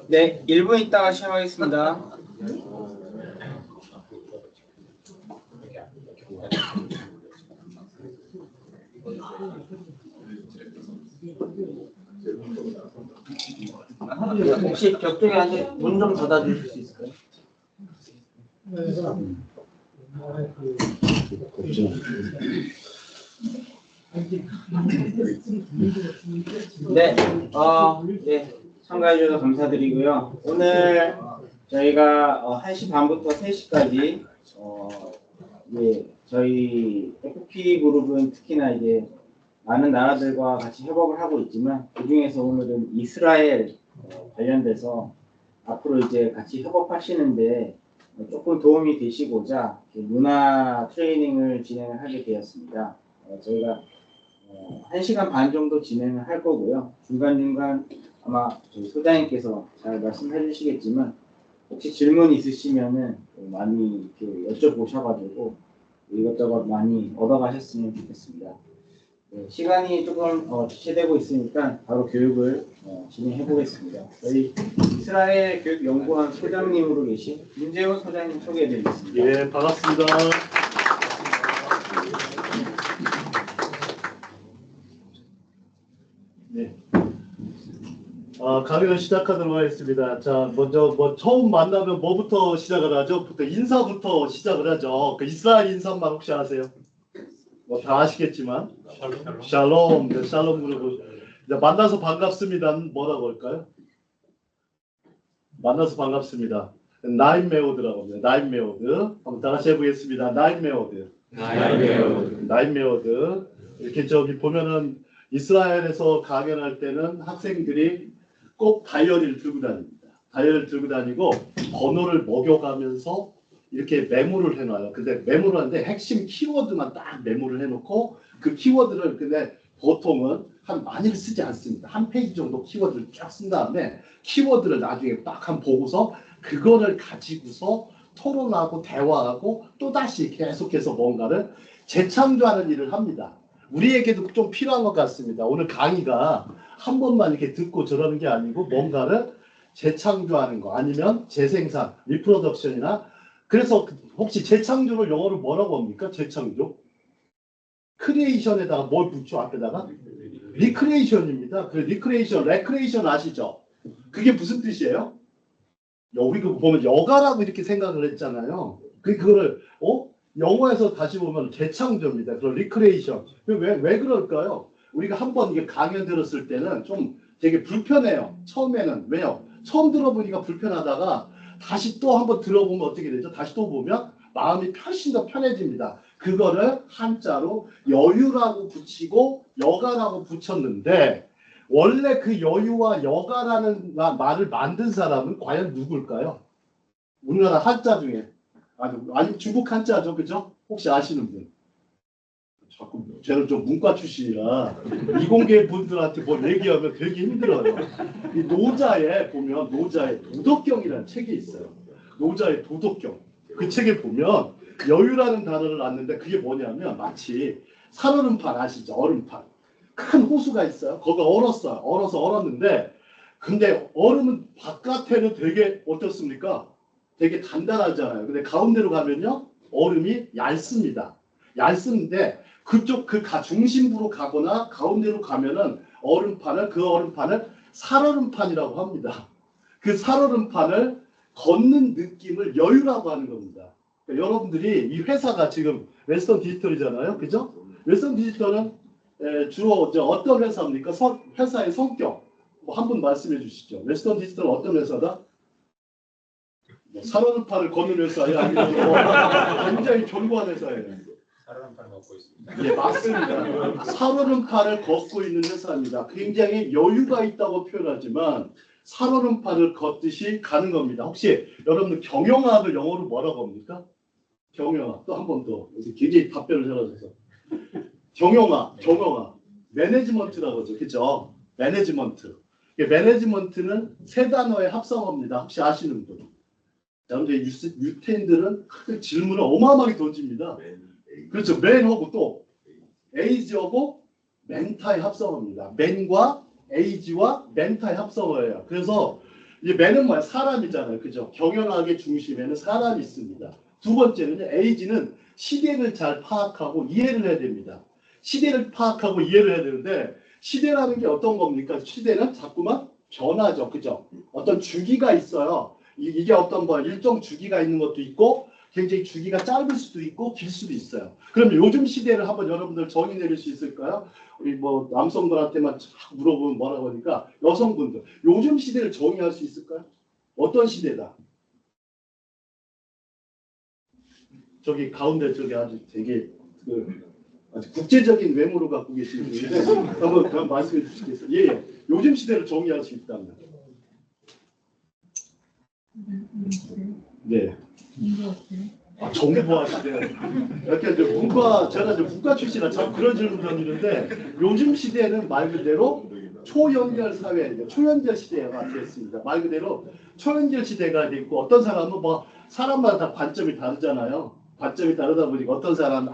네, 1분 있다가 시작하겠습니다. 혹시 벽 쪽에 앉아 문 좀 닫아 주실 수 있을까요? 네, 네, 참가해 주셔서 감사드리고요. 오늘 저희가 1시 반부터 3시까지 예, 저희 FP 그룹은 특히나 이제 많은 나라들과 같이 협업을 하고 있지만 그 중에서 오늘은 이스라엘 관련돼서 앞으로 이제 같이 협업하시는데 조금 도움이 되시고자 문화 트레이닝을 진행을 하게 되었습니다. 저희가 1시간 반 정도 진행을 할 거고요. 중간중간 아마 저희 소장님께서 잘 말씀해 주시겠지만 혹시 질문 있으시면은 많이 이렇게 여쭤보셔가지고 이것저것 많이 얻어가셨으면 좋겠습니다. 네, 시간이 조금 지체되고 있으니까 바로 교육을 진행해 보겠습니다. 저희 이스라엘 교육연구원 소장님으로 계신 문재훈 소장님 소개해 드리겠습니다. 예, 반갑습니다. 네. 강의를 시작하도록 하겠습니다. 자, 먼저 처음 만나면 뭐부터 시작을 하죠? 부터 인사부터 시작을 하죠. 그 이스라엘 인사만 혹시 아세요? 다 아시겠지만 샬롬, 네, 샬롬으로 만나서 반갑습니다. 뭐라고 할까요? 만나서 반갑습니다. 나임 메오드라고 합니다. 나임 메오드. 한번 다 같이 해보겠습니다. 나임 메오드. 나임 메오드. 이렇게 저기 보면은 이스라엘에서 강연할 때는 학생들이 꼭 다이어리를 들고 다닙니다. 다이어리를 들고 다니고 번호를 먹여가면서 이렇게 메모를 해놔요. 근데 메모를 하는데 핵심 키워드만 딱 메모를 해놓고 그 키워드를 근데 보통은 많이를 쓰지 않습니다. 한 페이지 정도 키워드를 쫙 쓴 다음에 키워드를 나중에 딱 한 보고서 그거를 가지고서 토론하고 대화하고 또다시 계속해서 뭔가를 재창조하는 일을 합니다. 우리에게도 좀 필요한 것 같습니다. 오늘 강의가 한 번만 이렇게 듣고 저러는 게 아니고 뭔가를 재창조하는 거 아니면 재생산, 리프로덕션이나 그래서 혹시 재창조를 영어로 뭐라고 합니까? 재창조? 크리에이션에다가 뭘 붙여 앞에다가? 리크리에이션입니다. 그 리크리에이션, 레크리에이션 아시죠? 그게 무슨 뜻이에요? 우리가 보면 여가라고 이렇게 생각을 했잖아요. 그거를 영어에서 다시 보면 재창조입니다. 그런 리크리에이션. 왜 그럴까요? 우리가 한번 이게 강연 들었을 때는 좀 되게 불편해요. 처음에는. 왜요? 처음 들어보니까 불편하다가 다시 또 한번 들어보면 어떻게 되죠? 다시 또 보면 마음이 훨씬 더 편해집니다. 그거를 한자로 여유라고 붙이고 여가라고 붙였는데 원래 그 여유와 여가라는 말을 만든 사람은 과연 누굴까요? 우리나라 한자 중에 아니 중국 한자죠, 그죠? 혹시 아시는 분? 자꾸 쟤는 좀 문과 출신이라 이공계 분들한테 뭘 얘기하면 되게 힘들어요. 이 노자에 보면 노자의 도덕경이라는 책이 있어요. 노자의 도덕경. 그 책에 보면 여유라는 단어를 놨는데 그게 뭐냐면 마치 살얼음판 아시죠? 얼음판. 큰 호수가 있어요. 거기가 얼었어요. 얼었는데 근데 얼음은 바깥에는 되게 어떻습니까? 되게 단단하잖아요. 근데 가운데로 가면요. 얼음이 얇습니다. 얇은데 그쪽 중심부로 가거나 가운데로 가면은 그 얼음판을 살얼음판이라고 합니다. 그 살얼음판을 걷는 느낌을 여유라고 하는 겁니다. 그러니까 여러분들이 이 회사가 지금 웨스턴 디지털이잖아요. 그죠? 웨스턴 디지털은 주로 어떤 회사입니까? 회사의 성격 한 분 말씀해 주시죠. 웨스턴 디지털은 어떤 회사다? 살얼음판을 걷는 회사예요? 아니면 굉장히 견고한 회사예요? 살얼음판을 걷고 있습니다. 예, 맞습니다. 살얼음판을 걷고 있는 회사입니다. 굉장히 여유가 있다고 표현하지만 살얼음판을 걷듯이 가는 겁니다. 혹시 여러분들 경영학을 영어로 뭐라고 합니까? 경영학. 또 한 번 더. 굉장히 답변을 잘하셔서. 경영학. 매니지먼트라고 하죠. 그죠? 매니지먼트. 매니지먼트는 세 단어의 합성어입니다. 혹시 아시는 분? 자, 근데 유태인들은 질문을 어마어마하게 던집니다. 그렇죠. 맨하고 또 에이지하고 멘타의 합성어입니다. 맨과 에이지와 멘타의 합성어예요. 그래서 이제 맨은 뭐야? 사람이잖아요. 그죠? 경영학의 중심에는 사람이 있습니다. 두 번째는요. 에이지는 시대를 잘 파악하고 이해를 해야 됩니다. 시대를 파악하고 이해를 해야 되는데 시대라는 게 어떤 겁니까? 시대는 자꾸만 변하죠. 그죠? 어떤 주기가 있어요. 이게 어떤 뭐 일정 주기가 있는 것도 있고 굉장히 주기가 짧을 수도 있고 길 수도 있어요. 그럼 요즘 시대를 한번 여러분들 정의 내릴 수 있을까요? 우리 뭐 남성들한테만 자꾸 물어보면 뭐라고 하니까 여성분들 요즘 시대를 정의할 수 있을까요? 어떤 시대다? 저기 가운데 저기 아주 되게 아주 국제적인 외모를 갖고 계시는 분인데 한번 말씀해 주시겠어요? 예. 요즘 시대를 정의할 수 있다면. 네. 정보화 시대. 이렇게 이제 제가 이제 문과 출신이라 참 그런 질문 던지는데 요즘 시대는 말 그대로 초연결 사회, 초연결 시대가 됐습니다. 말 그대로 초연결 시대가 됐고 어떤 사람은 뭐 사람마다 다 관점이 다르잖아요. 관점이 다르다 보니까 어떤 사람은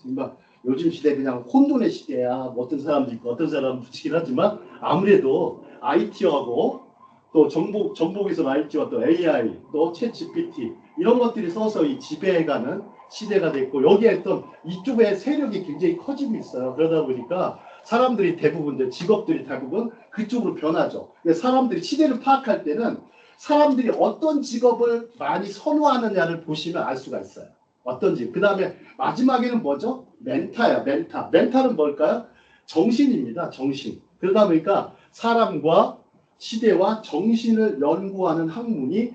정말 요즘 시대 그냥 혼돈의 시대야. 뭐 어떤 사람도 있고 어떤 사람은 붙이긴 하지만 아무래도 IT하고 또 정보기술 IT와 또 AI, 또 챗GPT 이런 것들이 서서히 지배해가는 시대가 됐고 여기에 또 이쪽의 세력이 굉장히 커지고 있어요. 그러다 보니까 사람들이 대부분 직업들이 대부분 그쪽으로 변하죠. 사람들이 시대를 파악할 때는 사람들이 어떤 직업을 많이 선호하느냐를 보시면 알 수가 있어요. 어떤 직업. 그 다음에 마지막에는 뭐죠? 멘타예요. 멘타. 멘타는 뭘까요? 정신입니다. 정신. 그러다 보니까 사람과 시대와 정신을 연구하는 학문이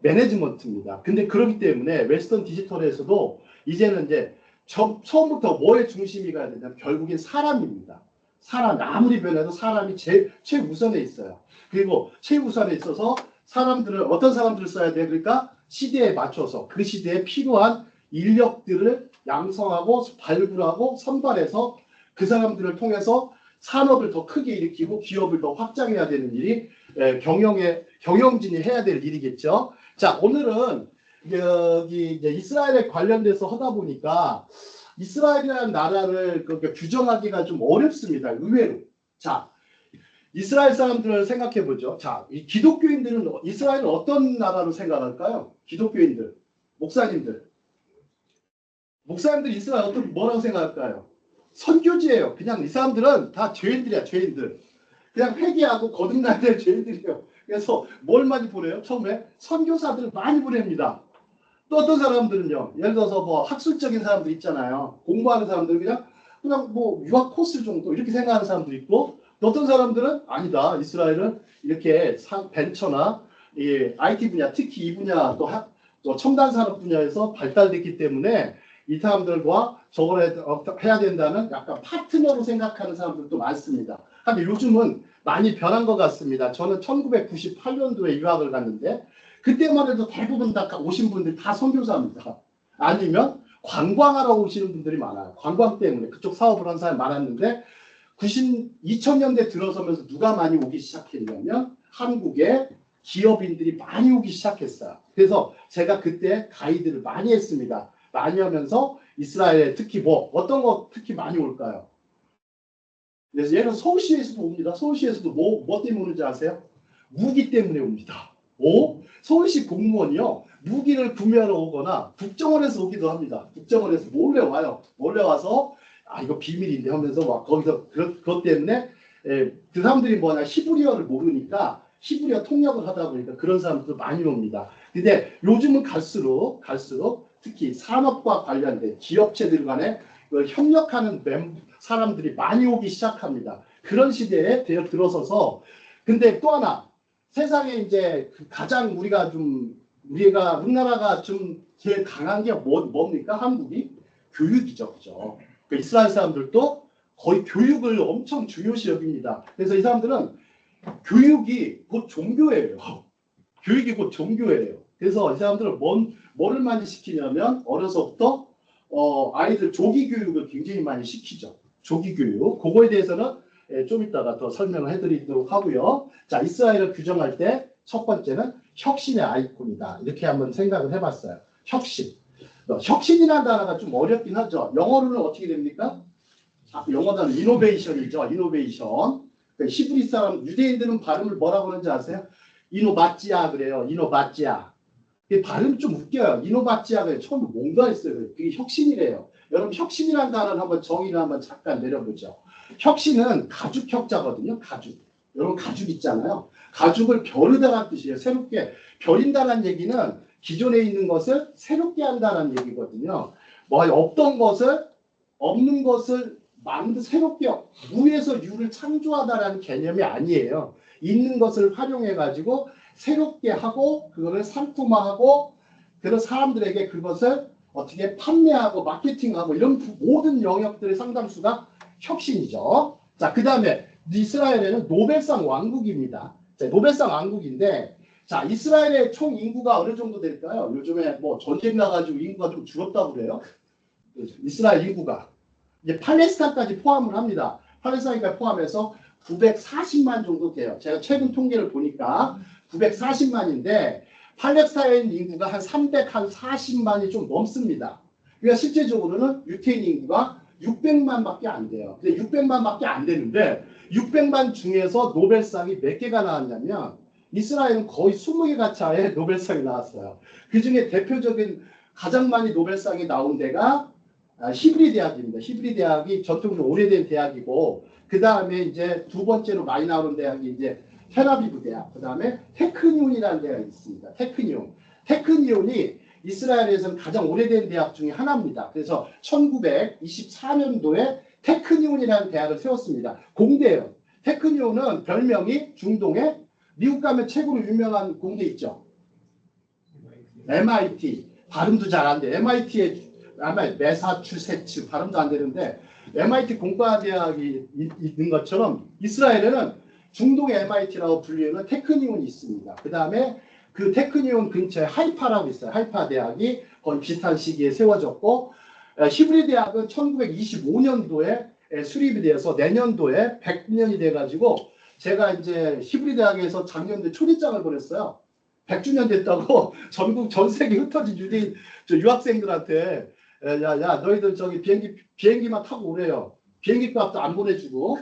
매니지먼트입니다. 근데 그렇기 때문에 웨스턴 디지털에서도 이제는 이제 처음부터 뭐에 중심이 가야 되냐면 결국엔 사람입니다. 사람, 아무리 변해도 사람이 최우선에 있어요. 그리고 최우선에 있어서 어떤 사람들을 써야 돼? 그러니까 시대에 맞춰서 그 시대에 필요한 인력들을 양성하고 발굴하고 선발해서 그 사람들을 통해서 산업을 더 크게 일으키고 기업을 더 확장해야 되는 일이 경영진이 해야 될 일이겠죠. 자, 오늘은 여기 이제 이스라엘에 관련돼서 하다 보니까 이스라엘이라는 나라를 규정하기가 좀 어렵습니다. 의외로. 자, 이스라엘 사람들을 생각해 보죠. 자, 이 기독교인들은 이스라엘을 어떤 나라로 생각할까요? 기독교인들, 목사님들 이스라엘 뭐라고 생각할까요? 선교지예요. 그냥 이 사람들은 다 죄인들이야, 죄인들. 그냥 회개하고 거듭나야 될 죄인들이에요. 그래서 뭘 많이 보내요? 처음에 선교사들을 많이 보냅니다. 또 어떤 사람들은요, 예를 들어서 뭐 학술적인 사람들 있잖아요. 공부하는 사람들 그냥 뭐 유학 코스 정도 이렇게 생각하는 사람도 있고, 또 어떤 사람들은 아니다. 이스라엘은 이렇게 벤처나 IT 분야, 특히 이 분야 또 첨단 산업 분야에서 발달됐기 때문에 이 사람들과 저걸 해야 된다는 약간 파트너로 생각하는 사람들도 많습니다. 근데 요즘은 많이 변한 것 같습니다. 저는 1998년도에 유학을 갔는데 그때만 해도 대부분 다 오신 분들이 다 선교사입니다. 아니면 관광하러 오시는 분들이 많아요. 관광 때문에 그쪽 사업을 한 사람이 많았는데 2000년대 들어서면서 누가 많이 오기 시작했냐면 한국에 기업인들이 많이 오기 시작했어요. 그래서 제가 그때 가이드를 많이 했습니다. 많이 하면서 이스라엘에 특히 어떤 거 특히 많이 올까요? 그래서 얘는 서울시에서도 옵니다. 서울시에서도 뭐 때문에 오는지 아세요? 무기 때문에 옵니다. 서울시 공무원이요. 무기를 구매하러 오거나 국정원에서 오기도 합니다. 국정원에서 몰래 와요. 몰래 와서 이거 비밀인데 하면서 막 거기서 그것 때문에 그 사람들이 뭐냐 히브리어를 모르니까 히브리어 통역을 하다 보니까 그런 사람들도 많이 옵니다. 근데 요즘은 갈수록 특히 산업과 관련된 기업체들 간에 협력하는 사람들이 많이 오기 시작합니다. 그런 시대에 들어서서 근데 또 하나 세상에 이제 가장 우리나라가 좀 제일 강한 게 뭡니까? 한국이 교육이죠, 그죠? 그러니까 이스라엘 사람들도 거의 교육을 엄청 중요시 여깁니다. 그래서 이 사람들은 교육이 곧 종교예요. 교육이 곧 종교예요. 그래서 이 사람들은 뭐를 많이 시키냐면 어려서부터 아이들 조기 교육을 굉장히 많이 시키죠. 조기 교육. 그거에 대해서는 좀 이따가 더 설명을 해드리도록 하고요. 자, 이스라엘을 규정할 때 첫 번째는 혁신의 아이콘이다. 이렇게 한번 생각을 해봤어요. 혁신. 혁신이라는 단어가 좀 어렵긴 하죠. 영어로는 어떻게 됩니까? 영어 단어 이노베이션이죠. 이노베이션. 그러니까 히브리 사람, 유대인들은 발음을 뭐라고 하는지 아세요? 이노바찌아 그래요. 이노바찌아. 발음이 좀 웃겨요. 이노바찌아가 처음에 뭔가 했어요. 그게 혁신이래요. 여러분 혁신이라는 단어를 한번 정의를 한번 잠깐 내려보죠. 혁신은 가죽 혁자거든요. 가죽. 여러분 가죽 있잖아요. 가죽을 벼르다라는 뜻이에요. 새롭게 벼린다는 얘기는 기존에 있는 것을 새롭게 한다는 얘기거든요. 뭐 없던 것을 없는 것을 새롭게 무에서 유를 창조하다라는 개념이 아니에요. 있는 것을 활용해 가지고 새롭게 하고 그거를 상품화하고 그런 사람들에게 그것을 어떻게 판매하고 마케팅하고 이런 모든 영역들의 상당수가 혁신이죠. 자, 그 다음에 이스라엘에는 노벨상 왕국입니다. 자, 노벨상 왕국인데 자, 이스라엘의 총 인구가 어느 정도 될까요? 요즘에 뭐 전쟁 나가지고 인구가 좀 줄었다고 그래요. 이스라엘 인구가 이제 팔레스타인까지 포함을 합니다. 팔레스타인까지 포함해서 940만 정도 돼요. 제가 최근 통계를 보니까 940만인데 팔레스타인 인구가 한 340만이 좀 넘습니다. 그러니까 실제적으로는 유태인 인구가 600만밖에 안 돼요. 근데 600만밖에 안 되는데 600만 중에서 노벨상이 몇 개가 나왔냐면 이스라엘은 거의 20개 가차의 노벨상이 나왔어요. 그 중에 대표적인 가장 많이 노벨상이 나온 데가 히브리 대학입니다. 히브리 대학이 전통적으로 오래된 대학이고 그 다음에 이제 두 번째로 많이 나오는 대학이 이제 텔아비브 대학, 그 다음에 테크니온이라는 대학이 있습니다. 테크니온. 테크니온이 이스라엘에서는 가장 오래된 대학 중에 하나입니다. 그래서 1924년도에 테크니온이라는 대학을 세웠습니다. 공대예요. 테크니온은 별명이 중동에 미국 가면 최고로 유명한 공대 있죠. MIT. 발음도 잘 안 돼. MIT에 아마 매사추세츠 발음도 안 되는데 MIT 공과대학이 있는 것처럼 이스라엘에는 중동의 MIT라고 불리는 테크니온이 있습니다. 그 다음에 그 테크니온 근처에 하이파라고 있어요. 하이파 대학이 거의 비슷한 시기에 세워졌고 히브리 대학은 1925년도에 수립이 되어서 내년도에 100년이 돼가지고 제가 이제 히브리 대학에서 작년도에 초대장을 보냈어요. 100주년 됐다고 전국 전 세계 흩어진 유대인 유학생들한테 야 너희들 저기 비행기만 타고 오래요. 비행기 값도 안 보내주고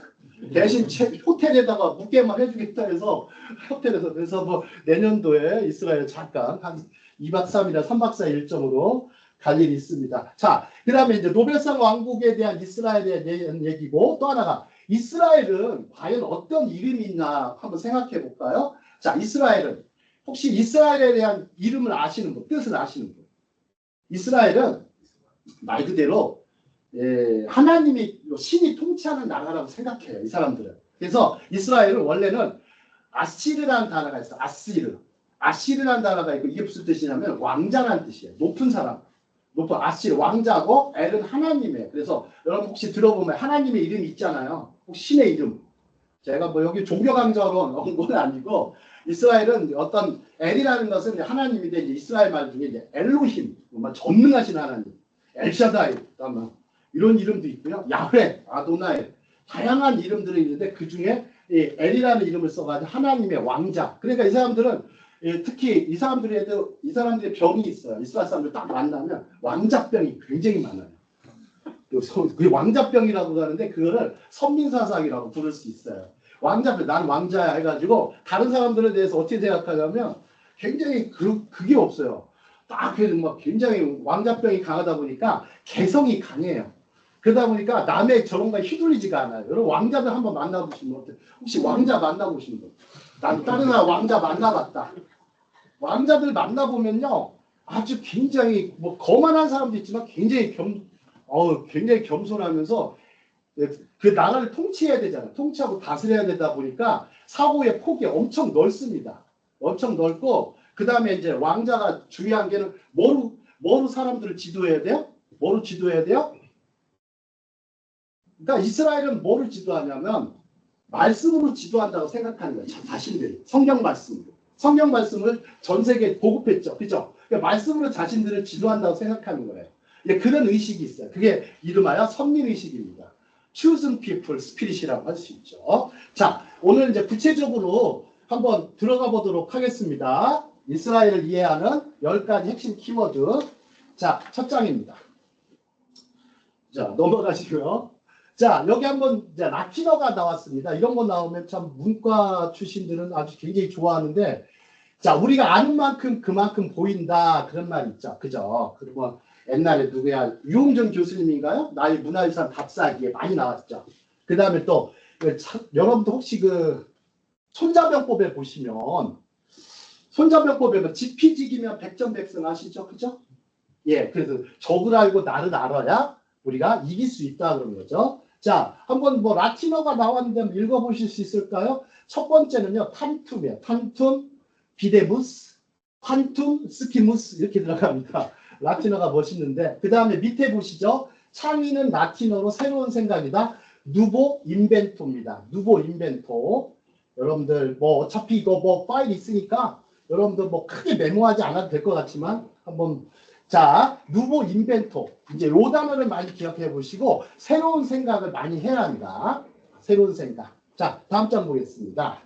대신 호텔에다가 묵게만 해주겠다 해서 호텔에서 그래서 뭐 내년도에 이스라엘 잠깐 한 2박 3일이나 3박 4일 일정으로 갈 일이 있습니다. 자, 그 다음에 이제 노벨상 왕국에 대한 이스라엘에 대한 얘기고 또 하나가 이스라엘은 과연 어떤 이름이 있나 한번 생각해 볼까요? 자, 이스라엘은 혹시 이스라엘에 대한 이름을 아시는 분, 뜻을 아시는 분? 이스라엘은 말 그대로 하나님이 신이 통치하는 나라라고 생각해요. 이 사람들은. 그래서 이스라엘은 원래는 아시르라는 단어가 있어요. 아시르라는 단어가 있고 이게 무슨 뜻이냐면 왕자라는 뜻이에요. 높은 사람. 높은 아시르 왕자고 엘은 하나님이에요. 그래서 여러분 혹시 들어보면 하나님의 이름이 있잖아요. 혹시 신의 이름. 제가 뭐 여기 종교 강조로 온 건 아니고 이스라엘은 어떤 엘이라는 것은 하나님인데 이제 이스라엘 말 중에 이제 엘로힘, 정말 전능하신 하나님, 엘샤다이, 이런 이름도 있고요. 야훼, 아도나이, 다양한 이름들이 있는데 그 중에 엘이라는 이름을 써가지고 하나님의 왕자. 그러니까 이 사람들은 특히 이 사람들의 병이 있어요. 이스라엘 사람들 딱 만나면 왕자병이 굉장히 많아요. 그게 왕자병이라고 하는데 그거를 선민사상이라고 부를 수 있어요. 왕자병, 난 왕자야 해가지고 다른 사람들에 대해서 어떻게 생각하냐면 굉장히 그게 없어요. 딱 그래도 막 굉장히 왕자병이 강하다 보니까 개성이 강해요. 그러다 보니까 남의 저런 거에 휘둘리지가 않아요. 여러분 왕자들 한번 만나보시면 어때요? 혹시 왕자 만나보신 분? 난 다른 나라 왕자 만나봤다. 왕자들 만나보면요. 아주 굉장히 뭐 거만한 사람도 있지만 굉장히 굉장히 겸손하면서 그 나라를 통치해야 되잖아요. 통치하고 다스려야 되다 보니까 사고의 폭이 엄청 넓습니다. 엄청 넓고 그 다음에 이제 왕자가 중요한 게는 뭐로 사람들을 지도해야 돼요? 뭐로 지도해야 돼요? 그러니까 이스라엘은 뭐를 지도하냐면 말씀으로 지도한다고 생각하는 거예요. 자신들이. 성경 말씀을 전 세계에 보급했죠. 그죠? 그러니까 말씀으로 자신들을 지도한다고 생각하는 거예요. 그런 의식이 있어요. 그게 이름하여 선민의식입니다. Chosen People Spirit이라고 할 수 있죠. 자, 오늘 이제 구체적으로 한번 들어가 보도록 하겠습니다. 이스라엘을 이해하는 10가지 핵심 키워드. 자, 첫 장입니다. 자, 넘어가시고요. 자, 여기 한번 이제 라틴어가 나왔습니다. 이런 거 나오면 참 문과 출신들은 아주 굉장히 좋아하는데, 자, 우리가 아는 만큼 그만큼 보인다. 그런 말 있죠. 그죠? 그리고 옛날에 누구야? 유홍정 교수님인가요? 나의 문화유산 답사기에 많이 나왔죠. 그 다음에 또, 여러분도 혹시 그 손자병법에 보시면, 손자병법에 지피지기면 백전백승 아시죠? 그죠? 예, 그래서 적을 알고 나를 알아야 우리가 이길 수 있다 그런 거죠. 자, 한번 뭐 라틴어가 나왔는데 한번 읽어보실 수 있을까요? 첫 번째는요, 탄툼이에요. 탄툼, 비데무스, 탄툼, 스키무스 이렇게 들어갑니다. 라틴어가 멋있는데 그 다음에 밑에 보시죠. 창의는 라틴어로 새로운 생각이다. 누보 인벤토입니다. 누보 인벤토. 여러분들 뭐 어차피 이거 뭐 파일 있으니까 여러분들 뭐 크게 메모하지 않아도 될 것 같지만 한번 자, 누보 인벤토. 이제 요 단어를 많이 기억해 보시고 새로운 생각을 많이 해야 합니다. 새로운 생각. 자, 다음 장 보겠습니다.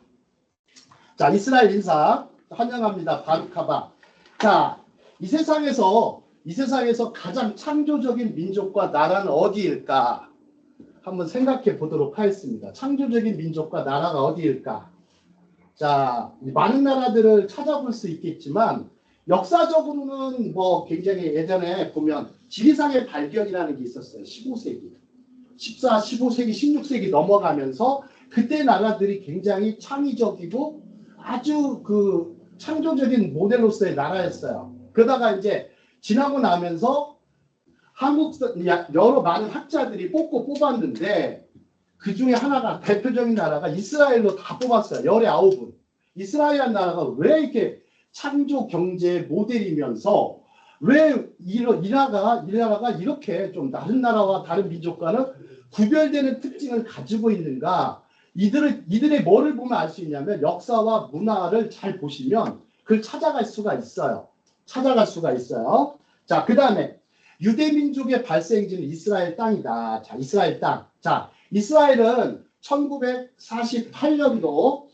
자, 이스라엘 인사 환영합니다. 바루카바. 자, 이 세상에서 가장 창조적인 민족과 나라는 어디일까? 한번 생각해 보도록 하겠습니다. 창조적인 민족과 나라가 어디일까? 자, 많은 나라들을 찾아볼 수 있겠지만 역사적으로는 뭐 굉장히 예전에 보면 지리상의 발견이라는 게 있었어요. 15세기. 14, 15세기, 16세기 넘어가면서 그때 나라들이 굉장히 창의적이고 아주 그 창조적인 모델로서의 나라였어요. 그러다가 이제 지나고 나면서 한국 여러 많은 학자들이 뽑았는데 그 중에 하나가 대표적인 나라가 이스라엘로 다 뽑았어요. 19분. 이스라엘 나라가 왜 이렇게 창조 경제 모델이면서 왜 이 나라가 이렇게 좀 다른 나라와 다른 민족과는 구별되는 특징을 가지고 있는가? 이들의 뭐를 보면 알 수 있냐면 역사와 문화를 잘 보시면 그걸 찾아갈 수가 있어요. 자, 그 다음에 유대민족의 발생지는 이스라엘 땅이다. 자, 이스라엘 땅. 자, 이스라엘은 1948년도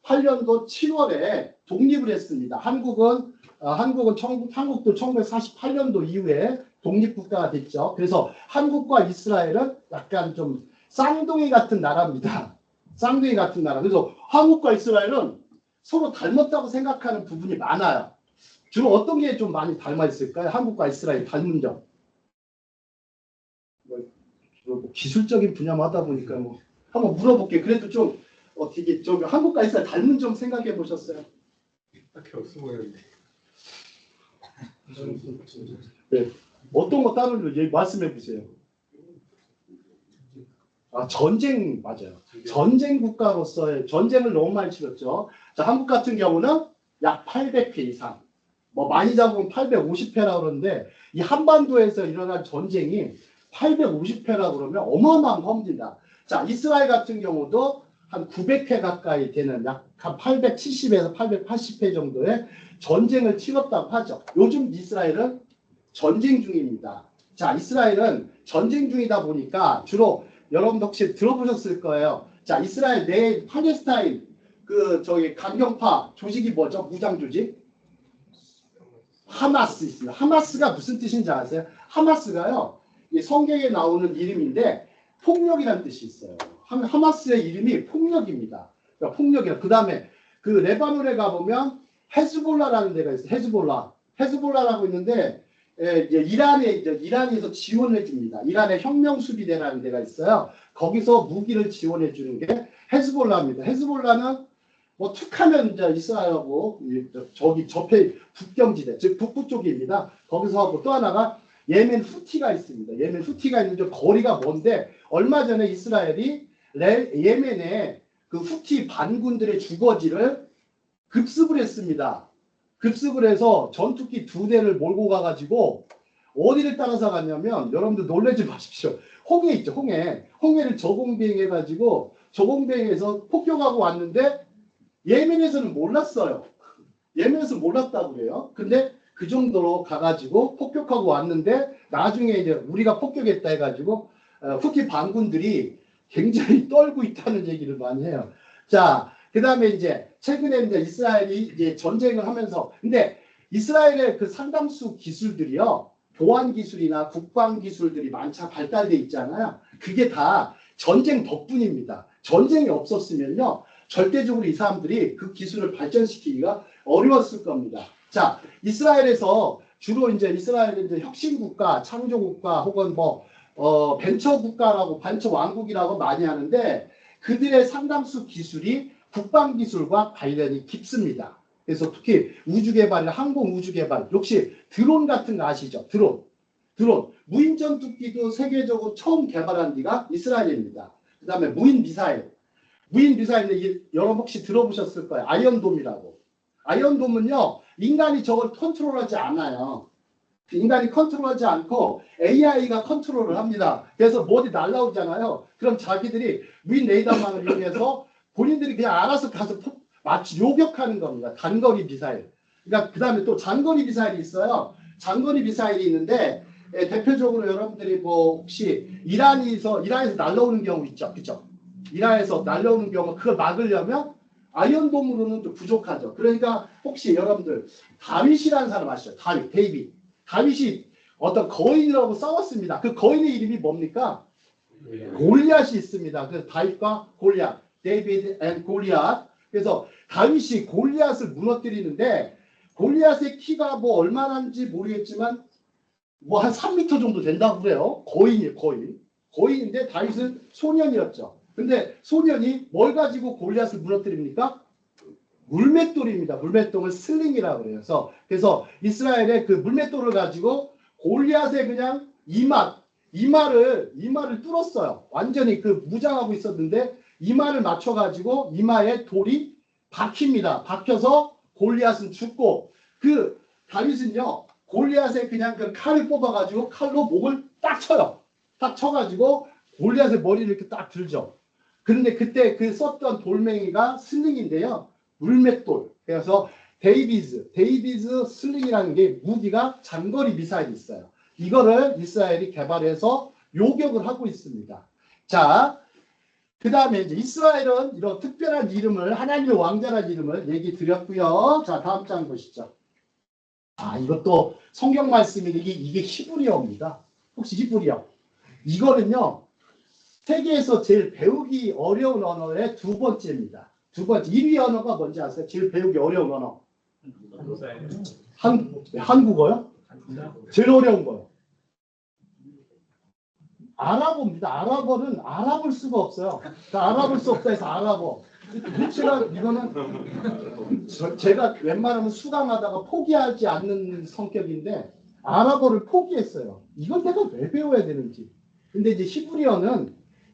7월에 독립을 했습니다. 한국도 1948년도 이후에 독립국가가 됐죠. 그래서 한국과 이스라엘은 약간 좀 쌍둥이 같은 나라입니다. 쌍둥이 같은 나라. 그래서 한국과 이스라엘은 서로 닮았다고 생각하는 부분이 많아요. 주로 어떤 게 좀 많이 닮아 있을까요? 한국과 이스라엘 닮은 점. 뭐 기술적인 분야만 하다 보니까 뭐 한번 물어볼게요. 그래도 좀 어떻게 좀 한국과 이스라엘 닮은 점 생각해 보셨어요? 딱히 없어 보이는데. 네. 어떤 거 따로 말씀해 보세요. 아, 전쟁 맞아요. 전쟁 국가로서의 전쟁을 너무 많이 치렀죠. 자, 한국 같은 경우는 약 800회 이상. 뭐 많이 잡으면 850회라고 그러는데 이 한반도에서 일어난 전쟁이 850회라고 그러면 어마어마한 겁니다. 자, 이스라엘 같은 경우도 한 900회 가까이 되는 약 한 870에서 880회 정도의 전쟁을 치렀다고 하죠. 요즘 이스라엘은 전쟁 중입니다. 자, 이스라엘은 전쟁 중이다 보니까 주로 여러분도 혹시 들어보셨을 거예요. 자, 이스라엘 내 팔레스타인 저기 강경파 조직이 뭐죠? 무장 조직? 하마스 있습니다. 하마스가 무슨 뜻인지 아세요? 하마스가요, 이 성경에 나오는 이름인데 폭력이라는 뜻이 있어요. 하마스의 이름이 폭력입니다. 그러니까 폭력이라. 그 다음에 그 레바논에 가보면 헤즈볼라라는 데가 있어요. 헤즈볼라라고 있는데 이란에서 지원해 줍니다. 이란의 혁명수비대라는 데가 있어요. 거기서 무기를 지원해 주는 게 헤즈볼라입니다. 헤즈볼라는 뭐 툭하면 이제 이스라엘하고 저기 접해 북경지대, 즉 북부 쪽입니다. 거기서 하고 또 하나가 예멘 후티가 있습니다. 예멘 후티가 있는데 거리가 먼데 얼마 전에 이스라엘이 예멘에 그 후티 반군들의 주거지를 급습을 했습니다. 급습을 해서 전투기 2대를 몰고 가가지고 어디를 따라서 갔냐면 여러분들 놀라지 마십시오. 홍해 있죠, 홍해. 홍해를 저공비행해가지고 저공비행해서 폭격하고 왔는데 예멘에서는 몰랐어요. 예멘에서 몰랐다고 그래요. 근데 그 정도로 가가지고 폭격하고 왔는데 나중에 이제 우리가 폭격했다 해가지고 후티 반군들이 굉장히 떨고 있다는 얘기를 많이 해요. 자, 그 다음에 이제 최근에 이제 이스라엘이 이제 전쟁을 하면서 근데 이스라엘의 그 상당수 기술들이요. 보안 기술이나 국방 기술들이 많자 발달돼 있잖아요. 그게 다 전쟁 덕분입니다. 전쟁이 없었으면요. 절대적으로 이 사람들이 그 기술을 발전시키기가 어려웠을 겁니다. 자, 이스라엘에서 주로 이제 이스라엘은 이제 혁신국가, 창조국가 혹은 벤처국가라고, 벤처왕국이라고 많이 하는데 그들의 상당수 기술이 국방기술과 관련이 깊습니다. 그래서 특히 우주개발, 항공 우주개발, 역시 드론 같은 거 아시죠? 드론. 무인전투기도 세계적으로 처음 개발한 데가 이스라엘입니다. 그 다음에 무인미사일. 무인미사일인데 여러분 혹시 들어보셨을 거예요. 아이언돔이라고. 아이언돔은요. 인간이 저걸 컨트롤하지 않아요. 인간이 컨트롤하지 않고 AI가 컨트롤을 합니다. 그래서 뭐지 날라오잖아요. 그럼 자기들이 무인 레이더망을 이용해서 본인들이 그냥 알아서 가서 마치 요격하는 겁니다. 단거리 미사일. 그러니까 그 다음에 또 장거리 미사일이 있어요. 장거리 미사일이 있는데 대표적으로 여러분들이 혹시 이란에서 날라오는 경우 있죠. 그죠? 이란에서 날라오는 경우 그걸 막으려면 아이언돔으로는 좀 부족하죠. 그러니까 혹시 여러분들 다윗이라는 사람 아시죠? 다윗이 어떤 거인이라고 싸웠습니다. 그 거인의 이름이 뭡니까? 골리앗이 있습니다. 그래서 다윗과 골리앗, 데이비드 앤 골리앗. 그래서 다윗이 골리앗을 무너뜨리는데 골리앗의 키가 얼마나인지 모르겠지만 한 3m 정도 된다고 그래요. 거인이에요, 거인. 거인인데 다윗은 소년이었죠. 근데 소년이 뭘 가지고 골리앗을 무너뜨립니까? 물맷돌입니다. 물맷돌을 슬링이라고 그래요. 그래서 이스라엘의 그 물맷돌을 가지고 골리앗의 그냥 이마를 뚫었어요. 완전히 그 무장하고 있었는데 이마를 맞춰가지고 이마에 돌이 박힙니다. 박혀서 골리앗은 죽고 그 다윗은요 골리앗의 그냥 그 칼을 뽑아가지고 칼로 목을 딱 쳐요. 딱 쳐가지고 골리앗의 머리를 이렇게 딱 들죠. 그런데 그때 그 썼던 돌멩이가 슬링인데요. 물맷돌. 그래서 데이비즈 슬링이라는 게 무기가 장거리 미사일이 있어요. 이거를 이스라엘이 개발해서 요격을 하고 있습니다. 자, 그 다음에 이제 이스라엘은 이런 특별한 이름을 하나님의 왕자라는 이름을 얘기 드렸고요. 자, 다음 장 보시죠. 이것도 성경 말씀이 이게 히브리어입니다. 혹시 히브리어? 이거는요. 세계에서 제일 배우기 어려운 언어의 두 번째입니다. 두 번째. 1위 언어가 뭔지 아세요? 제일 배우기 어려운 언어. 한국어요? 제일 어려운 거요. 아랍어입니다. 아랍어는 알아볼 수가 없어요. 알아볼 수 없다 해서 아랍어. 제가 웬만하면 수강하다가 포기하지 않는 성격인데 아랍어를 포기했어요. 이걸 내가 왜 배워야 되는지. 근데 이제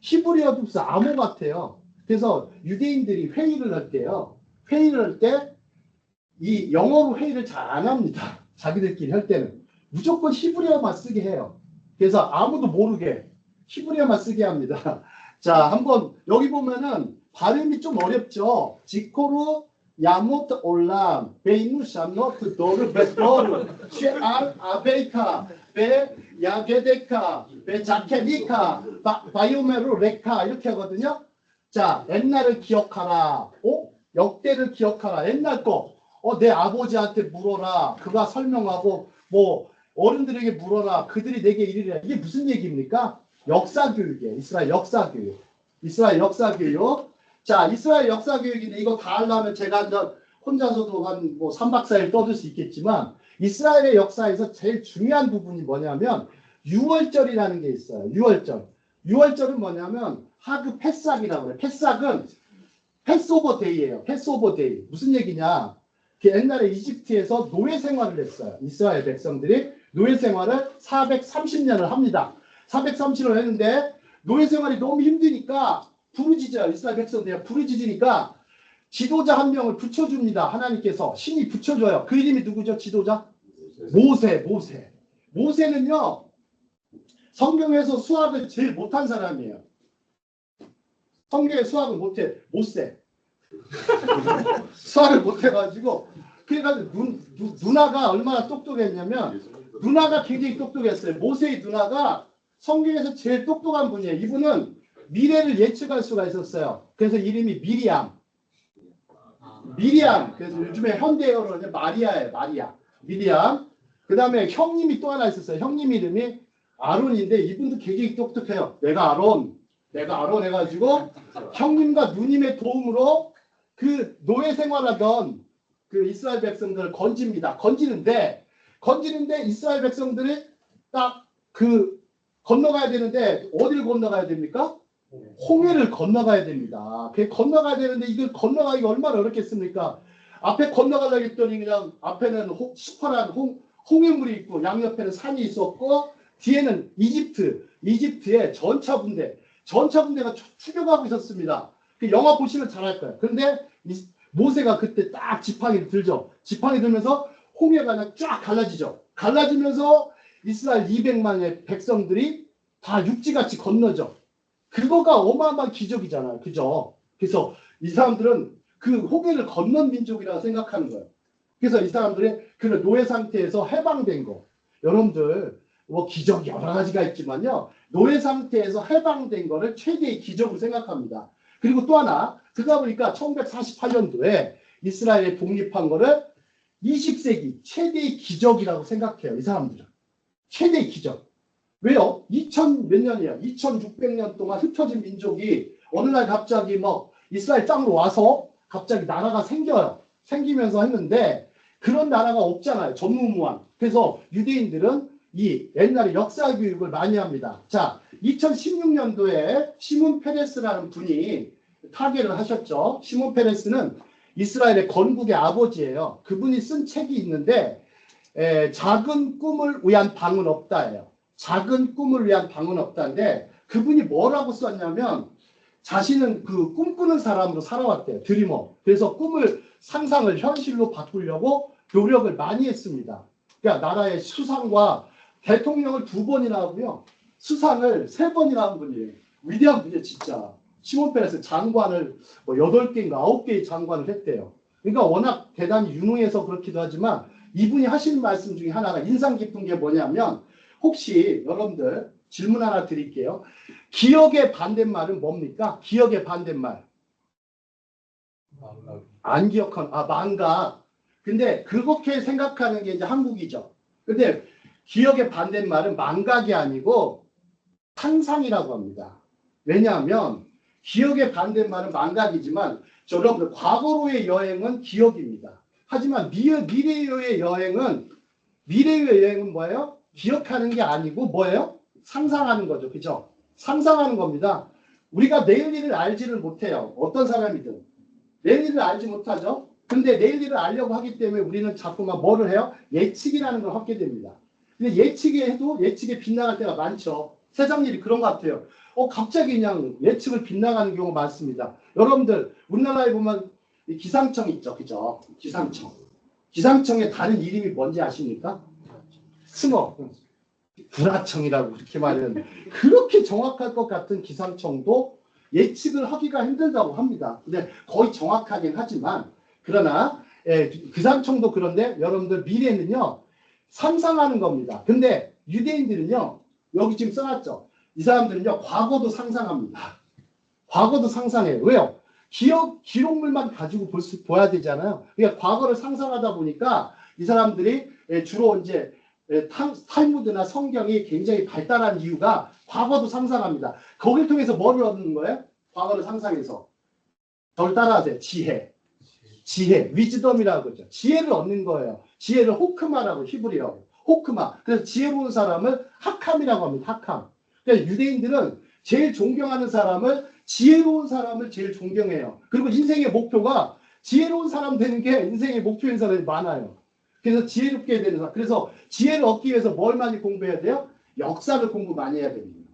히브리어도 무슨 암호 같아요. 그래서 유대인들이 회의를 할 때요. 회의를 할 때 이 영어로 회의를 잘 안 합니다. 자기들끼리 할 때는. 무조건 히브리어만 쓰게 해요. 그래서 아무도 모르게 히브리어만 쓰게 합니다. 자, 한번 여기 보면은 발음이 좀 어렵죠. 지코르 야못 올람 베이누 샴노트 도르 베도르 쉐알 아베이카 베 야게데카 베 자케니카 바이오메로 레카 이렇게 하거든요. 자, 옛날을 기억하라. 역대를 기억하라. 옛날 거. 내 아버지한테 물어라. 그가 설명하고 어른들에게 물어라. 그들이 내게 이르리라. 이게 무슨 얘기입니까? 역사교육이에요. 이스라엘 역사교육. 자, 이스라엘 역사교육인데 이거 다 하려면 제가 혼자서도 한 3박 4일 떠들 수 있겠지만 이스라엘의 역사에서 제일 중요한 부분이 뭐냐면 유월절이라는 게 있어요. 유월절은 뭐냐면 하그 패삭이라고 해요. 패삭은 패스오버 데이예요. 패스오버 데이. 무슨 얘기냐? 옛날에 이집트에서 노예 생활을 했어요. 이스라엘 백성들이 노예 생활을 430년을 합니다. 430년을 했는데 노예 생활이 너무 힘드니까 부르짖어요. 이스라엘 백성들이 부르짖으니까 지도자 한 명을 붙여줍니다. 하나님께서 신이 붙여줘요. 그 이름이 누구죠? 지도자? 모세는요. 성경에서 수학을 제일 못한 사람이에요. 성경에 수학을 못해. 못세. 수학을 못해가지고 그래가지고 누나가 얼마나 똑똑했냐면 누나가 굉장히 똑똑했어요. 모세의 누나가 성경에서 제일 똑똑한 분이에요. 이분은 미래를 예측할 수가 있었어요. 그래서 이름이 미리암. 미리암. 그래서 요즘에 현대어로 이제 마리아예요. 마리아. 미리암. 그 다음에 형님이 또 하나 있었어요. 형님 이름이 아론인데 이분도 굉장히 똑똑해요. 내가 아론 해가지고 형님과 누님의 도움으로 그 노예 생활하던 그 이스라엘 백성들을 건지는데 이스라엘 백성들이 딱 그 건너가야 되는데 어디를 건너가야 됩니까? 홍해를 건너가야 됩니다. 그 건너가야 되는데 이걸 건너가기가 얼마나 어렵겠습니까? 앞에 건너가려고 했더니 그냥 앞에는 시퍼런 홍해물이 있고 양옆에는 산이 있었고 뒤에는 이집트의 전차분대가 추격하고 있었습니다. 그 영화 보시면 잘 알 거예요. 그런데 모세가 그때 딱 지팡이를 들죠. 지팡이 들면서 홍해가 그냥 쫙 갈라지죠. 갈라지면서 이스라엘 200만의 백성들이 다 육지같이 건너죠. 그거가 어마어마한 기적이잖아요. 그죠? 그래서 이 사람들은 그 홍해를 건넌 민족이라고 생각하는 거예요. 그래서 이 사람들이 그 노예 상태에서 해방된 거. 여러분들 뭐 기적이 여러 가지가 있지만요. 노예 상태에서 해방된 거를 최대의 기적으로 생각합니다. 그리고 또 하나 그러다 보니까 1948년도에 이스라엘이 독립한 거를 20세기 최대의 기적이라고 생각해요. 이 사람들은. 최대의 기적. 왜요? 2000 몇 년이야? 2600년 동안 흩어진 민족이 어느 날 갑자기 뭐 이스라엘 땅으로 와서 갑자기 나라가 생겨요. 생기면서 했는데 그런 나라가 없잖아요. 전무후무한. 그래서 유대인들은 이 옛날에 역사 교육을 많이 합니다. 자, 2016년도에 시몬 페레스라는 분이 타계를 하셨죠. 시몬 페레스는 이스라엘의 건국의 아버지예요. 그분이 쓴 책이 있는데 작은 꿈을 위한 방은 없다예요. 작은 꿈을 위한 방은 없다인데 그분이 뭐라고 썼냐면 자신은 그 꿈꾸는 사람으로 살아왔대요. 드리머. 그래서 꿈을 상상을 현실로 바꾸려고 노력을 많이 했습니다. 그러니까 나라의 수상과 대통령을 2번이나 하고요. 수상을 3번이나 한 분이에요. 위대한 분이에요, 진짜. 시몬 페레스 장관을 뭐 8개인가 9개의 장관을 했대요. 그러니까 워낙 대단히 유능해서 그렇기도 하지만 이분이 하시는 말씀 중에 하나가 인상 깊은 게 뭐냐면 혹시 여러분들 질문 하나 드릴게요. 기억의 반대말은 뭡니까? 기억의 반대말. 안 기억한, 망각. 근데 그렇게 생각하는 게 이제 한국이죠. 근데 기억의 반대말은 망각이 아니고 상상이라고 합니다. 왜냐하면 기억의 반대말은 망각이지만 여러분들 과거로의 여행은 기억입니다. 하지만 미래의 여행은 뭐예요? 기억하는 게 아니고 뭐예요? 상상하는 거죠. 그죠? 상상하는 겁니다. 우리가 내일 일을 알지를 못해요. 어떤 사람이든. 내일 일을 알지 못하죠. 근데 내일 일을 알려고 하기 때문에 우리는 자꾸만 뭐를 해요? 예측이라는 걸 하게 됩니다. 근데 예측에 빗나갈 때가 많죠. 세상 일이 그런 것 같아요. 갑자기 그냥 예측을 빗나가는 경우가 많습니다. 여러분들 우리나라에 보면 기상청 있죠. 그죠? 기상청의 다른 이름이 뭔지 아십니까? 승어. 불화청이라고 그렇게 말하는 그렇게 정확할 것 같은 기상청도 예측을 하기가 힘들다고 합니다. 근데 거의 정확하긴 하지만 그러나 기상청도 그런데 여러분들 미래는요. 상상하는 겁니다. 근데 유대인들은요. 여기 지금 써놨죠. 이 사람들은요. 과거도 상상합니다. 과거도 상상해요. 왜요? 기록물만 가지고 봐야 되잖아요. 그러니까 과거를 상상하다 보니까 이 사람들이 주로 이제 탈무드나 성경이 굉장히 발달한 이유가 과거도 상상합니다. 거기를 통해서 뭐를 얻는 거예요? 과거를 상상해서. 저를 따라하세요. 지혜. 위즈덤이라고 그러죠. 지혜를 얻는 거예요. 지혜를 호크마라고 히브리어로. 호크마. 그래서 지혜로운 사람을 학함이라고 합니다. 학함. 그러니까 유대인들은 제일 존경하는 사람을 지혜로운 사람을 제일 존경해요. 그리고 인생의 목표가 지혜로운 사람 되는 게 인생의 목표인 사람이 많아요. 그래서 지혜롭게 되는 사람. 그래서 지혜를 얻기 위해서 뭘 많이 공부해야 돼요? 역사를 공부 많이 해야 됩니다.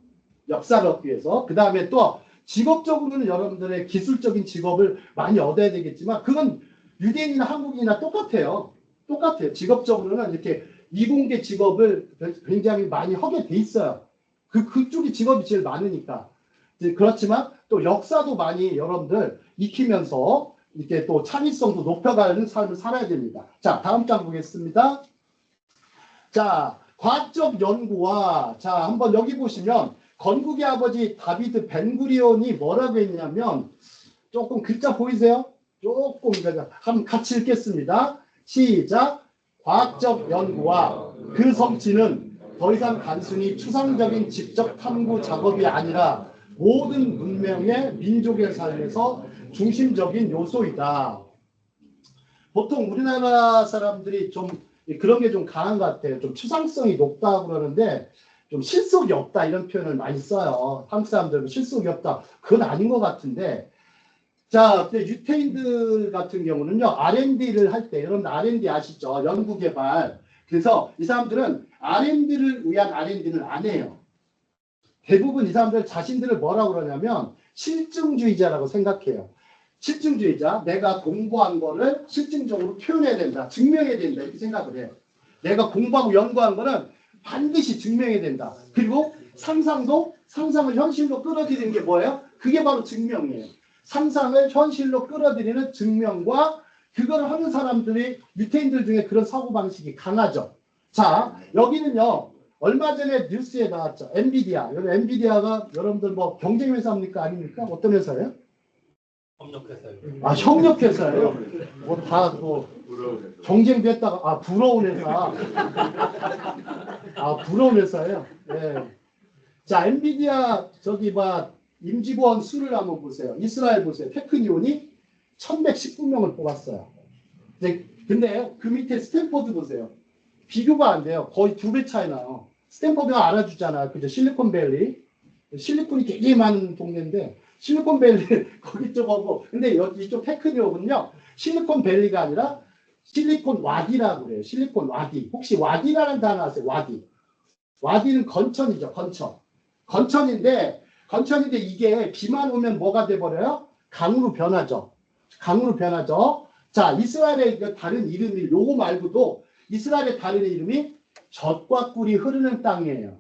역사를 얻기 위해서. 그 다음에 또 직업적으로는 여러분들의 기술적인 직업을 많이 얻어야 되겠지만 그건 유대인이나 한국인이나 똑같아요. 직업적으로는 이렇게 이공계 직업을 굉장히 많이 하게 돼 있어요. 그쪽이 직업이 제일 많으니까. 그렇지만 또 역사도 많이 여러분들 익히면서 이렇게 또 창의성도 높여가는 삶을 살아야 됩니다. 자, 다음 장 보겠습니다. 자, 과학적 연구와 자, 한번 여기 보시면 건국의 아버지 다비드 벤구리온이 뭐라고 했냐면 조금 글자 보이세요? 조금 한번 같이 읽겠습니다. 시작. 과학적 연구와 그 성취는 더 이상 단순히 추상적인 직접 탐구 작업이 아니라 모든 문명의 민족의 삶에서 중심적인 요소이다. 보통 우리나라 사람들이 좀 그런 게 좀 강한 것 같아요. 좀 추상성이 높다고 그러는데 좀 실속이 없다 이런 표현을 많이 써요. 한국 사람들은 실속이 없다. 그건 아닌 것 같은데 자, 유태인들 같은 경우는요, R&D를 할 때, 여러분 R&D 아시죠? 연구개발. 그래서 이 사람들은 R&D를 위한 R&D는 안 해요. 대부분 이 사람들 자신들을 뭐라고 그러냐면 실증주의자라고 생각해요. 실증주의자, 내가 공부한 거를 실증적으로 표현해야 된다, 증명해야 된다 이렇게 생각을 해요. 내가 공부하고 연구한 거는 반드시 증명해야 된다. 그리고 상상을 현실로 끌어들이는 게 뭐예요? 그게 바로 증명이에요. 상상을 현실로 끌어들이는 증명과 그걸 하는 사람들이 유태인들 중에 그런 사고방식이 강하죠. 자, 여기는요. 얼마 전에 뉴스에 나왔죠. 엔비디아. 엔비디아가 여러분들 뭐 경쟁회사입니까? 아닙니까? 어떤 회사예요? 협력회사요. 아, 협력회사예요? 뭐 다 뭐 경쟁도 했다가 아, 부러운 회사. 아, 부러운 회사예요? 네. 자, 엔비디아 저기 봐. 임직원 수를 한번 보세요. 이스라엘 보세요. 테크니온이 1119명을 뽑았어요. 근데 그 밑에 스탠포드 보세요. 비교가 안 돼요. 거의 2배 차이 나요. 스탠포드가 알아주잖아요. 그죠? 실리콘밸리. 실리콘이 굉장히 많은 동네인데 실리콘밸리 거기 쪽하고 근데 여기 이쪽 테크니온은요. 실리콘밸리가 아니라 실리콘 와디라고 그래요. 실리콘 와디. 혹시 와디라는 단어 아세요? 와디. 와디는 건천이죠. 건천인데 이게 비만 오면 뭐가 돼버려요? 강으로 변하죠. 자, 이스라엘의 다른 이름이 요거 말고도 이스라엘의 다른 이름이 젖과 꿀이 흐르는 땅이에요.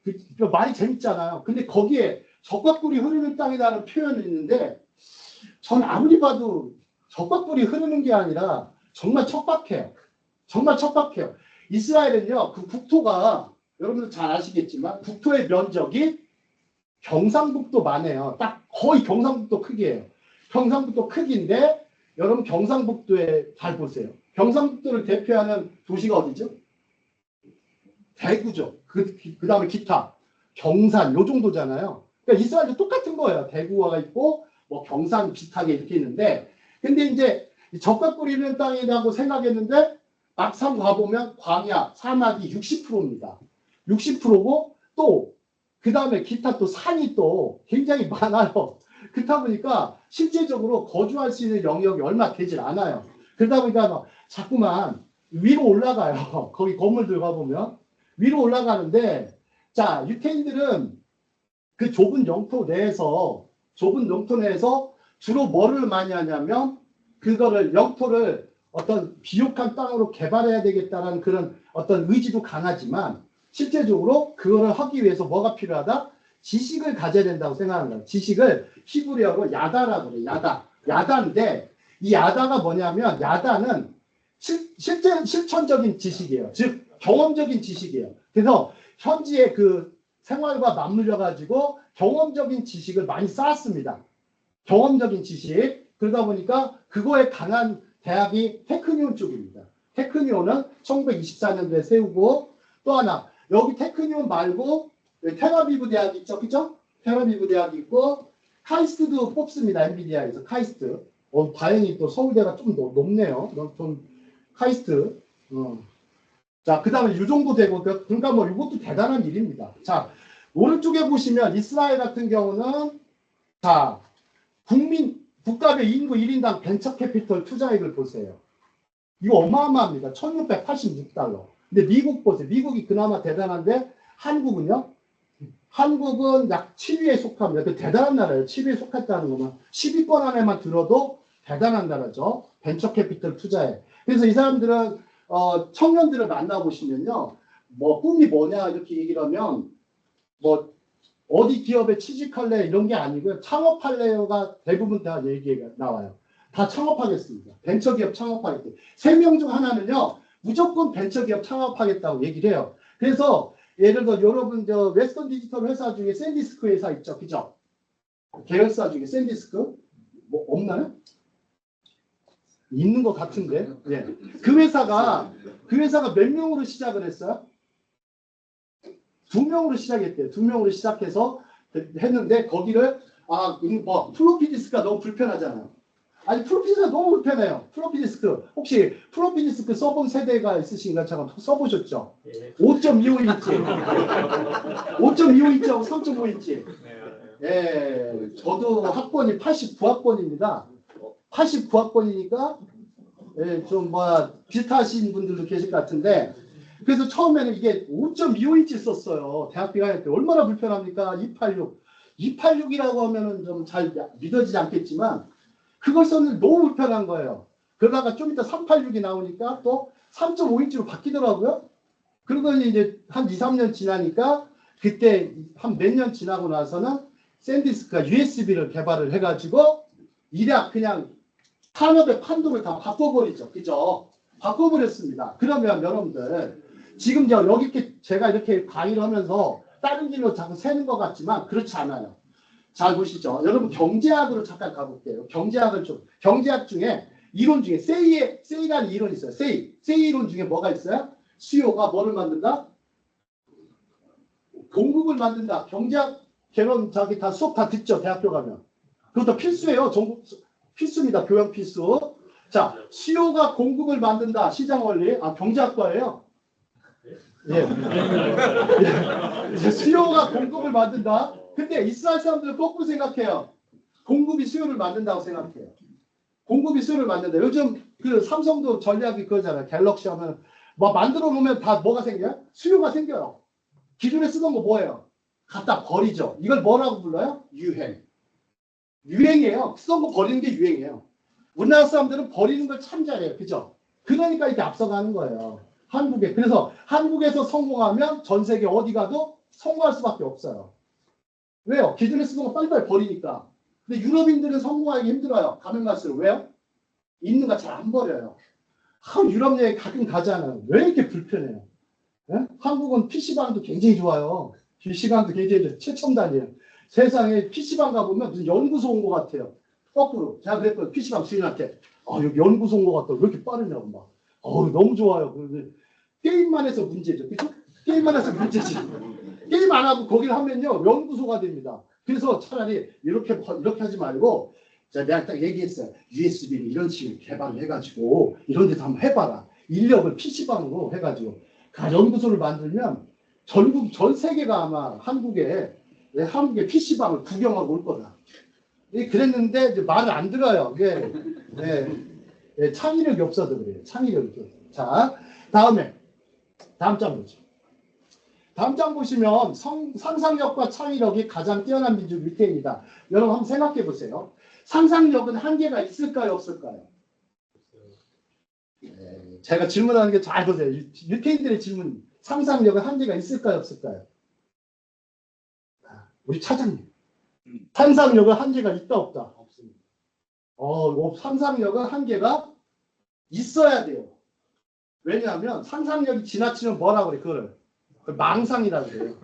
그 말이 재밌잖아요. 근데 거기에 젖과 꿀이 흐르는 땅이라는 표현이 있는데 전 아무리 봐도 젖과 꿀이 흐르는 게 아니라 정말 척박해요. 이스라엘은요. 그 국토가 여러분들 잘 아시겠지만 국토의 면적이 경상북도만 해요. 딱 거의 경상북도 크기예요. 경상북도 크기인데 여러분 경상북도에 잘 보세요. 경상북도를 대표하는 도시가 어디죠? 대구죠. 그 다음에 기타, 경산 요 정도잖아요. 그러니까 이스라엘도 똑같은 거예요. 대구가 있고 뭐 경산 비슷하게 이렇게 있는데 근데 이제 젖과 꿀이 흐르는 땅이라고 생각했는데 막상 가보면 광야, 사막이 60%입니다. 60%고 또 그 다음에 기타 또 산이 또 굉장히 많아요. 그렇다 보니까 실제적으로 거주할 수 있는 영역이 얼마 되질 않아요. 그러다 보니까 자꾸만 위로 올라가요. 거기 건물들 가보면 위로 올라가는데 자 유태인들은 그 좁은 영토 내에서 주로 뭐를 많이 하냐면 그거를 영토를 어떤 비옥한 땅으로 개발해야 되겠다는 그런 어떤 의지도 강하지만 실제적으로 그거를 하기 위해서 뭐가 필요하다? 지식을 가져야 된다고 생각하는 거예요. 지식을 히브리어로 야다라고 그래요. 야다인데 이 야다가 뭐냐면 야다는 실천적인 지식이에요. 즉 경험적인 지식이에요. 그래서 현지의 그 생활과 맞물려 가지고 경험적인 지식을 많이 쌓았습니다. 경험적인 지식. 그러다 보니까 그거에 강한 대학이 테크니온 쪽입니다. 테크니온은 1924년도에 세우고 또 하나 여기 테크니온 말고 텔아비브 대학 있죠, 그죠? 텔아비브 대학이 있고 카이스트도 뽑습니다. 엔비디아에서 카이스트. 다행히 또 서울대가 좀 높네요. 좀 카이스트. 자, 그 다음에 이 정도 되고 그러니까 뭐 이것도 대단한 일입니다. 자, 오른쪽에 보시면 이스라엘 같은 경우는 자 국가별 인구 1인당 벤처 캐피털 투자액을 보세요. 이거 어마어마합니다. 1686달러. 근데 미국 보세요. 미국이 그나마 대단한데 한국은요? 한국은 약 7위에 속합니다. 그 대단한 나라예요. 7위에 속했다는 거면 10위권 안에만 들어도 대단한 나라죠. 벤처 캐피털 투자액. 그래서 이 사람들은 청년들을 만나보시면요. 뭐 꿈이 뭐냐 이렇게 얘기를 하면 뭐 어디 기업에 취직할래 이런 게 아니고요. 창업할래요가 대부분 다 얘기가 나와요. 다 창업하겠습니다. 벤처기업 창업하겠다. 3명 중 하나는요. 무조건 벤처기업 창업하겠다고 얘기를 해요. 그래서 예를 들어 여러분 저 웨스턴 디지털 회사 중에 샌디스크 회사 있죠. 그죠? 계열사 중에 샌디스크 뭐 없나요? 있는 것 같은데. 예. 그 회사가 몇 명으로 시작을 했어요? 2명으로 시작했대요. 2명으로 시작해서 했는데 거기를 플로피 디스크가 너무 불편하잖아요. 아니 플로피 디스크가 너무 불편해요. 플로피 디스크 혹시 플로피 디스크 써본 세대가 있으신가? 잠깐 써보셨죠? 5.25인치 5.25인치하고 3.5인치. 예, 저도 학번이 89학번입니다. 89학번이니까 예, 좀 비슷하신 분들도 계실 것 같은데, 그래서 처음에는 이게 5.25인치 썼어요. 대학교 다닐 때. 얼마나 불편합니까? 286이라고 하면은 좀 잘 믿어지지 않겠지만 그걸 썼는데 너무 불편한 거예요. 그러다가 좀 이따 386이 나오니까 또 3.5인치로 바뀌더라고요. 그러더니 이제 한 2, 3년 지나니까 그때 한 몇 년 지나고 나서는 샌디스크가 USB를 개발을 해가지고 일약 그냥 산업의 판도를 다 바꿔버리죠. 그죠? 바꿔버렸습니다. 그러면 여러분들 지금 여기 제가 이렇게 강의를 하면서 다른 길로 자꾸 새는 것 같지만 그렇지 않아요. 잘 보시죠. 여러분 경제학으로 잠깐 가볼게요. 경제학 중에 이론 중에 세이라는 이론이 있어요. 세이 이론 중에 뭐가 있어요? 수요가 뭐를 만든다? 공급을 만든다. 경제학 개론 다 수업 다 듣죠. 대학교 가면. 그것도 필수예요. 필수입니다. 교양 필수. 자, 수요가 공급을 만든다. 시장 원리. 경제학과예요. 예. 수요가 공급을 만든다. 근데 이스라엘 사람들은 거꾸로 생각해요. 공급이 수요를 만든다고 생각해요. 공급이 수요를 만든다. 요즘 그 삼성도 전략이 그거잖아요. 갤럭시 하면 만들어 놓으면 다 뭐가 생겨요? 수요가 생겨요. 기존에 쓰던 거 뭐예요? 갖다 버리죠. 이걸 뭐라고 불러요? 유행이에요. 쓰던 거 버리는 게 유행이에요. 우리나라 사람들은 버리는 걸 참 잘해요. 그죠? 그러니까 이렇게 앞서가는 거예요. 한국에. 그래서 한국에서 성공하면 전 세계 어디 가도 성공할 수밖에 없어요. 왜요? 기존에 쓰던 거 빨리빨리 버리니까. 근데 유럽인들은 성공하기 힘들어요. 가면 갈수록. 왜요? 있는 거 잘 안 버려요. 유럽 여행 가끔 가잖아요. 왜 이렇게 불편해요? 예? 한국은 PC방도 굉장히 좋아요. PC방도 굉장히 최첨단이에요. 세상에 PC방 가보면 무슨 연구소 온 것 같아요. 거꾸로. 제가 그랬거든요. PC방 주인한테. 여기 연구소 온 것 같다. 왜 이렇게 빠르냐고 막. 너무 좋아요. 게임만 해서 문제죠. 그죠? 게임만 해서 문제지. 게임 안 하고 거기를 하면요. 연구소가 됩니다. 그래서 차라리 이렇게 하지 말고, 내가 딱 얘기했어요. USB를 이런 식으로 개발해가지고 이런 데서 한번 해봐라. 인력을 PC방으로 해가지고 연구소를 만들면 전 세계가 아마 한국에 PC방을 구경하고 올 거다. 그랬는데 이제 말을 안 들어요. 창의력이 없어서 그래요. 창의력이. 자, 다음 장 보죠. 다음 장 보시면 상상력과 창의력이 가장 뛰어난 민족 유태인이다. 여러분 한번 생각해 보세요. 상상력은 한계가 있을까요? 없을까요? 제가 질문하는 게 잘 보세요. 유태인들의 질문. 상상력은 한계가 있을까요? 없을까요? 우리 차장님. 상상력은 한계가 있다 없다? 없습니다. 상상력은 한계가 있어야 돼요. 왜냐하면 상상력이 지나치면 뭐라고 그래? 그걸 망상이라고 그래요.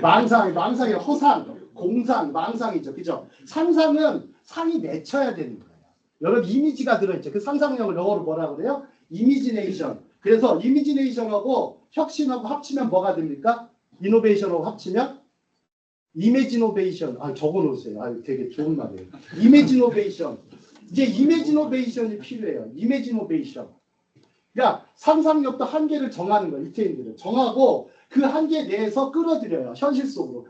망상이 허상, 공상, 망상이죠. 그죠? 상상은 상이 맺혀야 되는 거예요. 여러분 이미지가 들어있죠. 그 상상력을 영어로 뭐라고 그래요? 이미지네이션. 그래서 이미지네이션하고 혁신하고 합치면 뭐가 됩니까? 이노베이션하고 합치면 이미지노베이션. 적어놓으세요. 되게 좋은 말이에요. 이미지노베이션. 이제 이미지노베이션이 필요해요. 이미지노베이션. 그러니까 상상력도 한계를 정하는 거예요. 유태인들은. 정하고 그 한계 내에서 끌어들여요. 현실 속으로.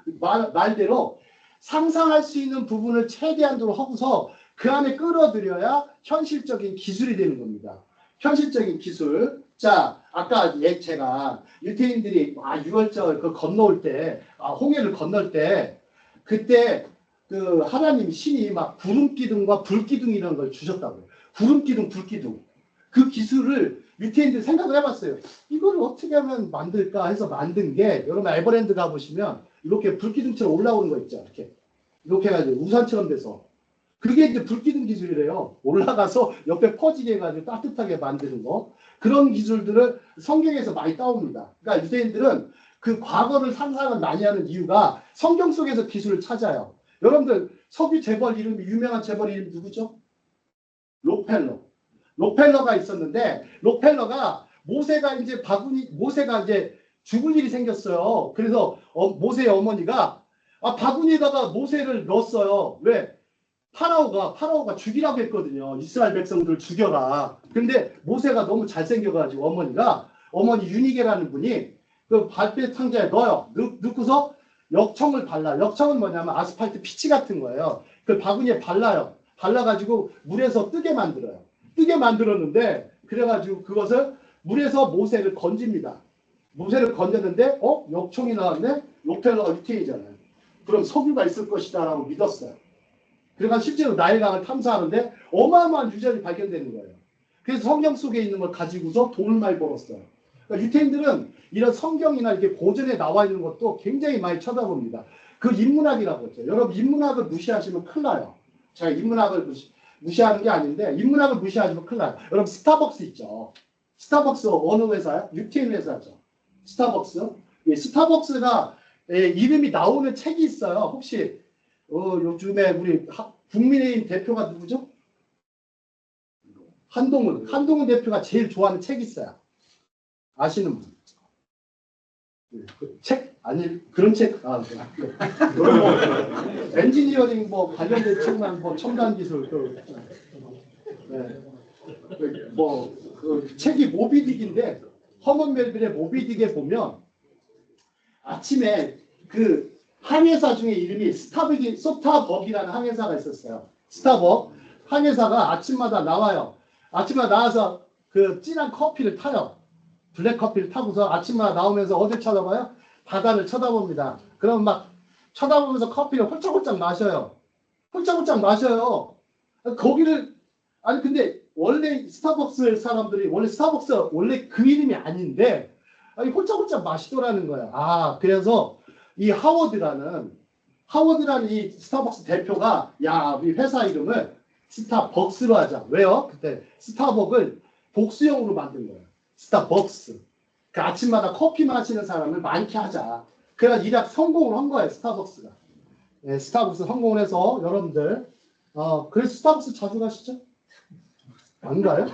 말대로 상상할 수 있는 부분을 최대한으로 하고서 그 안에 끌어들여야 현실적인 기술이 되는 겁니다. 현실적인 기술. 자, 아까 제가 유태인들이 6월절 그 건너올 때, 홍해를 건널 때, 그때 그 하나님 신이 막 구름기둥과 불기둥 이런 걸 주셨다고요. 구름기둥, 불기둥. 그 기술을 유태인들이 생각을 해봤어요. 이걸 어떻게 하면 만들까 해서 만든 게, 여러분 에버랜드 가보시면 이렇게 불기둥처럼 올라오는 거 있죠. 이렇게 해가지고 우산처럼 돼서. 그게 이제 불기둥 기술이래요. 올라가서 옆에 퍼지게 해가지고 따뜻하게 만드는 거. 그런 기술들을 성경에서 많이 따옵니다. 그러니까 유대인들은 그 과거를 상상을 많이 하는 이유가 성경 속에서 기술을 찾아요. 여러분들 석유 재벌 이름이 유명한 재벌 이름 누구죠? 록펠러. 록펠러가 있었는데 록펠러가 모세가 이제 죽을 일이 생겼어요. 그래서 모세의 어머니가 바구니에다가 모세를 넣었어요. 왜? 파라오가 죽이라고 했거든요. 이스라엘 백성들을 죽여라. 근데 모세가 너무 잘생겨가지고 어머니 유니게라는 분이 그 발대 상자에 넣어요. 넣고서 역청을 발라. 역청은 뭐냐면 아스팔트 피치 같은 거예요. 그 바구니에 발라요. 발라가지고 물에서 뜨게 만들어요. 뜨게 만들었는데 그래가지고 그것을 물에서 모세를 건집니다. 모세를 건졌는데 역청이 나왔네? 록펠러가 유태인이잖아요. 그럼 석유가 있을 것이다 라고 믿었어요. 그러니까 실제로 나일강을 탐사하는데 어마어마한 유전이 발견되는 거예요. 그래서 성경 속에 있는 걸 가지고서 돈을 많이 벌었어요. 그러니까 유태인들은 이런 성경이나 이렇게 고전에 나와 있는 것도 굉장히 많이 쳐다봅니다. 그 인문학이라고 했죠. 여러분 인문학을 무시하시면 큰일 나요. 제가 인문학을 무시하는 게 아닌데 인문학을 무시하시면 큰일 나요. 여러분 스타벅스 있죠. 스타벅스 어느 회사요? 유태인 회사죠. 스타벅스. 예, 스타벅스가 이름이 나오는 책이 있어요. 혹시 요즘에 우리 국민의힘 대표가 누구죠? 한동훈 대표가 제일 좋아하는 책이 있어요. 아시는 분? 그 책? 아니 그런 책. 엔지니어링 관련된 책만 첨단 기술 그 책이 모비딕인데 허먼 멜빌의 모비딕에 보면 아침에 그 항해사 중에 이름이 스타벅이라는 항해사가 있었어요. 스타벅 항해사가 아침마다 나와요. 아침마다 나와서 그 진한 커피를 타요. 블랙 커피를 타고서 아침마다 나오면서 어딜 쳐다봐요? 바다를 쳐다봅니다. 그럼 막 쳐다보면서 커피를 홀짝홀짝 마셔요. 홀짝홀짝 마셔요. 거기를 근데 원래 스타벅스 사람들이 원래 그 이름이 아닌데 홀짝홀짝 마시더라는 거야. 그래서 이 하워드라는 이 스타벅스 대표가 우리 회사 이름을 스타벅스로 하자. 왜요? 그때 스타벅을 복수형으로 만든 거예요. 스타벅스. 그 아침마다 커피 마시는 사람을 많게 하자. 그래서 일약 성공을 한 거예요. 스타벅스가. 네, 스타벅스 성공을 해서 여러분들 그래서 스타벅스 자주 가시죠? 안 가요?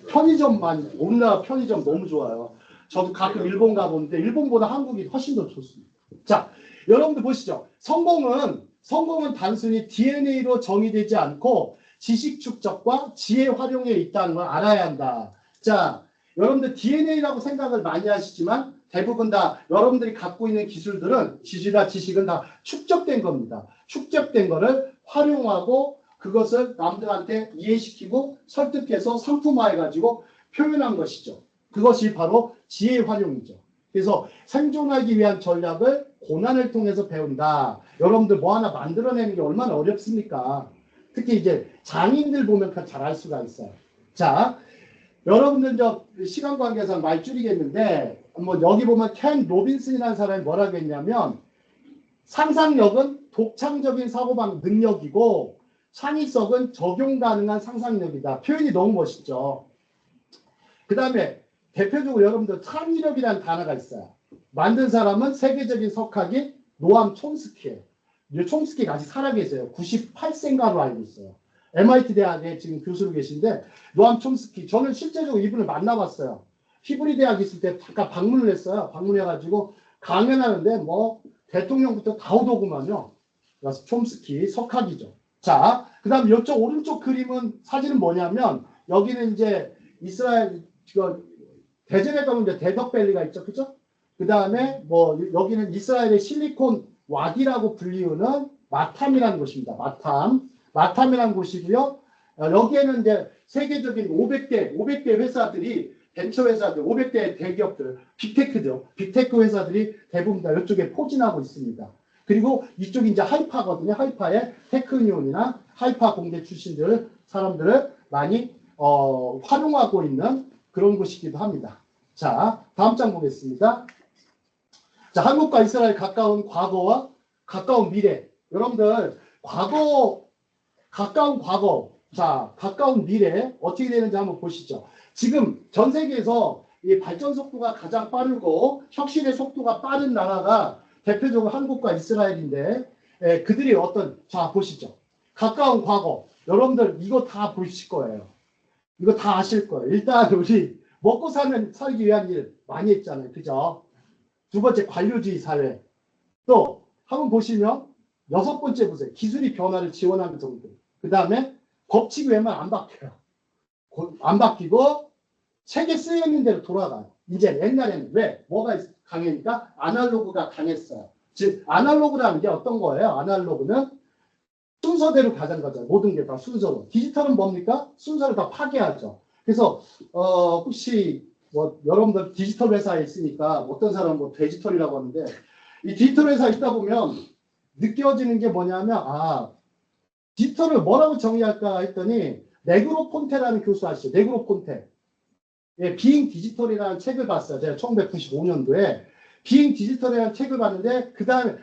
편의점만 우리나라 편의점 너무 좋아요. 저도 가끔 일본 가보는데 일본보다 한국이 훨씬 더 좋습니다. 자, 여러분들 보시죠. 성공은 단순히 DNA로 정의되지 않고 지식 축적과 지혜 활용에 있다는 걸 알아야 한다. 자, 여러분들 DNA라고 생각을 많이 하시지만 대부분 다 여러분들이 갖고 있는 지식은 다 축적된 겁니다. 축적된 거를 활용하고 그것을 남들한테 이해시키고 설득해서 상품화해가지고 표현한 것이죠. 그것이 바로 지혜 활용이죠. 그래서 생존하기 위한 전략을 고난을 통해서 배운다. 여러분들 뭐 하나 만들어내는 게 얼마나 어렵습니까? 특히 이제 장인들 보면 잘 알 수가 있어요. 자, 여러분들 시간 관계상 많이 줄이겠는데 여기 보면 켄 로빈슨이라는 사람이 뭐라고 했냐면 상상력은 독창적인 사고방 능력이고 창의성은 적용 가능한 상상력이다. 표현이 너무 멋있죠. 그 다음에 대표적으로 여러분들 창의력이라는 단어가 있어요. 만든 사람은 세계적인 석학이 노암 촘스키예요. 촘스키가 아직 살아계세요. 98세인가로 알고 있어요. MIT 대학에 지금 교수로 계신데 노암 촘스키. 저는 실제적으로 이분을 만나봤어요. 히브리 대학 있을 때 잠깐 방문을 했어요. 방문해가지고 강연하는데 대통령부터 다 오더구만요. 그래서 촘스키 석학이죠. 자, 그 다음 이쪽 오른쪽 사진은 뭐냐면 여기는 이제 이스라엘 대전에 가면 이제 데덕밸리가 있죠. 그죠? 그 다음에 여기는 이스라엘의 실리콘 와디라고 불리우는 마탐이라는 곳입니다. 마탐이라는 곳이고요. 여기에는 이제 세계적인 500대 회사들이 벤처 회사들, 500대 대기업들, 빅테크죠. 빅테크 회사들이 대부분 다 이쪽에 포진하고 있습니다. 그리고 이쪽이 이제 하이파거든요. 하이파의 테크니온이나 하이파 공대 출신들 사람들을 많이 활용하고 있는 그런 곳이기도 합니다. 자, 다음 장 보겠습니다. 자, 한국과 이스라엘 가까운 과거와 가까운 미래. 여러분들 가까운 과거, 자, 가까운 미래 어떻게 되는지 한번 보시죠. 지금 전 세계에서 이 발전 속도가 가장 빠르고 혁신의 속도가 빠른 나라가 대표적으로 한국과 이스라엘인데 그들이 자, 보시죠. 가까운 과거. 여러분들 이거 다 보실 거예요. 이거 다 아실 거예요. 일단 우리 먹고 살기 위한 일 많이 했잖아요. 그죠? 두 번째 관료주의 사회. 또 한번 보시면 여섯 번째 보세요. 기술이 변화를 지원하는 정도. 그 다음에 법칙이 웬만하면 안 바뀌어요. 안 바뀌고 책에 쓰여 있는 대로 돌아가요. 이제 옛날에는 왜? 뭐가 강하니까? 아날로그가 강했어요. 즉 아날로그라는 게 어떤 거예요? 아날로그는 순서대로 가자는 거죠. 모든 게 다 순서로. 디지털은 뭡니까? 순서를 다 파괴하죠. 그래서 혹시 뭐 여러분들 디지털 회사에 있으니까 어떤 사람은 뭐 디지털이라고 하는데 이 디지털 회사에 있다 보면 느껴지는 게 뭐냐면 디지털을 뭐라고 정의할까 했더니 네그로폰테라는 교수 아시죠? 네그로폰테. 예, 비잉 디지털이라는 책을 봤어요. 제가 1995년도에 비잉 디지털이라는 책을 봤는데 그 다음에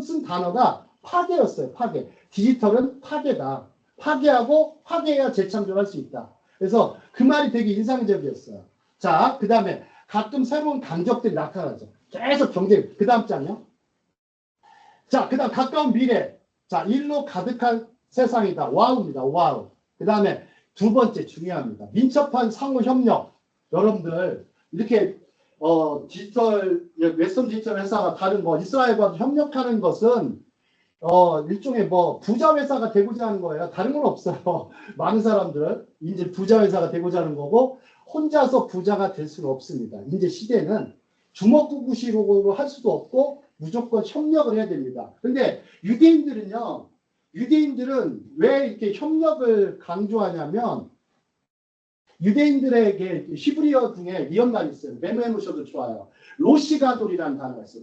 쓴 단어가 파괴였어요. 파괴. 디지털은 파괴다. 파괴하고 파괴해야 재창조할 수 있다. 그래서 그 말이 되게 인상적이었어요. 자, 그 다음에 가끔 새로운 강적들이 나타나죠. 계속 경쟁. 그 다음 장이요. 자, 그 다음 가까운 미래. 자, 일로 가득한 세상이다. 와우입니다. 와우. 그 다음에 두 번째 중요합니다. 민첩한 상호협력. 여러분들 이렇게 디지털 웨스턴 디지털 회사가 다른 이스라엘과 협력하는 것은 일종의 부자 회사가 되고자 하는 거예요. 다른 건 없어요. 많은 사람들 이제 부자 회사가 되고자 하는 거고 혼자서 부자가 될 수는 없습니다. 이제 시대는 주먹구구식으로 할 수도 없고 무조건 협력을 해야 됩니다. 근데 유대인들은 왜 이렇게 협력을 강조하냐면 유대인들에게 히브리어 중에 이런 말이 있어요. 메모해 놓으셔도 좋아요. 로시가돌이라는 단어가 있어요.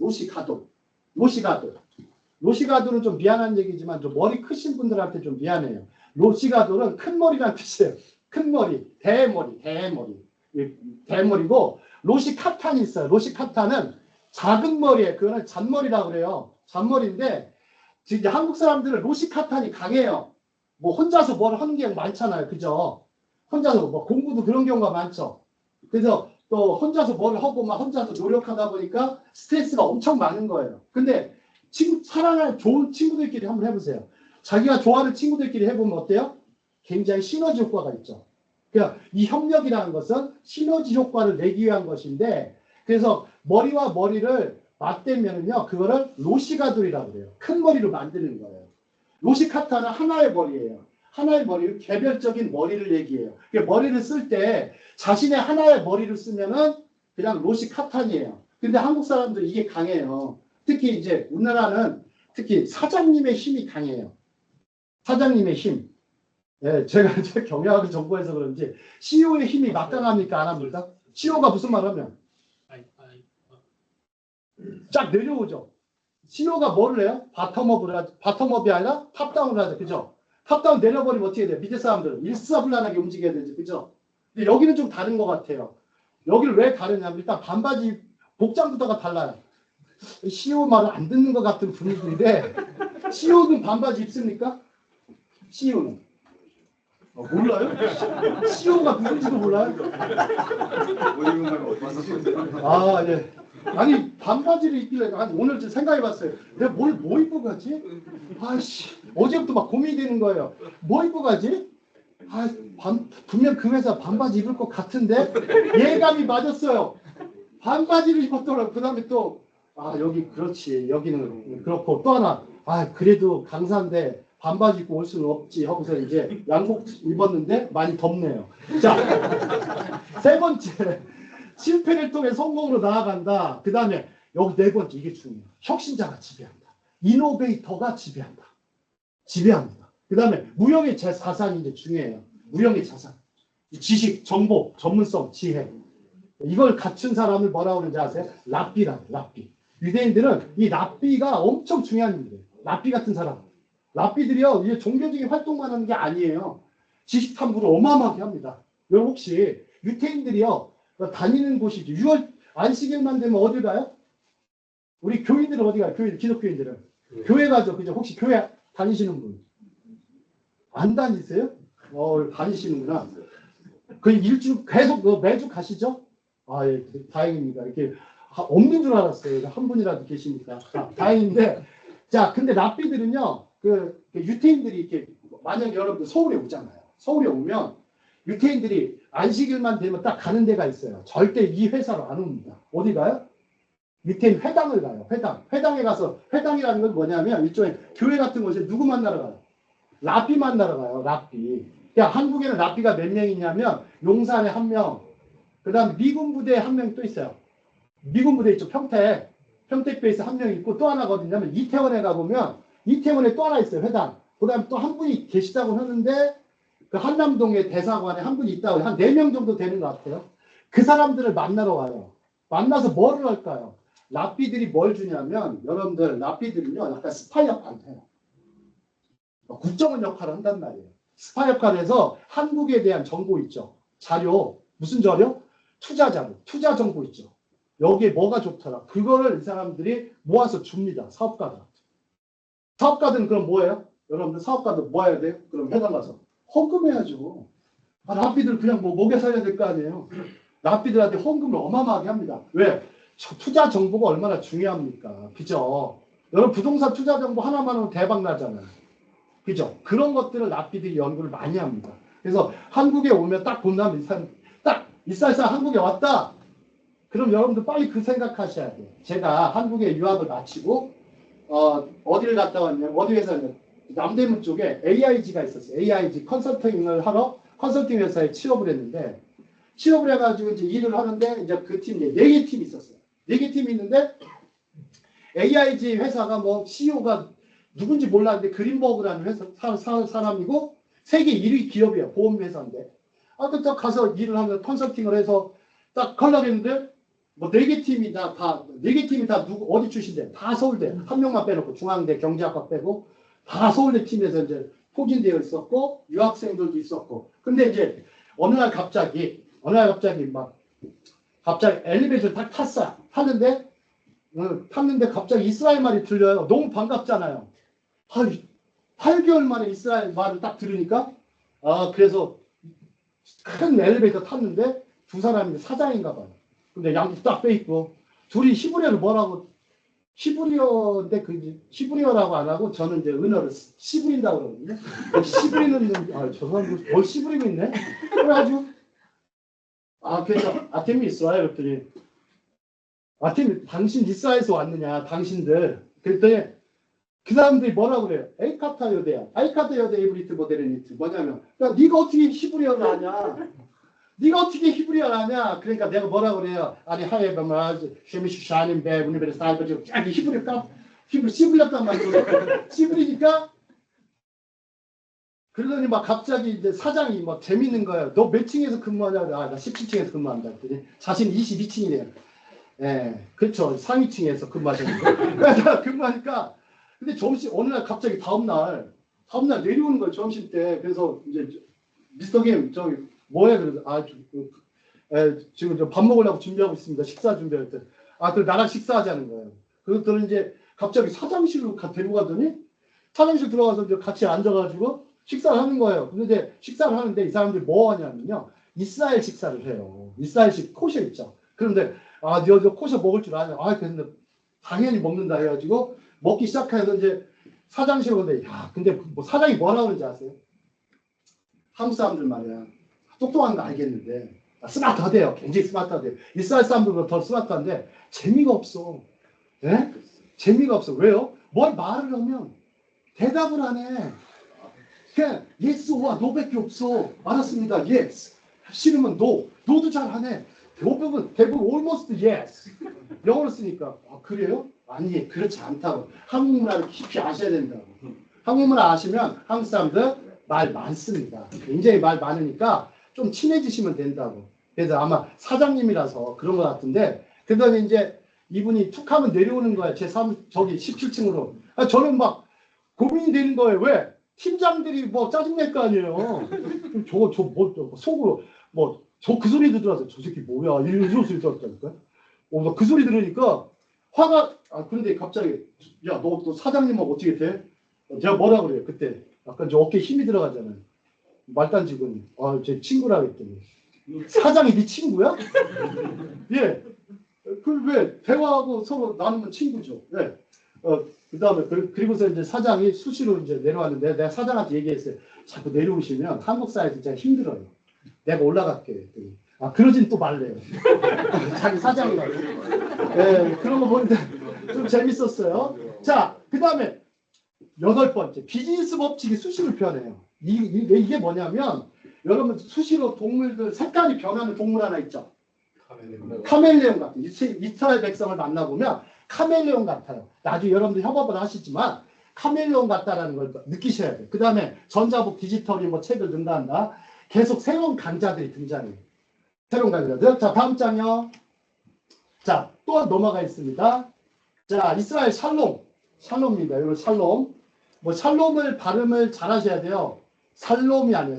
로시가돌은 좀 미안한 얘기지만 좀 머리 크신 분들한테 좀 미안해요. 로시가돌은 큰 머리라는 뜻이에요. 큰 머리, 대머리고 로시카탄이 있어요. 로시카탄은 작은 머리에 그거는 잔머리라고 그래요. 잔머리인데 이제 한국 사람들은 로시카탄이 강해요. 혼자서 뭘 하는 게 많잖아요. 그죠? 혼자서 공부도 그런 경우가 많죠. 그래서 또 혼자서 뭘 하고 막 혼자서 노력하다 보니까 스트레스가 엄청 많은 거예요. 근데 사랑하는 좋은 친구들끼리 한번 해보세요. 자기가 좋아하는 친구들끼리 해보면 어때요? 굉장히 시너지 효과가 있죠. 그러니까 이 협력이라는 것은 시너지 효과를 내기 위한 것인데 그래서 머리와 머리를 맞대면은요 그거를 로시가돌이라고 그래요. 큰 머리로 만드는 거예요. 로시카타는 하나의 머리예요. 하나의 머리를 개별적인 머리를 얘기해요. 머리를 쓸 때 자신의 하나의 머리를 쓰면은 그냥 로시카탄이에요. 근데 한국 사람들 이게 강해요. 특히 이제 우리나라는 특히 사장님의 힘이 강해요. 사장님의 힘. 예, 제가 이제 경영학을 전공해서 그런지 CEO의 힘이 막강합니까? 안 합니까? CEO가 무슨 말 하면 쫙 내려오죠. CEO가 뭐를 해요? 바텀업이 아니라 탑다운을 하죠. 그죠? 탑다운 내려버리면 어떻게 돼요? 밑에 사람들은 일사불란하게 움직여야 되죠. 그죠? 근데 여기는 좀 다른 것 같아요. 여기를 왜 다르냐면 일단 반바지 복장부터가 달라요. CEO 말을 안 듣는 것 같은 분위기인데 CEO는 반바지 입습니까? CEO는 몰라요? CEO가 누군지도 몰라요? 아, 예. 아니 반바지를 입길래 오늘 좀 생각해봤어요. 내가 뭐 입고 가지? 아씨 어제부터 막 고민이 되는 거예요. 뭐 입고 가지? 분명 그 회사 반바지 입을 것 같은데 예감이 맞았어요. 반바지를 입었더라고. 그 다음에 또 여기 그렇지 여기는 그렇고 또 하나 그래도 강사인데 반바지 입고 올 수는 없지 하고서 이제 양복 입었는데 많이 덥네요. 자, 세 번째 실패를 통해 성공으로 나아간다. 그 다음에 여기 네 번째 이게 중요해요. 혁신자가 지배한다. 이노베이터가 지배합니다. 그 다음에 무형의 자산이 이제 중요해요. 무형의 자산. 지식, 정보, 전문성, 지혜. 이걸 갖춘 사람을 뭐라고 하는지 아세요? 랍비라고. 랍비. 유대인들은 이 랍비가 엄청 중요한 일이에요. 랍비 같은 사람. 랍비들이요, 이제 종교적인 활동만 하는 게 아니에요. 지식 탐구를 어마어마하게 합니다. 여러분 혹시 유태인들이요, 다니는 곳이죠. 6월 안식일만 되면 어딜 가요? 우리 교인들은 어디 가요? 기독교인들은. 교회 가죠. 그죠? 혹시 교회 다니시는 분? 안 다니세요? 다니시는구나. 그 일주 계속 매주 가시죠? 예, 다행입니다. 이렇게 없는 줄 알았어요. 한 분이라도 계시니까. 다행인데, 자, 근데 랍비들은요, 그 유태인들이 이렇게 만약에 여러분들 서울에 오잖아요. 서울에 오면 유태인들이 안식일만 되면 딱 가는 데가 있어요. 절대 이 회사로 안 옵니다. 어디 가요? 유태인 회당을 가요. 회당. 회당에 가서 회당이라는 건 뭐냐면 일종의 교회 같은 곳에 누구 만나러 가요? 랍비 만나러 가요. 랍비. 그러니까 한국에는 랍비가 몇 명이냐면 용산에 한 명, 그 다음 미군 부대에 한 명 또 있어요. 미군 부대 있죠. 평택 베이스 한 명 있고 또 하나가 어디냐면 이태원에 가보면 이태원에 또 하나 있어요. 회당. 그 다음 또 한 분이 계시다고 하는데 그 한남동의 대사관에 한 분이 있다고 한 4명 정도 되는 것 같아요. 그 사람들을 만나러 와요. 만나서 뭐를 할까요? 랍비들이 뭘 주냐면 여러분들 랍비들은요 약간 스파이 역할을 해요. 국정원 역할을 한단 말이에요. 스파이 역할을 해서 한국에 대한 정보 있죠. 자료. 무슨 자료? 투자 자료. 투자 정보 있죠. 여기에 뭐가 좋더라. 그거를 이 사람들이 모아서 줍니다. 사업가들. 사업가들은 그럼 뭐예요? 여러분들 사업가들 뭐 해야 돼요? 그럼 회당 가서 헌금해야죠. 랍비들 그냥 뭐 먹여 살려야 될 거 아니에요. 랍비들한테 헌금을 어마어마하게 합니다. 왜? 투자 정보가 얼마나 중요합니까? 그죠? 여러분 부동산 투자 정보 하나만 하면 대박 나잖아요. 그죠? 그런 것들을 랍비들이 연구를 많이 합니다. 그래서 한국에 오면 딱 본다면 딱 이사이사 한국에 왔다. 그럼 여러분들 빨리 그 생각하셔야 돼요. 제가 한국에 유학을 마치고 어디를 갔다 왔냐면 어디 회사냐면 남대문 쪽에 AIG가 있었어요. AIG 컨설팅을 하러 컨설팅 회사에 취업을 했는데 취업을 해가지고 이제 일을 하는데 이제 그 팀 4개 팀이 있었어요. 4개 팀이 있는데 AIG 회사가 뭐 CEO가 누군지 몰랐는데 그린버그라는 회사 사람이고 세계 1위 기업이에요. 보험회사인데. 딱 가서 일을 하면서 컨설팅을 해서 딱 가려고 했는데 뭐 4개 팀이 다 4개 팀이 다 누구 어디 출신대? 다 서울대. 한 명만 빼놓고 중앙대 경제학과 빼고 다 서울대 팀에서 이제 포진되어 있었고 유학생들도 있었고. 근데 이제 어느 날 갑자기 엘리베이터를 딱 탔어요. 탔는데 갑자기 이스라엘 말이 들려요. 너무 반갑잖아요. 8개월 만에 이스라엘 말을 딱 들으니까 그래서 큰 엘리베이터 탔는데 두 사람이 사장인가 봐요. 근데 양복 딱 빼입고 둘이 히브리어를 뭐라고 히브리어인데 그 히브리어라고 안 하고 저는 이제 은어를 씨부린다고 그러거든요. 씨부리는 저 사람 뭘 씨부리고 있네. 그래가지고 그래서 아템이 이스라엘 그랬더니 아템이 당신 이스라엘에서 왔느냐 당신들 그랬더니 그 사람들이 뭐라고 그래요? 에이카타 여대야. 아이카타 여대 이브리트 모데르니트. 뭐냐면 야, 네가 어떻게 히브리어를 하냐? 네가 어떻게 히브리어를 하냐? 그러니까 내가 뭐라고 그래요? 아니 하예바마 쉐미슈 샤님 배 우니베르 살버지 히브리까? 히브리 씨부렸단 말이에요. 씨부리니까 그러더니 막 갑자기 이제 사장이 막 재밌는 거예요. 너 몇 층에서 근무하냐? 나 17층에서 근무한다. 그랬더니 자신 22층이래요. 예, 그렇죠. 상위층에서 근무하셨는데. 그래서 근무하니까 근데 어느 날 갑자기 다음날 내려오는 거예요. 점심 때. 그래서 이제 미스터 김 저기 뭐해? 그래서 지금 저 밥 먹으려고 준비하고 있습니다. 식사 준비할 때. 그럼 나랑 식사하자는 거예요. 그랬더니 이제 갑자기 사장실로 데리고 가더니 사장실 들어가서 이제 같이 앉아가지고 식사를 하는 거예요. 근데 이제 식사를 하는데 이 사람들이 뭐 하냐면요. 이스라엘 식사를 해요. 이스라엘식 코셔 있죠. 그런데 너 코셔 먹을 줄 아냐? 근데 당연히 먹는다 해가지고 먹기 시작해서 이제 사장실 오는데 근데 뭐 사장이 뭐라고 그러는지 아세요? 한국 사람들 말이야. 똑똑한 거 알겠는데 스마트하대요. 굉장히 스마트하대요. 이스라엘 사람들보다 더 스마트한데 재미가 없어. 예? 재미가 없어. 왜요? 뭘 말을 하면 대답을 안 해. 그냥 예스와 노밖에 없어. 알았습니다. yes. 싫으면 no. no도 잘 안 해. 대부분 almost yes. 영어로 쓰니까 그래요? 아니 그렇지 않다고. 한국 문화를 깊이 아셔야 된다고. 한국 문화 아시면 한국 사람들 말 많습니다. 굉장히 말 많으니까 좀 친해지시면 된다고. 그래서 아마 사장님이라서 그런 것 같은데 그러더니 이제 이분이 툭 하면 내려오는 거예요. 저기 17층으로. 저는 막 고민이 되는 거예요. 왜? 팀장들이 뭐 짜증낼 거 아니에요. 속으로 저 그 소리 들어서 저 새끼 뭐야 이런 소리 들었다니까. 나 그 소리 들으니까 화가 그런데 갑자기 야 너 사장님하고 어떻게 돼? 제가 뭐라 그래요 그때 약간 저 어깨에 힘이 들어가잖아요. 말단직은 제 친구라 그랬더니 사장이 네 친구야? 예. 왜 대화하고 서로 나누면 친구죠. 예. 그다음에 그리고서 이제 사장이 수시로 이제 내려왔는데 내가 사장한테 얘기했어요. 자꾸 내려오시면 한국 사회에서 진짜 힘들어요. 내가 올라갈게. 그랬더니, 아 그러진 또 말래요. 자기 사장이라고. 예, 그런 거 보는데 좀 재밌었어요. 자, 그다음에 8번째 비즈니스 법칙이 수시로 변해요. 이게 뭐냐면 여러분 수시로 동물들 색깔이 변하는 동물 하나 있죠. 카멜레온 같은 이스라엘 백성을 만나보면 카멜레온 같아요. 나중에 여러분들 협업을 하시지만 카멜레온 같다라는 걸 느끼셔야 돼요. 그 다음에 전자북 디지털이 뭐 책을 능가한다. 계속 새로운 강자들이 등장해요. 새로운 강자들. 자, 다음 장이요. 자, 또 넘어가 있습니다. 자, 이스라엘 샬롬입니다. 이거 샬롬. 뭐 샬롬을 발음을 잘 하셔야 돼요. 살롬이 아니에요.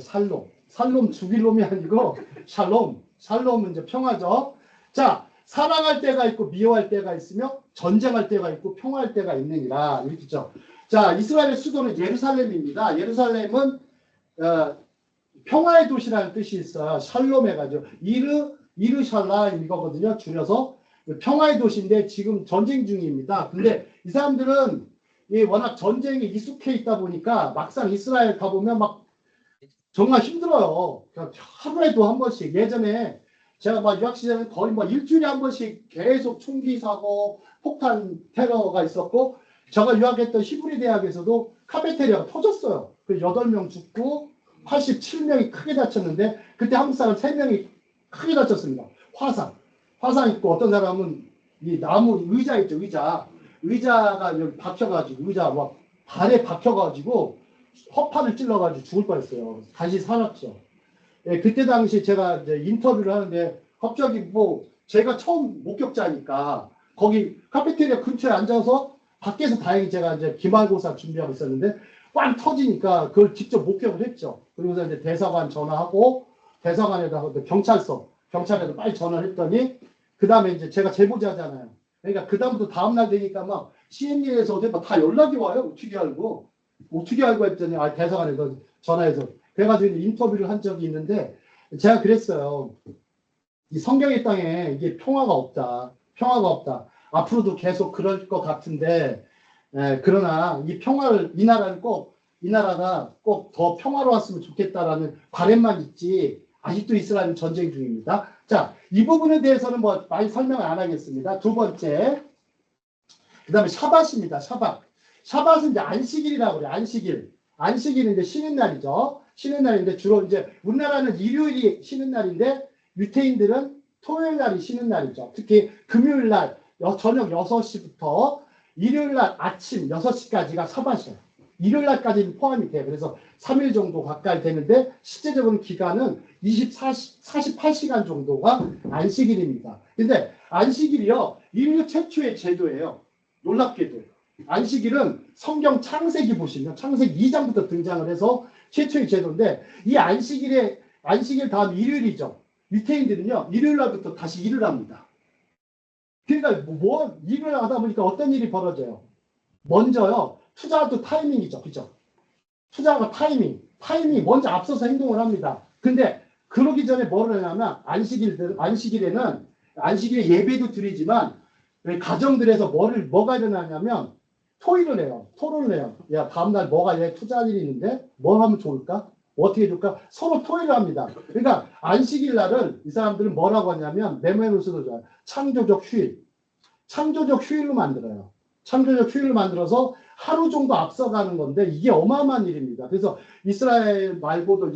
살롬 죽일 놈이 아니고 샬롬. 샬롬은 이제 평화죠. 자, 사랑할 때가 있고 미워할 때가 있으며 전쟁할 때가 있고 평화할 때가 있느니라. 이렇게 있죠. 자, 이스라엘의 수도는 예루살렘입니다. 예루살렘은 평화의 도시라는 뜻이 있어요. 샬롬 해가지고 이르샬라임 이거거든요. 줄여서 평화의 도시인데 지금 전쟁 중입니다. 근데 이 사람들은 워낙 전쟁에 익숙해 있다 보니까 막상 이스라엘 가보면 막 정말 힘들어요. 하루에도 한 번씩. 예전에 제가 막 유학 시절에 거의 뭐 일주일에 한 번씩 계속 총기 사고 폭탄 테러가 있었고, 제가 유학했던 히브리 대학에서도 카페테리아가 터졌어요. 그 8명 죽고 87명이 크게 다쳤는데 그때 한국 사람 3명이 크게 다쳤습니다. 화상 있고 어떤 사람은 이 나무 의자 있죠. 의자가 여기 박혀가지고 의자 막 발에 박혀가지고 허파를 찔러가지고 죽을 뻔했어요. 다시 살았죠. 예, 그때 당시 제가 이제 인터뷰를 하는데 갑자기 뭐 제가 처음 목격자니까 거기 카페테리아 근처에 앉아서 밖에서 다행히 제가 이제 기말고사 준비하고 있었는데 빵 터지니까 그걸 직접 목격을 했죠. 그러면서 이제 대사관 전화하고 대사관에다가 경찰에도 빨리 전화를 했더니 그 다음에 이제 제가 제보자잖아요. 그러니까 그 다음부터 다음날 되니까 막 CNE에서 다 연락이 와요. 어떻게 알고 했더니 대사관에서 전화해서 그래가지고 인터뷰를 한 적이 있는데 제가 그랬어요. 이 성경의 땅에 이게 평화가 없다. 앞으로도 계속 그럴 것 같은데 그러나 이 평화를 이 나라가 꼭 더 평화로웠으면 좋겠다라는 바람만 있지 아직도 이스라엘은 전쟁 중입니다. 자, 이 부분에 대해서는 뭐 많이 설명을 안 하겠습니다. 두 번째, 그 다음에 샤밧입니다. 샤밧은 이제 안식일이라고 그래요. 안식일은 이제 쉬는 날이죠. 쉬는 날인데 주로 이제 우리나라는 일요일이 쉬는 날인데 유태인들은 토요일 날이 쉬는 날이죠. 특히 금요일 날 저녁 6시부터 일요일 날 아침 6시까지가 샤밧이에요. 일요일 날까지는 포함이 돼요. 그래서 3일 정도 가까이 되는데 실제적인 기간은 48시간 정도가 안식일입니다. 근데 안식일이요. 인류 최초의 제도예요. 놀랍게도. 안식일은 성경 창세기 보시면 창세기 2장부터 등장을 해서 최초의 제도인데 이 안식일 다음 일요일이죠. 유태인들은요. 일요일 날부터 다시 일을 합니다. 그러니까 일을 하다 보니까 어떤 일이 벌어져요. 먼저요. 투자도 타이밍이죠. 그죠? 투자가 타이밍 먼저 앞서서 행동을 합니다. 근데 그러기 전에 뭐를 하냐면 안식일에 예배도 드리지만 가정들에서 뭐가 일어나냐면 토론을 해요. 야, 다음날 뭐가 투자할 일이 있는데 뭘 하면 좋을까? 어떻게 해줄까? 서로 토의를 합니다. 그러니까 안식일 날은 이 사람들은 뭐라고 하냐면 네메노스도 좋아요. 창조적 휴일로 만들어요. 창조적 휴일로 만들어서 하루 정도 앞서가는 건데 이게 어마어마한 일입니다. 그래서 이스라엘 말고도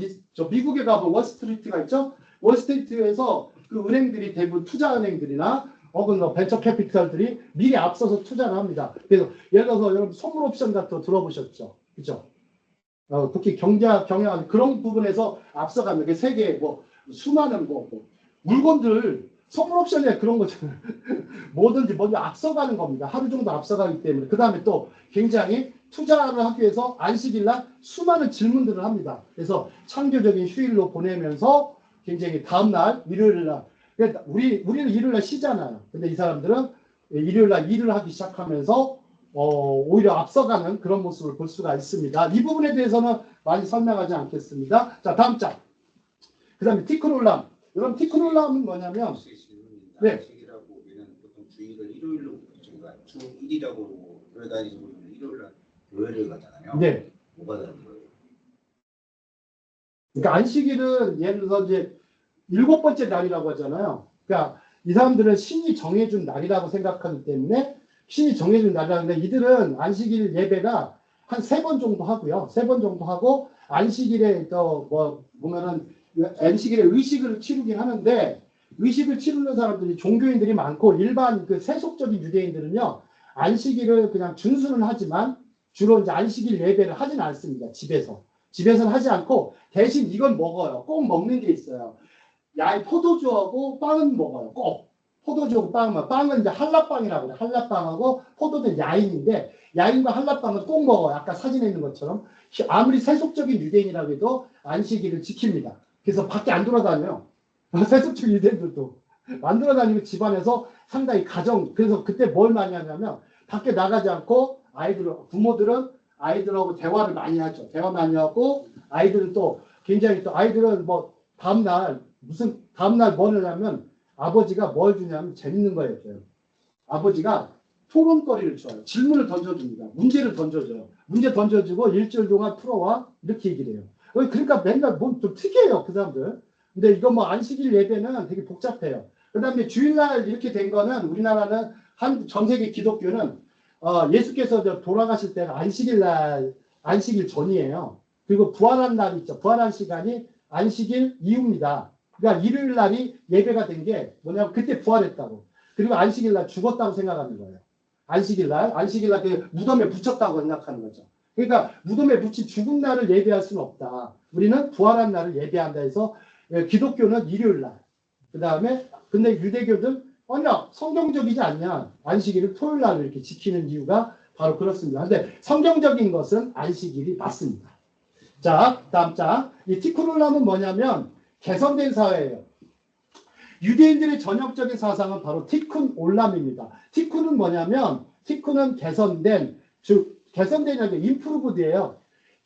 미국에 가보면 월스트리트가 있죠. 월스트리트에서 그 은행들이 대부분 투자은행들이나 혹은 벤처 캐피탈들이 미리 앞서서 투자를 합니다. 그래서 예를 들어서 여러분 선물 옵션 같은 거 들어보셨죠? 그죠? 특히 경영 그런 부분에서 앞서가는 세계 수많은 물건들 선물 옵션에 그런 거잖아요. 뭐든지 먼저 앞서가는 겁니다. 하루 정도 앞서가기 때문에. 그 다음에 또 굉장히 투자를 하기 위해서 안식일날 수많은 질문들을 합니다. 그래서 창조적인 휴일로 보내면서 굉장히 다음날 일요일날 우리는 일요일날 쉬잖아요. 근데 이 사람들은 일요일날 일을 하기 시작하면서 오히려 앞서가는 그런 모습을 볼 수가 있습니다. 이 부분에 대해서는 많이 설명하지 않겠습니다. 자, 다음 장. 그 다음에 티크놀람. 여러분 티크놀람은 뭐냐면 네. 안식이라고 우리는 보통 주일을 일요일로 저희가 주1이라고 교회 다니는 분들 일요일 날 교회를 가잖아요. 네. 뭐가 다른 거예요? 그러니까 안식일은 예를 들어서 이제 7번째 날이라고 하잖아요. 그러니까 이 사람들은 신이 정해준 날이라고 생각하기 때문에 신이 정해준 날이라는데 이들은 안식일 예배가 한 3번 정도 하고요. 3번 정도 하고 안식일에 또 보면은 안식일에 의식을 치르긴 하는데 의식을 치르는 사람들이 종교인들이 많고 일반 그 세속적인 유대인들은요. 안식일을 그냥 준수는 하지만 주로 이제 안식일 예배를 하진 않습니다. 집에서는 하지 않고 대신 이건 먹어요. 꼭 먹는 게 있어요. 포도주하고 빵은 먹어요. 꼭. 포도주하고 빵은 이제 한라빵이라고 해요. 한라빵하고 포도는 야인인데 야인과 한라빵은 꼭 먹어요. 아까 사진에 있는 것처럼. 아무리 세속적인 유대인이라고 해도 안식일을 지킵니다. 그래서 밖에 안 돌아다녀요. 세속적 유대인들도. 안 돌아다니고 집안에서 상당히 그래서 그때 뭘 많이 하냐면 밖에 나가지 않고 부모들은 아이들하고 대화를 많이 하죠. 대화 많이 하고 아이들은 또 굉장히 또 아이들은 뭐 다음날 뭘 하냐면 아버지가 뭘 주냐면 재밌는 거 해줘요. 아버지가 토론거리를 줘요. 질문을 던져줍니다. 문제를 던져줘요. 문제 던져주고 일주일 동안 풀어와 이렇게 얘기를 해요. 그러니까 맨날 뭐 좀 특이해요. 그 사람들. 근데 이거 뭐 안식일 예배는 되게 복잡해요. 그 다음에 주일날 이렇게 된 거는 우리나라는 전 세계 기독교는 예수께서 돌아가실 때가 안식일 전이에요. 그리고 부활한 날이 있죠. 부활한 시간이 안식일 이후입니다. 그러니까 일요일 날이 예배가 된 게 뭐냐면 그때 부활했다고. 그리고 안식일 날 죽었다고 생각하는 거예요. 안식일 날 그 무덤에 붙였다고 생각하는 거죠. 그러니까 무덤에 붙인 죽은 날을 예배할 수는 없다. 우리는 부활한 날을 예배한다 해서 기독교는 일요일 날. 그 다음에 근데 유대교는 성경적이지 않냐. 안식일을 토요일 날 이렇게 지키는 이유가 바로 그렇습니다. 근데 성경적인 것은 안식일이 맞습니다. 자, 다음 장. 이 티쿠룰람은 뭐냐면 개선된 사회예요. 유대인들의 전형적인 사상은 바로 티쿤 올람입니다. 티쿤은 뭐냐면 티쿤은 개선된 게 임프루브드예요.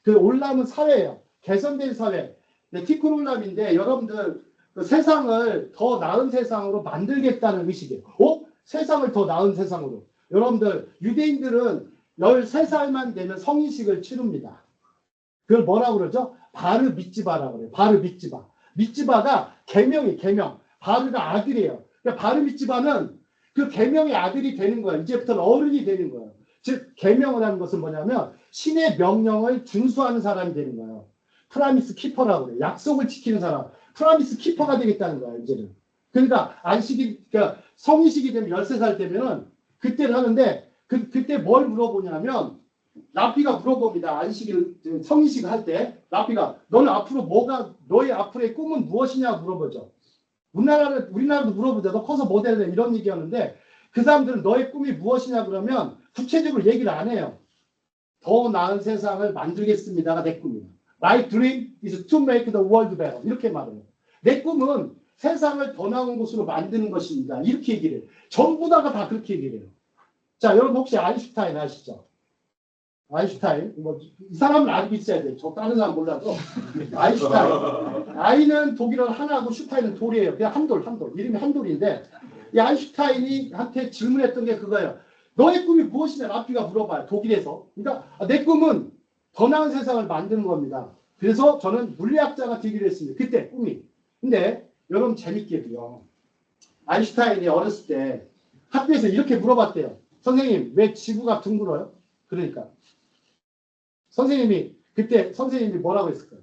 그 올람은 사회예요. 개선된 사회. 티쿤 올람인데 여러분들 그 세상을 더 나은 세상으로 만들겠다는 의식이에요. 세상을 더 나은 세상으로. 여러분들 유대인들은 13살만 되면 성인식을 치릅니다. 그걸 뭐라고 그러죠? 바르 미츠바라고 그래요. 바르 미츠바. 미츠바가 계명. 바르가 아들이에요. 그러니까 바르 미츠바는 그 계명의 아들이 되는 거예요. 이제부터는 어른이 되는 거예요. 즉 계명을 하는 것은 뭐냐면 신의 명령을 준수하는 사람이 되는 거예요. 프라미스 키퍼라고 그래요. 약속을 지키는 사람. 프라미스 키퍼가 되겠다는 거예요. 이제는. 그러니까 그러니까 성인식이 되면 13살 되면은 그때를 하는데 그때 뭘 물어보냐면 라피가 물어봅니다. 성인식 할 때 라피가 너는 앞으로 너의 앞으로의 꿈은 무엇이냐 물어보죠. 우리나라도 물어보자. 너 커서 뭐 될래? 이런 얘기하는데 그 사람들은 너의 꿈이 무엇이냐 그러면 구체적으로 얘기를 안 해요. 더 나은 세상을 만들겠습니다가 내 꿈이에요. My dream is to make the world better. 이렇게 말해요. 내 꿈은 세상을 더 나은 곳으로 만드는 것입니다. 이렇게 얘기를 해요. 전부 다 그렇게 얘기를 해요. 자, 여러분 혹시 아인슈타인 아시죠? 아인슈타인. 이 사람은 알고 있어야 돼요. 저 다른 사람 몰라도. 아인슈타인. 아인은 독일어 하나고 슈타인은 돌이에요. 그냥 한돌. 이름이 한돌인데 이 아인슈타인이 한테 질문했던 게 그거예요. 너의 꿈이 무엇이냐? 라피가 물어봐요. 독일에서. 그러니까 내 꿈은 더 나은 세상을 만드는 겁니다. 그래서 저는 물리학자가 되기로 했습니다. 그때 꿈이. 근데 여러분 재밌게도요. 아인슈타인이 어렸을 때 학교에서 이렇게 물어봤대요. 선생님, 왜 지구가 둥글어요? 그러니까. 그때 선생님이 뭐라고 했을까요?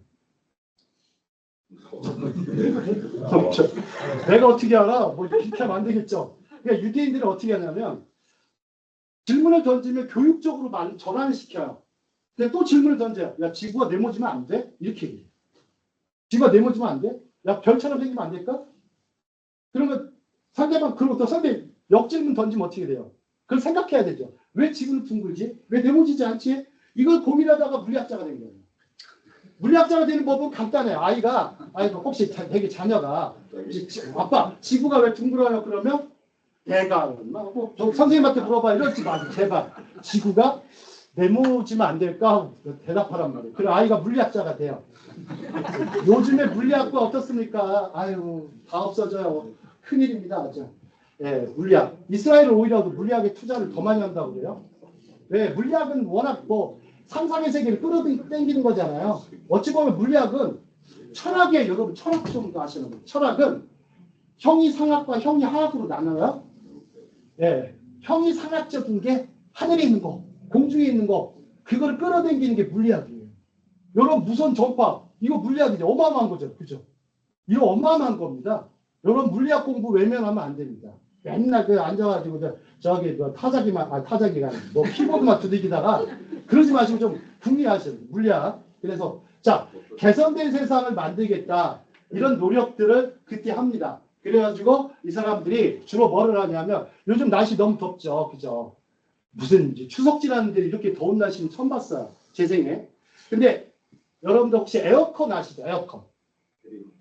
내가 어떻게 알아? 뭐 이렇게 하면 안 되겠죠. 그러니까 유대인들은 어떻게 하냐면 질문을 던지면 교육적으로 전환을 시켜요. 근데 또 질문을 던져요. 야, 지구가 네모지면 안 돼? 이렇게 얘기해요. 지구가 네모지면 안 돼? 야, 별처럼 생기면 안 될까? 그러면 그리고 또 상대방 역질문 던지면 어떻게 돼요? 그걸 생각해야 되죠. 왜 지구는 둥글지? 왜 네모지지 않지? 이걸 고민하다가 물리학자가 된 거예요. 물리학자가 되는 법은 간단해요. 아이가 혹시 되게 자녀가 아빠 지구가 왜 둥글어요? 그러면 내가 선생님한테 물어봐 이러지 마 제발. 지구가 네모지면 안 될까? 하고 대답하란 말이에요. 그래 아이가 물리학자가 돼요. 요즘에 물리학과 어떻습니까? 다 없어져요. 큰일입니다. 아주. 예, 물리학. 이스라엘은 오히려 물리학에 투자를 더 많이 한다고 그래요. 왜? 물리학은 워낙 뭐 상상의 세계를 끌어당기는 거잖아요. 어찌 보면 물리학은 철학에 여러분 철학 좀 아시는 거예요. 철학은 형이상학과 형이하학으로 나눠요. 예, 형이상학적인 게 하늘에 있는 거, 공중에 있는 거, 그걸 끌어당기는 게 물리학이에요. 여러분 무선 전파 이거 물리학이죠. 어마어마한 거죠, 그죠? 이거 어마어마한 겁니다. 여러분 물리학 공부 외면하면 안 됩니다. 맨날 그 앉아가지고 저기 뭐 타자기가 뭐 키보드만 두들기다가 그러지 마시고 좀 궁리하셔요. 물리학. 그래서 자 개선된 세상을 만들겠다 이런 노력들을 그때 합니다. 그래가지고 이 사람들이 주로 뭐를 하냐면 요즘 날씨 너무 덥죠, 그죠? 무슨 이제 추석 지났는데 이렇게 더운 날씨는 처음 봤어요, 제 생에. 근데 여러분들 혹시 에어컨 아시죠?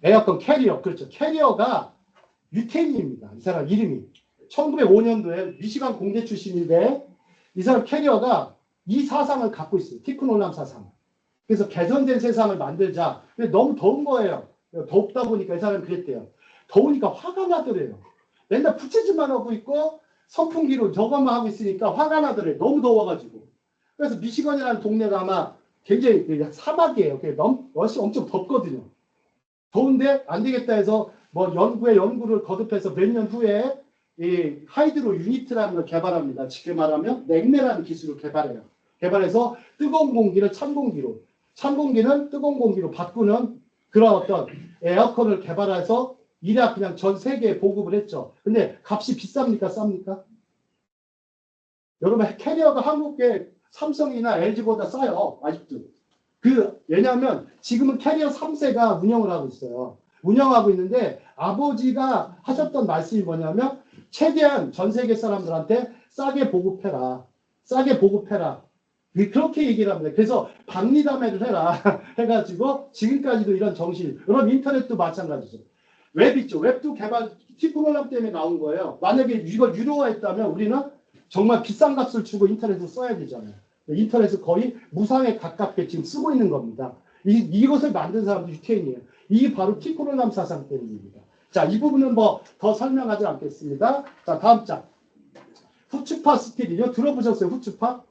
에어컨 캐리어, 그렇죠? 캐리어가 유태인입니다. 이 사람 이름이 1905년도에 미시간 공대 출신인데 이 사람 캐리어가 이 사상을 갖고 있어요. 티크놀람 사상. 그래서 개선된 세상을 만들자. 근데 너무 더운 거예요. 덥다 보니까 이 사람이 그랬대요. 더우니까 화가 나더래요. 맨날 부채질만 하고 있고 선풍기로 저것만 하고 있으니까 화가 나더래요. 너무 더워가지고. 그래서 미시건이라는 동네가 아마 굉장히 사막이에요. 날씨 엄청 덥거든요. 더운데 안 되겠다 해서 뭐 연구를 거듭해서 몇 년 후에 이 하이드로 유니트라는 걸 개발합니다. 쉽게 말하면 냉매라는 기술을 개발해요. 개발해서 뜨거운 공기를 찬 공기로, 찬 공기는 뜨거운 공기로 바꾸는 그런 어떤 에어컨을 개발해서 이래 그냥 전 세계에 보급을 했죠. 근데 값이 비쌉니까? 쌉니까? 여러분 캐리어가 한국의 삼성이나 LG보다 싸요. 아직도. 왜냐하면 지금은 캐리어 3세가 운영을 하고 있어요. 운영하고 있는데 아버지가 하셨던 말씀이 뭐냐면 최대한 전 세계 사람들한테 싸게 보급해라. 싸게 보급해라. 그렇게 얘기를 합니다. 그래서 박리담회를 해라. 해가지고 지금까지도 이런 정신. 여러분 인터넷도 마찬가지죠. 웹 있죠. 웹도 개발 티크놀람 때문에 나온 거예요. 만약에 이걸 유료화했다면 우리는 정말 비싼 값을 주고 인터넷을 써야 되잖아요. 인터넷을 거의 무상에 가깝게 지금 쓰고 있는 겁니다. 이것을 만든 사람도 유태인이에요. 이게 바로 티크놀람 사상 때문입니다. 자, 이 부분은 뭐 더 설명하지 않겠습니다. 자, 다음 장. 후추파 스피릿이요. 들어보셨어요? 후추파?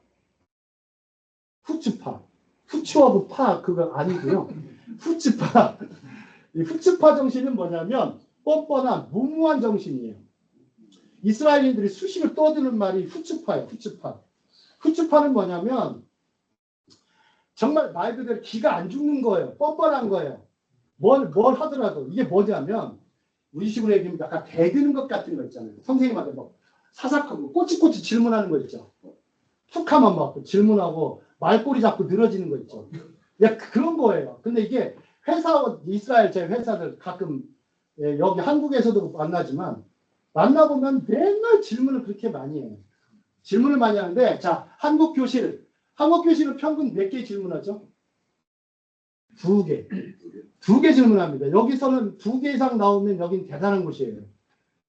후추파. 후추어브 파 그거 아니고요. 후추파. 이 후추파 정신은 뭐냐면 뻔뻔한 무모한 정신이에요. 이스라엘인들이 수시로 떠드는 말이 후추파예요. 후추파. 후추파는 뭐냐면 정말 말 그대로 기가 안 죽는 거예요. 뻔뻔한 거예요. 뭘 하더라도 이게 뭐냐면 우리식으로 얘기하면 약간 대드는 것 같은 거 있잖아요. 선생님한테 뭐 사삭하고 꼬치꼬치 질문하는 거 있죠. 툭 하면 막 질문하고 말꼬리 잡고 늘어지는 거 있죠. 야, 그런 거예요. 근데 이게 이스라엘 제 회사들 가끔 여기 한국에서도 만나지만 만나보면 맨날 질문을 그렇게 많이 해요. 질문을 많이 하는데 자, 한국 교실은 평균 몇 개 질문하죠? 2개. 2개 질문합니다. 여기서는 2개 이상 나오면 여긴 대단한 곳이에요.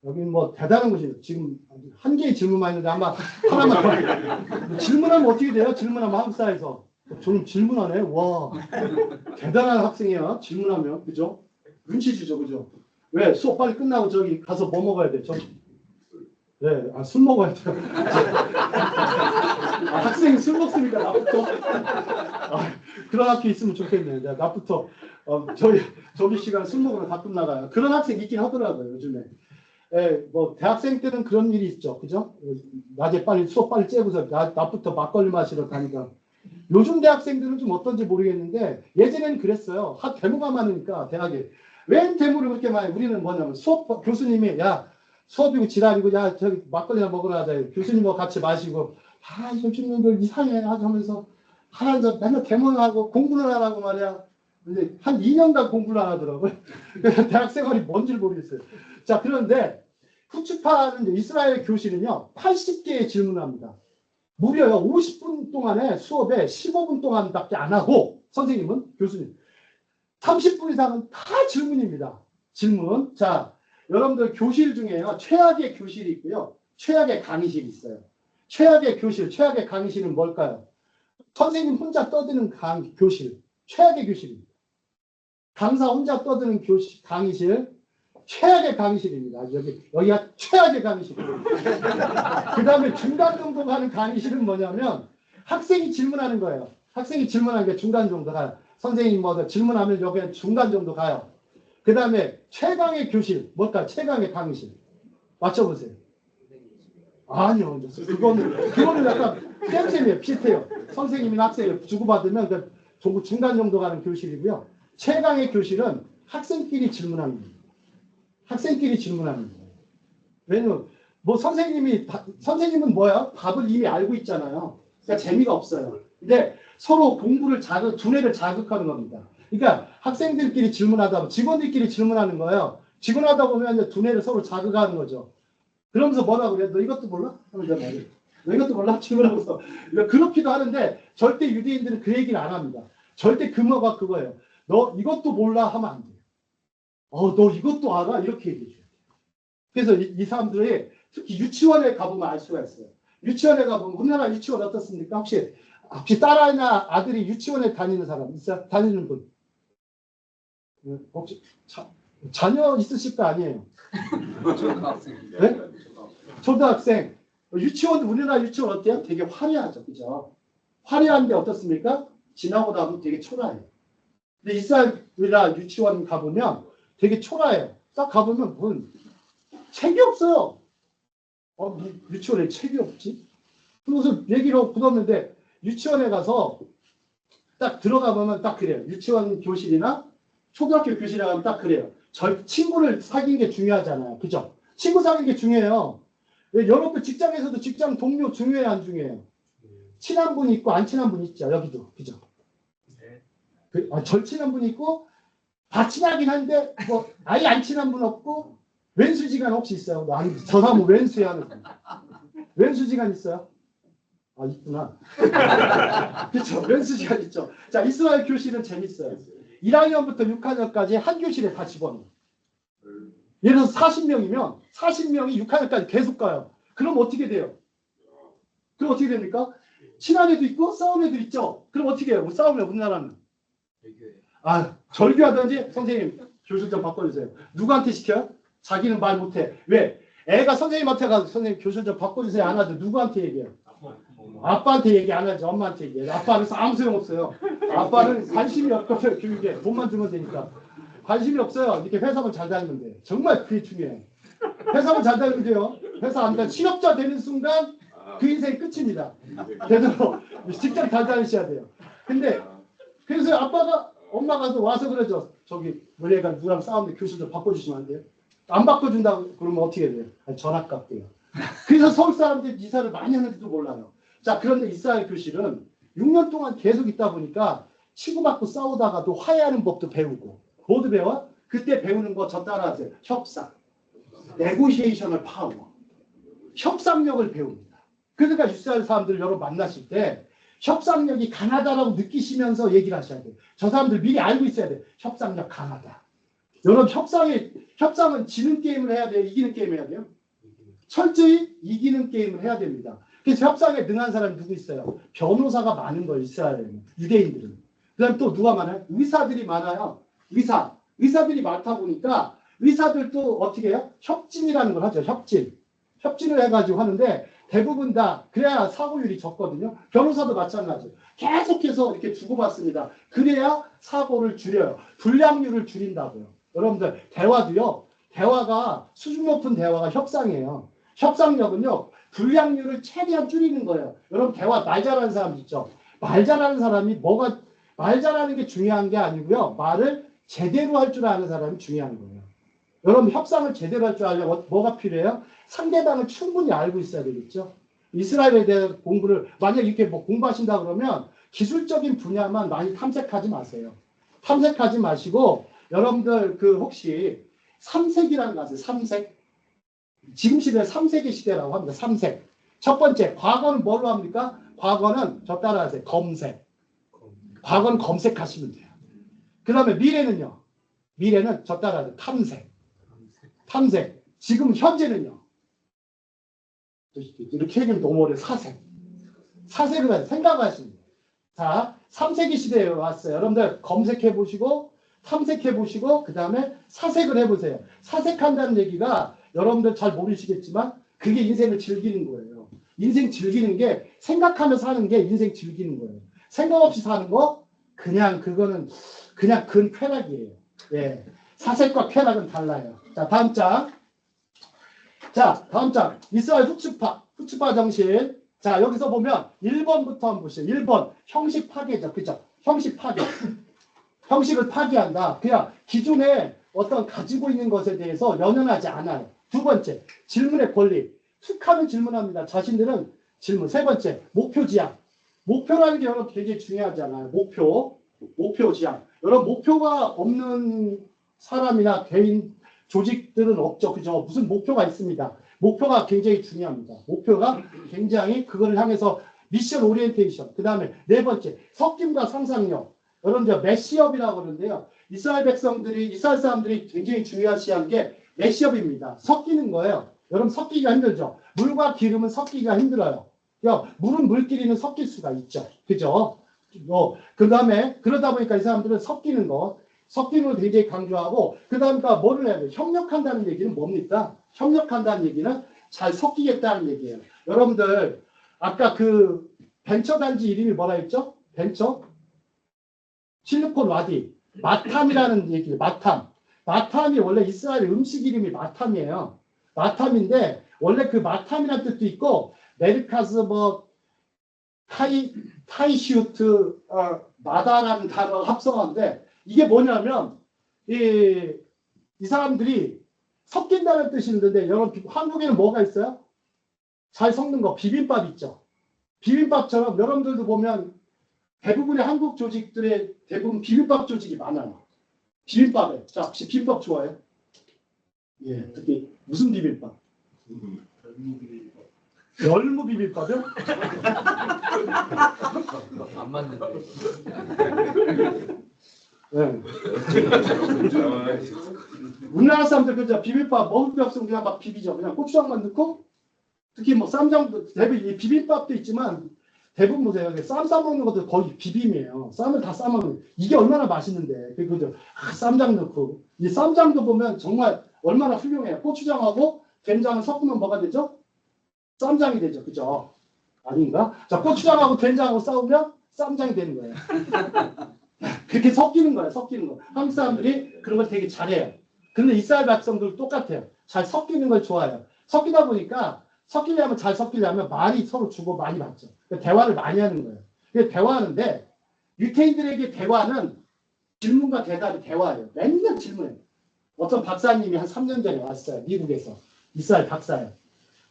여긴 뭐 대단한 곳이에요. 지금 1개의 질문만 있는데 아마 하나만 더. 질문하면 어떻게 돼요? 질문하면 한국 사회에서. 저는 질문하네. 와, 대단한 학생이야. 질문하면. 그죠? 눈치 주죠. 그죠? 왜? 수업 빨리 끝나고 저기 가서 뭐 먹어야 돼? 네, 술 먹어야 돼요. 학생이 술 먹으니까 나부터. 그런 학교 있으면 좋겠네요. 나부터 저기 시간 술 먹으러 가끔 나가요. 그런 학생 있긴 하더라고요, 요즘에. 뭐 대학생 때는 그런 일이 있죠, 그죠? 낮에 수업 빨리 째고서 낮부터 막걸리 마시러 가니까. 요즘 대학생들은 좀 어떤지 모르겠는데 예전에는 그랬어요. 데모가 많으니까 대학에. 웬 데모를 그렇게 많이? 우리는 뭐냐면 교수님이 수업이고 지랄이고 저기 막걸리나 먹으러 가자. 교수님하고 같이 마시고 요즘들 이상해 하면서 맨날 대모하고 공부를 하라고 말이야. 근데 한 2년간 공부를 안 하더라고요. 대학 생활이 뭔지 모르겠어요. 자, 그런데 후추파는 이스라엘 교실은요 80개의 질문을 합니다. 무려 50분 동안에 수업에 15분 동안밖에 안 하고 선생님은 교수님 30분 이상은 다 질문입니다. 질문. 자, 여러분들 교실 중에요 최악의 교실이 있고요 최악의 강의실이 있어요. 최악의 교실, 최악의 강의실은 뭘까요? 선생님 혼자 떠드는 교실, 최악의 교실입니다. 강사 혼자 떠드는 강의실, 최악의 강의실입니다. 여기가 최악의 강의실입니다. 그 다음에 중간 정도 가는 강의실은 뭐냐면 학생이 질문하는 거예요. 학생이 질문하는 게 중간 정도 가요. 선생님 뭐 질문하면 여기 중간 정도 가요. 그 다음에 최강의 교실, 뭘까? 최강의 강의실. 맞춰보세요. 아니요. 그거는 약간 쌤쌤이에요. 비슷해요. 선생님이나 학생이 주고받으면 그 중간 정도 가는 교실이고요. 최강의 교실은 학생끼리 질문하는 거예요. 학생끼리 질문하는 거예요. 왜냐면 뭐 선생님은 뭐야? 답을 이미 알고 있잖아요. 그러니까 재미가 없어요. 근데 서로 공부를 두뇌를 자극하는 겁니다. 그러니까 학생들끼리 질문하다 보면 직원들끼리 질문하는 거예요. 질문하다 보면 이제 두뇌를 서로 자극하는 거죠. 그러면서 뭐라고 그래? 너 이것도 몰라? 하면서 말이에요. 너 이것도 몰라? 질문하면서. 그렇기도 하는데 절대 유대인들은 그 얘기를 안 합니다. 절대 근거가 그거예요. 너 이것도 몰라 하면 안 돼요. 너 이것도 알아? 이렇게 얘기해 줘요. 그래서 이 사람들이 특히 유치원에 가보면 알 수가 있어요. 유치원에 가보면 우리나라 유치원 어떻습니까? 혹시 딸이나 아들이 유치원에 다니는 사람 있어요? 다니는 분? 혹시 자녀 있으실 거 아니에요? 초등학생입니다. 네? 초등학생. 유치원, 우리나라 유치원 어때요? 되게 화려하죠. 그죠? 화려한데 어떻습니까? 지나고 나면 되게 초라해요. 근데 이스라엘 우리나라 유치원 가보면 되게 초라해요. 딱 가보면 무슨 책이 없어요. 유치원에 책이 없지? 그래서 얘기로 굳었는데 유치원에 가서 딱 들어가 보면 딱 그래요. 유치원 교실이나 초등학교 교실에 가면 딱 그래요. 친구를 사귀는 게 중요하잖아요. 그죠? 친구 사귀는 게 중요해요. 여러분 직장에서도 직장 동료 중요해요, 안 중요해요? 친한 분이 있고 안 친한 분이 있죠. 여기도. 그죠? 절친한 분이 있고 다 친하긴 한데 뭐 아예 안 친한 분 없고 왼수지간 혹시 있어요? 저 사람은 왼수야 하는 분. 왼수지간 있어요? 있구나. 그렇죠. 왼수지간 있죠. 자, 이스라엘 교실은 재밌어요. 1학년부터 6학년까지 한 교실에 다 집어넣어요. 예를 들어서 40명이면 40명이 6학년까지 계속 가요. 그럼 어떻게 돼요? 그럼 어떻게 됩니까? 친한 애도 있고 싸운 애도 있죠. 그럼 어떻게 해요? 싸우면 우리나라는? 절교하든지 선생님 교실 좀 바꿔주세요. 누구한테 시켜요? 자기는 말 못해. 왜? 애가 선생님한테 가서 선생님 교실 좀 바꿔주세요 안 하죠. 누구한테 얘기해요? 아빠한테 얘기 안 하죠. 엄마한테 얘기해요. 아빠는 아무 소용없어요. 아빠는 관심이 없거든요. 교육에. 돈만 주면 되니까. 관심이 없어요. 이렇게 회사만 잘 다니면 돼요. 정말 그게 중요해요. 회사만 잘 다니면 돼요. 회사 안 다니면 실업자 되는 순간 그 인생이 끝입니다. 되도록 직장 잘 다니셔야 돼요. 근데 그래서 엄마가 와서 그러죠. 저기 우리 애가 누구랑 싸우는데 교실 좀 바꿔주시면 안 돼요? 안 바꿔준다고 그러면 어떻게 돼요? 전학 갈게요. 그래서 서울 사람들이 이사를 많이 하는지도 몰라요. 자, 그런데 이스라엘 교실은 6년 동안 계속 있다 보니까 치고받고 싸우다가도 화해하는 법도 배우고 뭐도 배워? 그때 배우는 거 저 따라하세요. 협상, 네고시에이션을 파워, 협상력을 배웁니다. 그러니까 이스라엘 사람들 여러분 만나실 때 협상력이 강하다라고 느끼시면서 얘기를 하셔야 돼요. 저 사람들 미리 알고 있어야 돼요. 협상력 강하다. 여러분 협상은 지는 게임을 해야 돼요? 이기는 게임을 해야 돼요? 철저히 이기는 게임을 해야 됩니다. 그래서 협상에 능한 사람이 누구 있어요? 변호사가 많은 거예요. 이스라엘에는. 유대인들은. 그 다음에 또 누가 많아요? 의사들이 많아요. 의사들이 많다 보니까 의사들도 어떻게 해요? 협진이라는 걸 하죠. 협진을 해가지고 하는데 대부분 다 그래야 사고율이 적거든요. 변호사도 마찬가지예요. 계속해서 이렇게 주고받습니다. 그래야 사고를 줄여요. 불량률을 줄인다고요. 여러분들 대화도요. 대화가 수준 높은 대화가 협상이에요. 협상력은요. 불량률을 최대한 줄이는 거예요. 여러분 대화 말 잘하는 사람 있죠. 말 잘하는 사람이 말 잘하는 게 중요한 게 아니고요. 말을 제대로 할 줄 아는 사람이 중요한 거예요. 여러분 협상을 제대로 할 줄 알려면 뭐가 필요해요? 상대방을 충분히 알고 있어야 되겠죠. 이스라엘에 대한 공부를 만약 이렇게 뭐 공부하신다 그러면 기술적인 분야만 많이 탐색하지 마세요. 탐색하지 마시고 여러분들 혹시 3색이라는 거 아세요? 3색? 지금 시대는 3색의 시대라고 합니다. 3색. 첫 번째, 과거는 뭘로 합니까? 과거는 저 따라하세요. 검색. 과거는 검색하시면 돼요. 그 다음에 미래는요. 미래는 저 따라하세요. 탐색. 지금 현재는요. 이렇게 얘기하면 너무 어려워요. 사색을 생각하시면 돼요. 자, 3세기 시대에 왔어요. 여러분들 검색해보시고 탐색해보시고 그 다음에 사색을 해보세요. 사색한다는 얘기가 여러분들 잘 모르시겠지만 그게 인생을 즐기는 거예요. 인생 즐기는 게 생각하면서 사는 게 인생 즐기는 거예요. 생각 없이 사는 거 그냥 그거는 그냥 근 쾌락이에요. 예. 사색과 쾌락은 달라요. 자, 다음 장. 자, 다음 장. 이스라엘 후츠파 정신. 자, 여기서 보면 1번부터 한번 보시죠. 1번. 형식 파괴죠. 그죠? 형식 파괴. 형식을 파괴한다. 그냥 기존에 어떤 가지고 있는 것에 대해서 연연하지 않아요. 두 번째. 질문의 권리. 툭 하면 질문합니다. 자신들은 질문. 세 번째. 목표 지향. 목표라는 게 여러분 굉장히 중요하잖아요. 목표 지향. 여러분 목표가 없는 사람이나 개인 조직들은 없죠. 그죠? 무슨 목표가 있습니다. 목표가 굉장히 중요합니다. 목표가 굉장히 그걸 향해서 미션 오리엔테이션. 그 다음에 네 번째, 섞임과 상상력. 여러분들 메시업이라고 그러는데요. 이스라엘 사람들이 굉장히 중요시한 게 메시업입니다. 섞이는 거예요. 여러분 섞이기가 힘들죠. 물과 기름은 섞이기가 힘들어요. 물은 물끼리는 섞일 수가 있죠. 그죠? 그 다음에 그러다 보니까 이 사람들은 섞이는 걸 굉장히 강조하고, 그 다음에 뭐를 해야 돼요? 협력한다는 얘기는 뭡니까? 협력한다는 얘기는 잘 섞이겠다는 얘기예요. 여러분들, 아까 그 벤처단지 이름이 뭐라 했죠? 벤처? 실리콘 와디. 마탐이라는 얘기예요. 마탐이 원래 이스라엘 음식 이름이 마탐이에요. 마탐인데, 원래 그 마탐이라는 뜻도 있고, 메르카스 타이슈트, 마다라는 단어가 합성한데, 이게 뭐냐면 이 사람들이 섞인다는 뜻이 있는데, 여러분 한국에는 뭐가 있어요? 잘 섞는 거 비빔밥 있죠. 비빔밥처럼 여러분들도 보면 대부분의 한국 조직들의 대부분 비빔밥 조직이 많아요. 비빔밥에. 자, 혹시 비빔밥 좋아해요? 예, 특히 무슨 비빔밥? 열무 비빔밥이요? 안 맞는데. 네. 우리나라 사람들 그죠? 비빔밥 먹을 게 없으면 그냥 막 비비죠. 그냥 고추장만 넣고, 특히 뭐 쌈장도 대부분 비빔밥도 있지만 대부분 보세요. 쌈 싸먹는 것도 거의 비빔이에요. 쌈을 다 싸먹는. 이게 얼마나 맛있는데. 그죠? 쌈장 넣고. 이 쌈장도 보면 정말 얼마나 훌륭해요. 고추장하고 된장을 섞으면 뭐가 되죠? 쌈장이 되죠. 그죠? 아닌가? 자, 고추장하고 된장하고 싸우면 쌈장이 되는 거예요. 그렇게 섞이는 거예요. 섞이는 거. 한국 사람들이 그런 걸 되게 잘해요. 근데 이스라엘 백성들 똑같아요. 잘 섞이는 걸 좋아해요. 섞이다 보니까 잘 섞이려면 많이 서로 주고 많이 받죠. 대화를 많이 하는 거예요. 대화하는데 유태인들에게 대화는 질문과 대답이 대화예요. 맨날 질문해요. 어떤 박사님이 한 3년 전에 왔어요. 미국에서. 이스라엘 박사예요.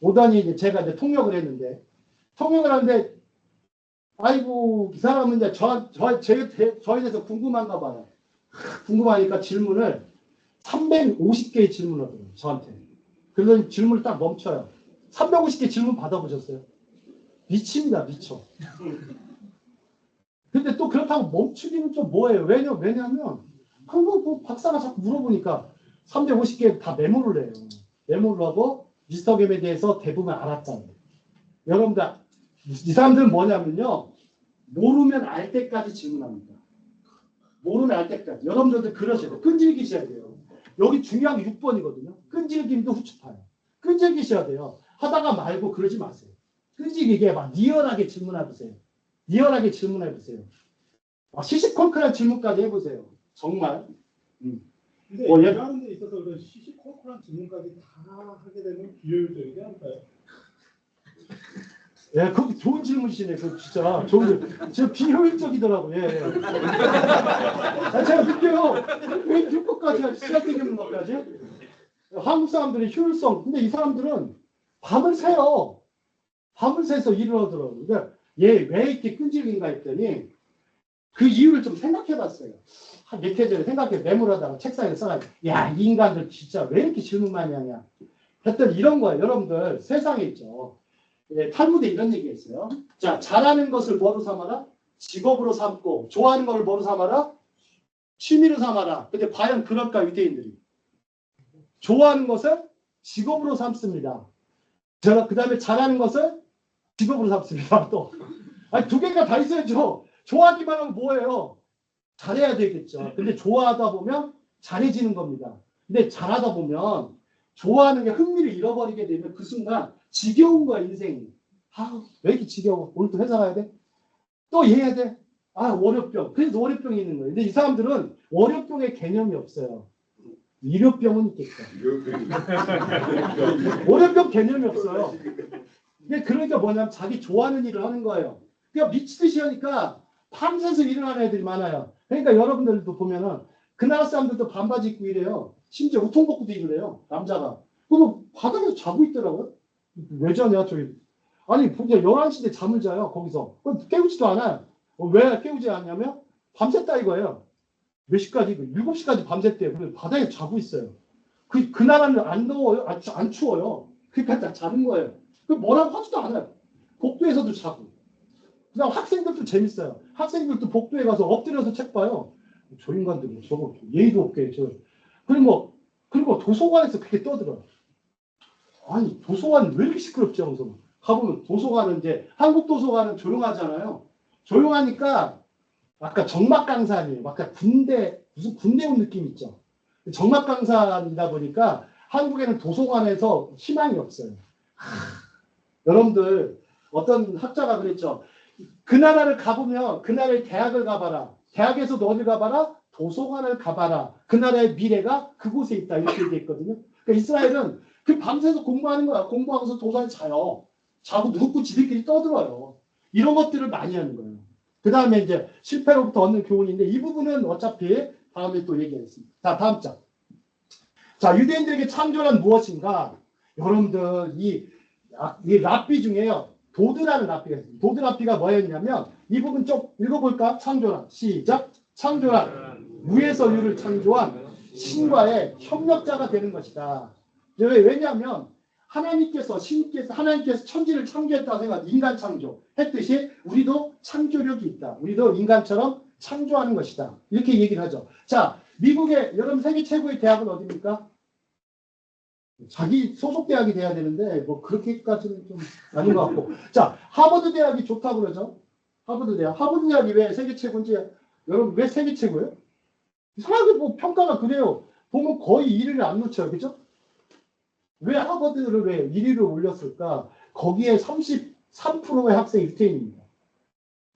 오더니 이제 제가 이제 통역을 했는데, 아이고, 이 사람은 이제 저에 대해서 궁금한가 봐요. 궁금하니까 질문을 350개의 질문을 하더라고요, 저한테. 그래서 질문을 딱 멈춰요. 350개 질문 받아보셨어요? 미칩니다, 미쳐. 근데 또 그렇다고 멈추기는 좀 뭐예요? 왜냐면, 한국 박사가 자꾸 물어보니까 350개 다 메모를 해요. 메모를 하고, 미스터겜에 대해서 대부분 알았잖아요. 여러분들, 이 사람들은 뭐냐면요. 모르면 알 때까지 질문합니다. 모르면 알 때까지. 여러분들도 그러셔야 돼요. 끈질기셔야 돼요. 여기 중요한 게 6번이거든요. 끈질김도 후추파요. 끈질기셔야 돼요. 하다가 말고 그러지 마세요. 끈질기게 막 리얼하게 질문해보세요. 리얼하게 질문해보세요. 시시콜콜한 질문까지 해보세요. 정말. 근데 일하는 데 있어서 그런 시시콜콜한 질문까지 다 하게 되면 비효율적이지 않을까요? 예, 그거 좋은 질문이시네. 그 진짜 진짜 비효율적이더라고. 예. 제가 느껴요. 왜 6번까지 시작되는 것까지? 한국 사람들이 효율성. 근데 이 사람들은 밤을 새요. 밤을 새서 일을 하더라고요. 그러니까 얘 왜 이렇게 끈질긴가 했더니 그 이유를 좀 생각해봤어요. 한 몇 해 전에 메모하다가 책상에 써가지고, 야, 이 인간들 진짜 왜 이렇게 질문 많이 하냐 했더니 이런 거예요. 여러분들 세상에 있죠. 예, 탈무드에 이런 얘기가 있어요. 자, 잘하는 것을 뭐로 삼아라? 직업으로 삼고, 좋아하는 걸 뭐로 삼아라? 취미로 삼아라. 근데 과연 그럴까, 유대인들이? 좋아하는 것을 직업으로 삼습니다. 그 다음에 잘하는 것을 직업으로 삼습니다. 또. 아니, 두 개가 다 있어야죠. 좋아하기만 하면 뭐예요? 잘해야 되겠죠. 근데 좋아하다 보면 잘해지는 겁니다. 근데 잘하다 보면 좋아하는 게 흥미를 잃어버리게 되면 그 순간 지겨운 거야, 인생이. 왜 이렇게 지겨워? 오늘 또 회사 가야 돼? 또 해야 돼? 월요병. 그래서 월요병이 있는 거예요. 근데 이 사람들은 월요병의 개념이 없어요. 일요병은 있겠죠. 월요병 개념이 없어요. 이게 그러니까 뭐냐면 자기 좋아하는 일을 하는 거예요. 그러니까 미치듯이 하니까 밤새서 일을 하는 애들이 많아요. 그러니까 여러분들도 보면은 그 나라 사람들도 반바지 입고 이래요. 심지어 우통벗고도 입을 해요. 남자가. 그리고 바닥에서 자고 있더라고요. 왜 자냐 저기. 아니 보니까 11시에 잠을 자요. 거기서. 깨우지도 않아요. 왜 깨우지 않냐면 밤샜다 이거예요. 몇 시까지? 7시까지 밤샜대요. 그래서 바닥에 자고 있어요. 그 나라는 안 더워요. 안 추워요. 그러니까 다 자는 거예요. 뭐라고 하지도 않아요. 복도에서도 자고. 그다음 학생들도 재밌어요. 학생들도 복도에 가서 엎드려서 책 봐요. 저 인간들 저거 예의도 없게 그리고 도서관에서 그렇게 떠들어요. 아니 도서관 왜 이렇게 시끄럽지? 하면서 가보면 도서관은 이제 한국 도서관은 조용하잖아요. 조용하니까 아까 정막강산이에요. 아까 무슨 군대 온 느낌 있죠. 정막강산이다 보니까 한국에는 도서관에서 희망이 없어요. 여러분들 어떤 학자가 그랬죠. 그 나라를 가보면 그 나라의 대학을 가봐라. 대학에서도 어딜 가봐라? 도서관을 가봐라. 그 나라의 미래가 그곳에 있다. 이렇게 얘기했거든요. 그러니까 이스라엘은 그 밤새서 공부하는 거야. 공부하면서 도서관에 자요. 자고 눕고 지들끼리 떠들어요. 이런 것들을 많이 하는 거예요. 그 다음에 이제 실패로부터 얻는 교훈인데 이 부분은 어차피 다음에 또 얘기하겠습니다. 자, 다음 장. 자, 유대인들에게 창조란 무엇인가? 여러분들 이 랍비 중에요. 도드라는 랍비가 있습니다. 도드 랍비가 뭐였냐면 이 부분 좀 읽어볼까? 창조란. 시작. 창조란. 무에서 유를 창조한 신과의 협력자가 되는 것이다. 왜냐하면 하나님께서 천지를 창조했다고 생각, 인간 창조 했듯이 우리도 창조력이 있다. 우리도 인간처럼 창조하는 것이다. 이렇게 얘기를 하죠. 자, 미국의 여러분 세계 최고의 대학은 어디입니까? 자기 소속 대학이 돼야 되는데 뭐 그렇게까지는 좀 아닌 것 같고. 자, 하버드 대학이 좋다고 그러죠. 하버드 대학이 왜 세계 최고인지 여러분 왜 세계 최고예요? 이상하게 뭐 평가가 그래요. 보면 거의 1위를 안 놓쳐요. 그죠? 왜 하버드를 왜 1위로 올렸을까? 거기에 33%의 학생이 유태인입니다.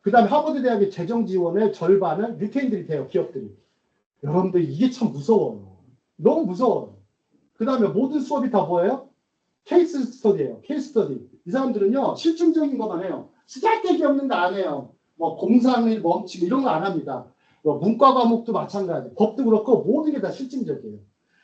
그 다음에 하버드 대학의 재정 지원의 절반은 유태인들이 돼요. 기업들이. 여러분들 이게 참 무서워요. 너무 무서워요. 그 다음에 모든 수업이 다 뭐예요? 케이스 스터디예요. 케이스 스터디. 이 사람들은요. 실증적인 것만 해요. 쓰잘데기 없는 거 안 해요. 뭐 공상일 멈춤 이런 거 안 합니다. 뭐 문과 과목도 마찬가지. 법도 그렇고 모든 게 다 실증적이에요.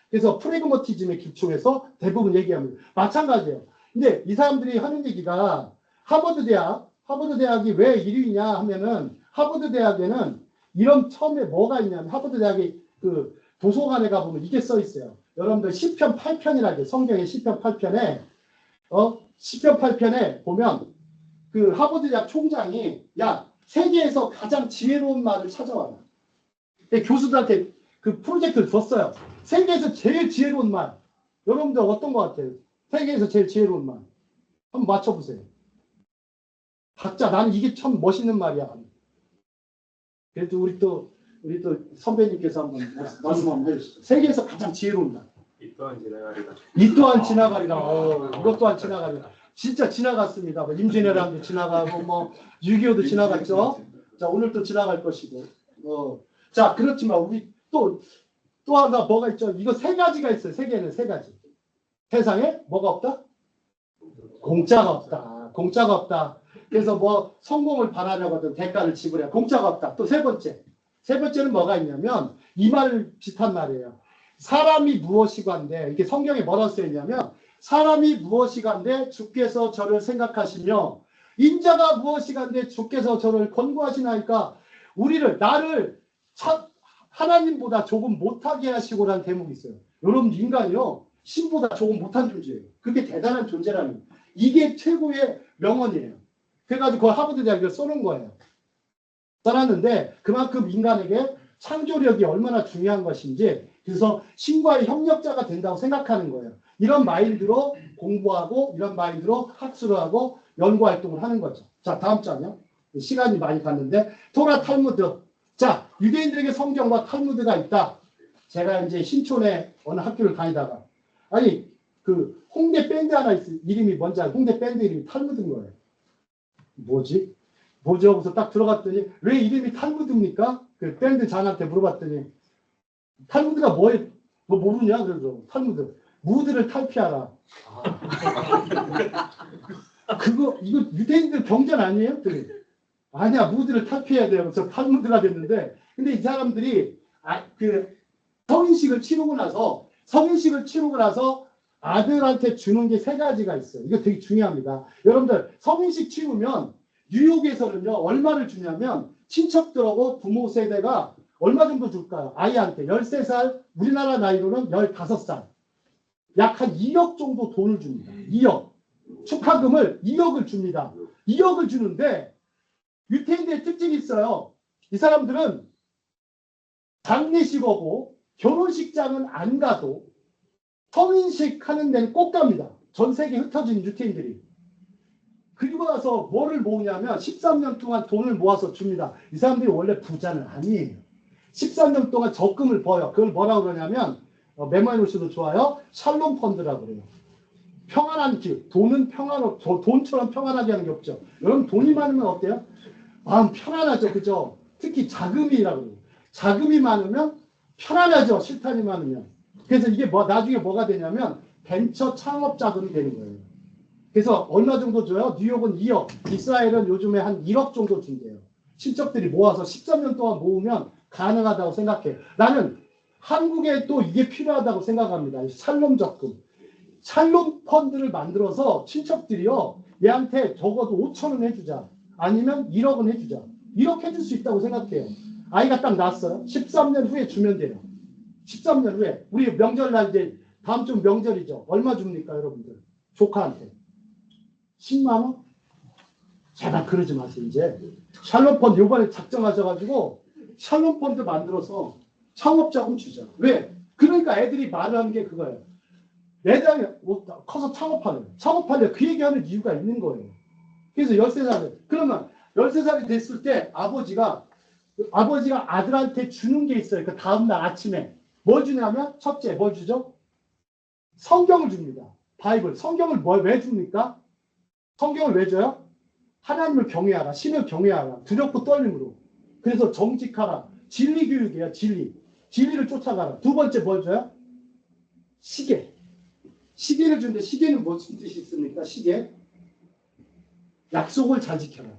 그래서 프래그머티즘에 기초해서 대부분 얘기합니다. 마찬가지예요. 근데 이 사람들이 하는 얘기가 하버드 대학이 왜 1위냐 하면은 하버드 대학에는 이런 처음에 뭐가 있냐면 하버드 대학이 그 도서관에 가보면 이게 써 있어요. 여러분들 시편 8편이라고 성경의 시편 8편에 시편 8편에 보면 그 하버드 대학 총장이 세계에서 가장 지혜로운 말을 찾아와라. 교수들한테 그 프로젝트를 줬어요. 세계에서 제일 지혜로운 말. 여러분들 어떤 것 같아요? 세계에서 제일 지혜로운 말. 한번 맞춰보세요. 각자 나는 이게 참 멋있는 말이야. 그래도 우리 또 선배님께서 한번 말씀 한번 해주시죠. 세계에서 가장 지혜로운 말. 이 또한 지나가리다. 이 또한 지나가리라. 이것 또한 지나가리라. 진짜 지나갔습니다. 뭐 임진왜란도 지나가고 뭐 6.25도 지나갔죠. 자, 오늘 또 지나갈 것이고. 자, 그렇지만 우리 또 하나 뭐가 있죠? 이거 3가지가 있어요. 세계에는 3가지. 세상에 뭐가 없다? 공짜가 없다. 공짜가 없다. 그래서 뭐 성공을 바라려고 하든 대가를 지불해야 공짜가 없다. 또 세 번째는 뭐가 있냐면 이 말 비슷한 말이에요. 사람이 무엇이간데 이게 성경에 뭐라고 쓰였냐면 사람이 무엇이간데 주께서 저를 생각하시며 인자가 무엇이간데 주께서 저를 권고하시나이까 나를 하나님보다 조금 못하게 하시고라는 대목이 있어요. 여러분 인간이요 신보다 조금 못한 존재예요. 그게 대단한 존재라는 거예요. 이게 최고의 명언이에요. 그래가지고 그 하버드 대학을 써놓은 거예요. 써놨는데 그만큼 인간에게 창조력이 얼마나 중요한 것인지 그래서 신과의 협력자가 된다고 생각하는 거예요. 이런 마인드로 공부하고 이런 마인드로 학술을 하고 연구활동을 하는 거죠. 자, 다음 장이요. 시간이 많이 갔는데 토라 탈무드. 자, 유대인들에게 성경과 탈무드가 있다. 제가 이제 신촌에 어느 학교를 다니다가 그 홍대 밴드 하나 있어요. 이름이 뭔지 알아요? 홍대 밴드 이름이 탈무드인 거예요. 뭐지 하고서 딱 들어갔더니 왜 이름이 탈무드입니까? 그 밴드 장한테 물어봤더니 탈무드가 뭐예요? 너 모르냐? 그래서 탈무드 무드를 탈피하라. 이거 유대인들 경전 아니에요? 그래. 아니야, 무드를 탈피해야 돼요. 그래서 탈무드가 됐는데, 근데 이 사람들이 성인식을 치르고 나서 아들한테 주는 게 세 가지가 있어요. 이거 되게 중요합니다. 여러분들 성인식 치르면 뉴욕에서는요 얼마를 주냐면 친척들하고 부모 세대가 얼마 정도 줄까요? 아이한테 13살, 우리나라 나이로는 15살. 약 한 2억 정도 돈을 줍니다. 2억. 축하금을 2억을 줍니다. 2억을 주는데 유태인들의 특징이 있어요. 이 사람들은 장례식 오고 결혼식장은 안 가도 성인식 하는 데는 꼭 갑니다. 전 세계 흩어진 유태인들이. 그리고 나서 뭐를 모으냐면 13년 동안 돈을 모아서 줍니다. 이 사람들이 원래 부자는 아니에요. 13년 동안 적금을 버요. 그걸 뭐라고 그러냐면 메모해 놓으셔도 좋아요. 샬롬 펀드라고 그래요. 평안한 길. 돈은 돈처럼 평안하게 하는 게 없죠. 여러분 돈이 많으면 어때요? 마음 편안하죠. 그죠? 특히 자금이라고 그래요. 자금이 많으면 편안하죠. 실탄이 많으면. 그래서 이게 나중에 뭐가 되냐면 벤처 창업 자금이 되는 거예요. 그래서 얼마 정도 줘요? 뉴욕은 2억, 이스라엘은 요즘에 한 1억 정도 준대요. 친척들이 모아서 13년 동안 모으면 가능하다고 생각해요. 나는 한국에 또 이게 필요하다고 생각합니다. 샬롬 적금. 샬롬 펀드를 만들어서 친척들이요, 얘한테 적어도 5천원 해주자. 아니면 1억은 해주자. 1억 해줄 수 있다고 생각해요. 아이가 딱 낳았어요. 13년 후에 주면 돼요. 13년 후에. 우리 명절날 이제 다음 주 명절이죠. 얼마 줍니까, 여러분들? 조카한테. 10만원? 제발 그러지 마세요, 이제. 샬롬 펀드 요번에 작정하셔가지고 샬롬 펀드 만들어서 창업자금 주자. 왜? 그러니까 애들이 말하는 게 그거예요. 내장이 커서 창업하는. 창업하려 그 얘기하는 이유가 있는 거예요. 그래서 13살. 그러면 13살이 됐을 때 아버지가 아들한테 주는 게 있어요. 그 다음날 아침에. 뭘 주냐면 첫째 뭘 주죠? 성경을 줍니다. 바이블. 성경을 왜 줍니까? 성경을 왜 줘요? 하나님을 경외하라. 신을 경외하라. 두렵고 떨림으로. 그래서 정직하라. 진리 교육이에요. 진리. 진리를 쫓아가라. 두 번째 뭘 줘요? 시계. 시계를 주는데 시계는 무슨 뜻이 있습니까? 시계. 약속을 잘 지켜라.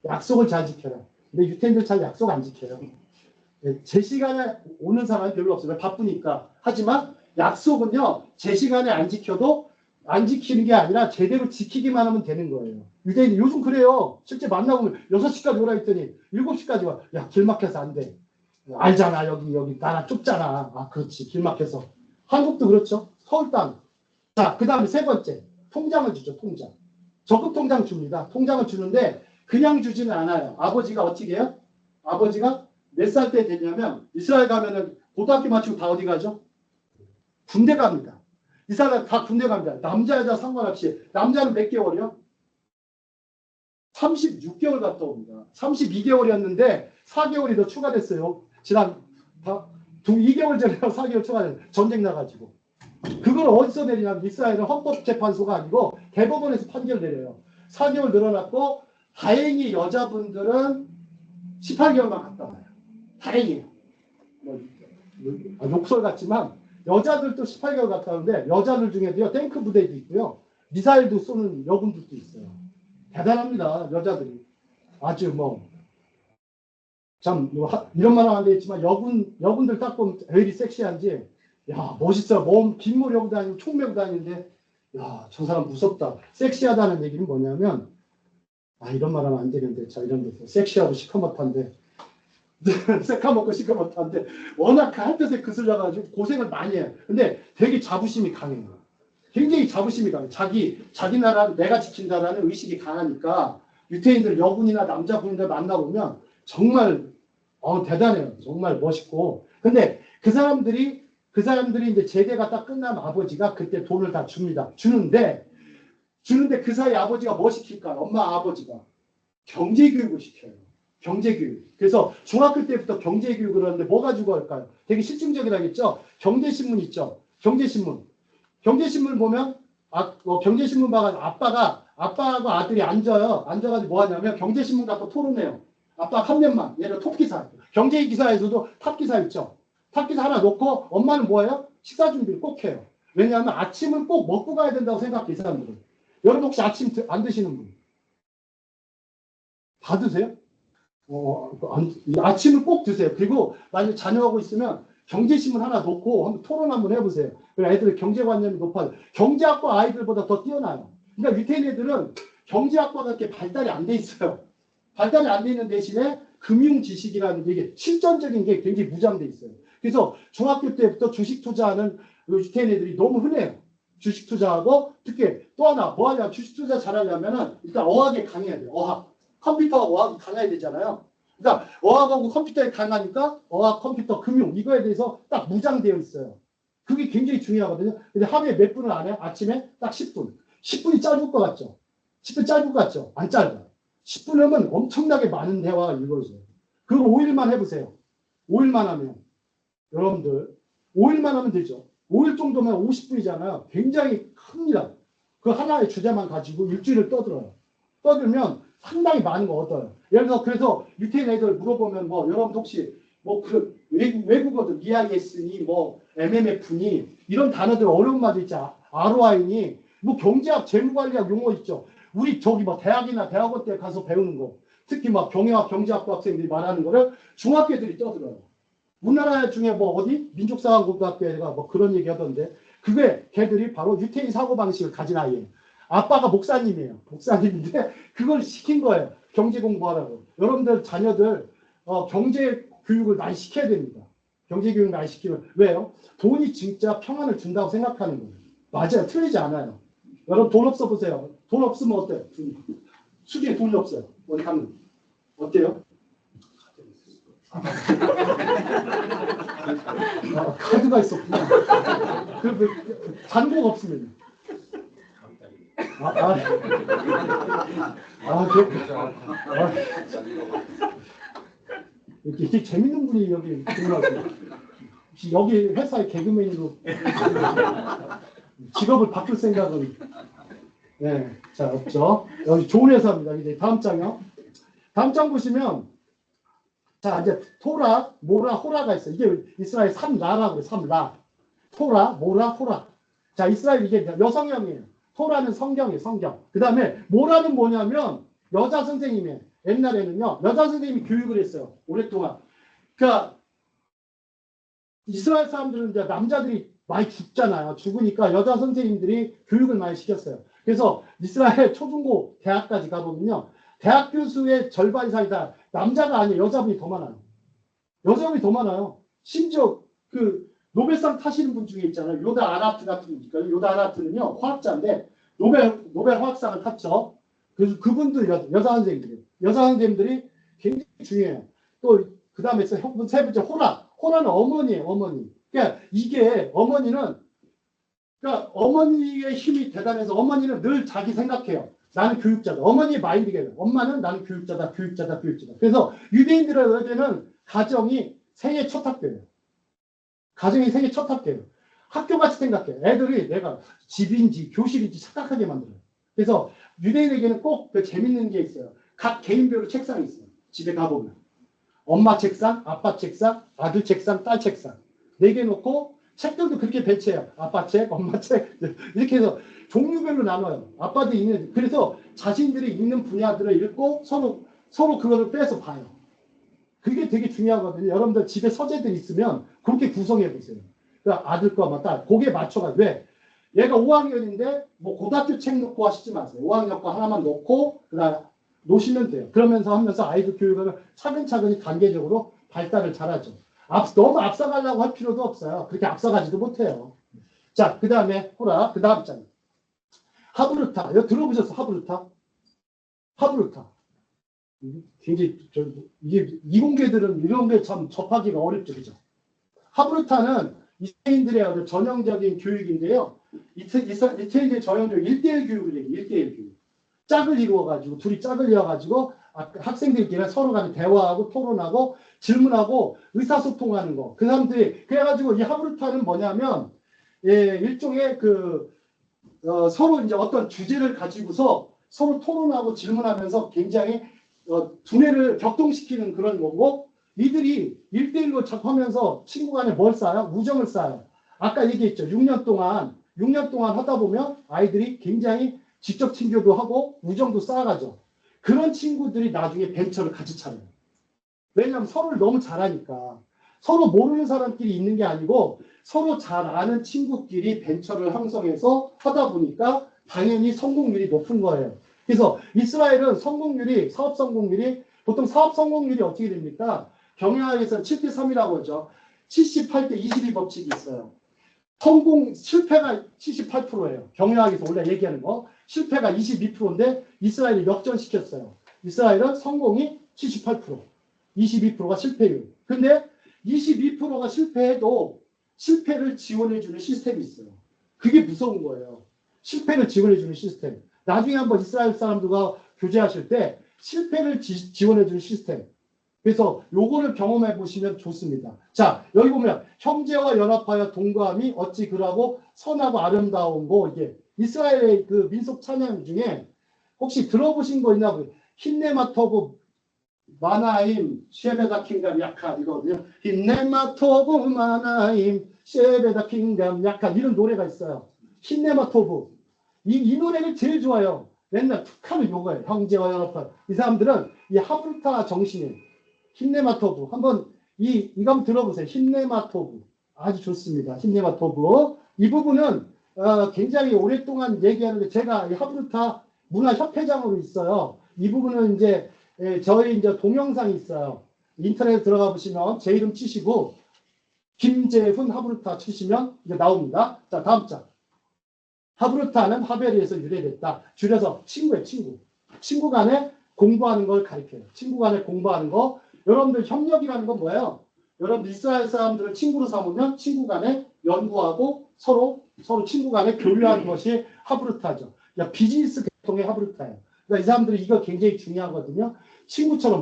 약속을 잘 지켜라. 근데 유태인들 잘 약속 안 지켜요. 제 시간에 오는 사람이 별로 없어요. 바쁘니까. 하지만 약속은요, 제 시간에 안 지켜도 안 지키는 게 아니라 제대로 지키기만 하면 되는 거예요. 유대인이 요즘 그래요. 실제 만나보면 6시까지 오라 했더니 7시까지 와. 야, 길 막혀서 안 돼. 알잖아. 여기 나라 좁잖아. 아, 그렇지. 길 막혀서. 한국도 그렇죠. 서울 땅. 자, 그 다음에 세 번째. 통장을 주죠. 통장. 적금 통장 줍니다. 통장을 주는데 그냥 주지는 않아요. 아버지가 어떻게 해요? 아버지가 몇 살 때 되냐면 이스라엘 가면은 고등학교 마치고 다 어디 가죠? 군대 갑니다. 이 사람 다 군대 갑니다. 남자 여자 상관없이. 남자는 몇 개월이요? 36개월 갔다 옵니다. 32개월이었는데 4개월이 더 추가됐어요. 지난 2개월 전에 4개월 추가됐어요. 전쟁 나가지고. 그걸 어디서 내리냐면 이스라엘은 헌법재판소가 아니고 대법원에서 판결 내려요. 4개월 늘어났고 다행히 여자분들은 18개월만 갔다 와요. 다행이에요. 욕설 같지만 여자들도 18개월 갔다 오는데 여자들 중에도요 탱크 부대도 있고요. 미사일도 쏘는 여군들도 있어요. 대단합니다. 여자들이. 아주 참 이런 말 하면 안 되겠지만 여군들 딱 보면 왜 이리 섹시한지 야 멋있어. 긴 머리 하고 다니고 총 메고 다니는데 야 저 사람 무섭다. 섹시하다는 얘기는 뭐냐면 이런 말 하면 안 되는데 자 이런 거 섹시하고 시커멓단데 새까먹고 시커멓단데 워낙 한 뜻에 그슬려가지고 고생을 많이 해요. 근데 되게 자부심이 강해요. 굉장히 자부심이 강해요. 자기 나라 내가 지킨다라는 의식이 강하니까 유태인들 여군이나 남자분들 만나보면 정말 대단해요. 정말 멋있고. 근데 그 사람들이 이제 제대가 딱 끝나면 아버지가 그때 돈을 다 줍니다. 주는데 그 사이 아버지가 뭐 시킬까요? 엄마 아버지가 경제교육을 시켜요. 경제교육. 그래서 중학교 때부터 경제교육을 하는데 뭐 가지고 할까요? 되게 실증적이라겠죠? 경제신문 있죠? 경제신문 보면 경제신문 봐가지고 아빠가 아빠하고 아들이 앉아요. 앉아가지고 뭐 하냐면 경제신문 갖고 토론해요. 아빠 한 면만. 얘는 톱기사. 경제기사에서도 탑기사 있죠. 탑기사 하나 놓고 엄마는 뭐예요? 식사 준비를 꼭 해요. 왜냐하면 아침은 꼭 먹고 가야 된다고 생각해, 이 사람들은. 여러분 혹시 아침 안 드시는 분? 다 드세요? 아침을 꼭 드세요. 그리고 만약 자녀하고 있으면 경제신문 하나 놓고 한번 토론 한번 해보세요. 그럼 애들의 경제관념이 높아요. 경제학과 아이들보다 더 뛰어나요. 그러니까 유태인 애들은 경제학과가 그렇게 발달이 안 돼 있어요. 발달이 안 돼 있는 대신에 금융 지식이라는 게 이게 실전적인 게 굉장히 무장돼 있어요. 그래서 중학교 때부터 주식 투자하는 유태인 애들이 너무 흔해요. 주식 투자하고 특히 또 하나 뭐 하냐 주식 투자 잘하려면은 일단 어학에 강해야 돼요. 어학. 컴퓨터와 어학이 강해야 되잖아요. 그러니까 어학하고 컴퓨터에 강하니까 어학, 컴퓨터, 금융 이거에 대해서 딱 무장되어 있어요. 그게 굉장히 중요하거든요. 근데 하루에 몇 분을 안 해요? 아침에 딱 10분. 10분이 짧을 것 같죠? 10분 짧을 것 같죠? 안 짧아요. 10분 하면 엄청나게 많은 대화가 이루어져요. 그걸 5일만 해보세요. 5일만 하면 여러분들 5일만 하면 되죠. 5일 정도면 50분이잖아요. 굉장히 큽니다. 그 하나의 주제만 가지고 일주일을 떠들어요. 떠들면 상당히 많은 거 얻어요. 예를 들어서 그래서 유태인 애들 물어보면 뭐 여러분 혹시 뭐 그 외국어들 EIS니 뭐 MMF니 이런 단어들 어려운 말도 있지 ROI니 뭐 경제학 재무관리학 용어 있죠. 우리 저기 뭐 대학이나 대학원 때 가서 배우는 거 특히 막 경영학 경제학부 학생들이 말하는 거를 중학교 애들이 떠들어요. 우리나라 중에 뭐 어디 민족사관고등학교가 뭐 그런 얘기 하던데 그게 걔들이 바로 유태인 사고방식을 가진 아이예요. 아빠가 목사님이에요. 목사님인데 그걸 시킨 거예요. 경제 공부하라고. 여러분들 자녀들 경제 교육을 많이 시켜야 됩니다. 경제 교육을 많이 시키면 왜요? 돈이 진짜 평안을 준다고 생각하는 거예요. 맞아요. 틀리지 않아요. 여러분 돈 없어 보세요. 돈 없으면 어때요? 수중에 돈이 없어요. 어디 가면 어때요? 카드가 있었구나. 잔고가 없으면. 이렇게 재밌는 분이 여기 들어가세요. 여기 회사의 개그맨으로 직업을 바꿀 생각은 네, 자 없죠. 여기 좋은 회사입니다. 이제 다음 장이요. 다음 장 보시면 자 이제 토라, 모라, 호라가 있어요. 이게 이스라엘 3라라고 그래요. 3라. 토라, 모라, 호라. 자 이스라엘 이게 여성형이에요. 토라는 성경이에요. 성경. 그 다음에 모라는 뭐냐면 여자 선생님이에요. 옛날에는요. 여자 선생님이 교육을 했어요. 오랫동안. 그러니까 이스라엘 사람들은 이제 남자들이 많이 죽잖아요. 죽으니까 여자 선생님들이 교육을 많이 시켰어요. 그래서 이스라엘 초중고 대학까지 가보면요. 대학 교수의 절반 이상이 다 남자가 아니에요. 여자분이 더 많아요. 여자분이 더 많아요. 심지어 그 노벨상 타시는 분 중에 있잖아요. 요다 아나트 같은 분 있거든요. 요다 아나트는요. 화학자인데 노벨 화학상을 탔죠. 그래서 그분도 여자 선생님들이에요. 여자 선생님들이 굉장히 중요해요. 또 그 다음에 세 번째 호라. 호라는 어머니예요. 어머니. 그러니까 이게 어머니는 그러니까 어머니의 힘이 대단해서 어머니는 늘 자기 생각해요. 나는 교육자다. 어머니의 마인드가 엄마는 나는 교육자다. 교육자다. 교육자다. 그래서 유대인들에게는 가정이 생애 첫 학교예요. 가정이 생애 첫 학교예요. 학교같이 생각해요. 애들이 내가 집인지 교실인지 착각하게 만들어요. 그래서 유대인에게는 꼭 그 재밌는 게 있어요. 각 개인별로 책상이 있어요. 집에 가보면. 엄마 책상, 아빠 책상, 아들 책상, 딸 책상. 4개 놓고 책들도 그렇게 배치해요. 아빠 책, 엄마 책 이렇게 해서 종류별로 나눠요. 아빠들이 읽는 그래서 자신들이 읽는 분야들을 읽고 서로 그거를 빼서 봐요. 그게 되게 중요하거든요. 여러분들 집에 서재들 있으면 그렇게 구성해 보세요. 그러니까 아들 거, 엄마 딸 거기에 맞춰가지고 왜? 얘가 5학년인데 뭐 고등학교 책 놓고 하시지 마세요. 5학년 거 하나만 놓고 그다음 놓으시면 돼요. 그러면서 하면서 아이들 교육을 차근차근히 단계적으로 발달을 잘하죠. 너무 앞서가려고 할 필요도 없어요. 그렇게 앞서가지도 못해요. 자, 그 다음에 호라, 그 다음 장. 하브르타. 이거 들어보셨어? 하브르타? 하브르타. 굉장히 이게 이공계들은 이런 게 참 접하기가 어렵죠, 그죠? 하브르타는 이스라엘인들의 전형적인 교육인데요. 이스라엘인들의 전형적인 1대1 교육을 얘기해요. 1대1 교육. 짝을 이루어가지고 둘이 짝을 이어가지고 학생들끼리 서로 간에 대화하고 토론하고 질문하고 의사소통하는 거. 그 사람들이 그래가지고 이 하브르타는 뭐냐면 일종의 서로 이제 어떤 주제를 가지고서 서로 토론하고 질문하면서 굉장히 두뇌를 격동시키는 그런 거고 이들이 1대1로 작하면서 친구 간에 뭘 쌓아요? 우정을 쌓아요. 아까 얘기했죠. 6년 동안 하다 보면 아이들이 굉장히 지적 친교도 하고 우정도 쌓아가죠. 그런 친구들이 나중에 벤처를 같이 차려요. 왜냐하면 서로를 너무 잘하니까. 서로 모르는 사람끼리 있는 게 아니고 서로 잘 아는 친구끼리 벤처를 형성해서 하다 보니까 당연히 성공률이 높은 거예요. 그래서 이스라엘은 사업 성공률이 보통 사업 성공률이 어떻게 됩니까? 경영학에서 7대3이라고 하죠. 78대 22 법칙이 있어요. 실패가 78%예요. 경영학에서 원래 얘기하는 거. 실패가 22%인데 이스라엘이 역전시켰어요. 이스라엘은 성공이 78%, 22%가 실패율. 근데 22%가 실패해도 실패를 지원해주는 시스템이 있어요. 그게 무서운 거예요. 실패를 지원해주는 시스템. 나중에 한번 이스라엘 사람들과 교제하실 때 실패를 지원해주는 시스템. 그래서 요거를 경험해 보시면 좋습니다. 자, 여기 보면 형제와 연합하여 동거함이 어찌 그러고 선하고 아름다운 거 이게 이스라엘의 그 민속 찬양 중에 혹시 들어보신 거 있냐고요? 힌네마토브 마나임 셰베다 킹감 약한 이거거든요. 힌네마토브 마나임 셰베다 킹감 약한 이런 노래가 있어요. 힌네마토브 이 노래를 제일 좋아요. 맨날 툭하면 요거예요. 형제와 연합하여. 이 사람들은 이 하브루타 정신이에요. 힌네마토브 한번 이거 한번 들어보세요. 힌네마토브 아주 좋습니다. 힌네마토브 이 부분은 굉장히 오랫동안 얘기하는데 제가 이 하브루타 문화협회장으로 있어요. 이 부분은 이제 저희 이제 동영상이 있어요. 인터넷에 들어가 보시면 제 이름 치시고 김재훈 하브루타 치시면 이제 나옵니다. 자 다음 장. 하브루타는 하벨에서 유래됐다. 줄여서 친구예요. 친구 간에 공부하는 걸 가리켜요. 친구 간에 공부하는 거. 여러분들 협력이라는 건 뭐예요? 여러분들 이스라엘 사람들을 친구로 삼으면 친구 간에 연구하고 서로 친구 간에 교류하는 것이 하브루타죠. 그러니까 비즈니스 계통의 하브루타예요. 그러니까 이 사람들이 이거 굉장히 중요하거든요.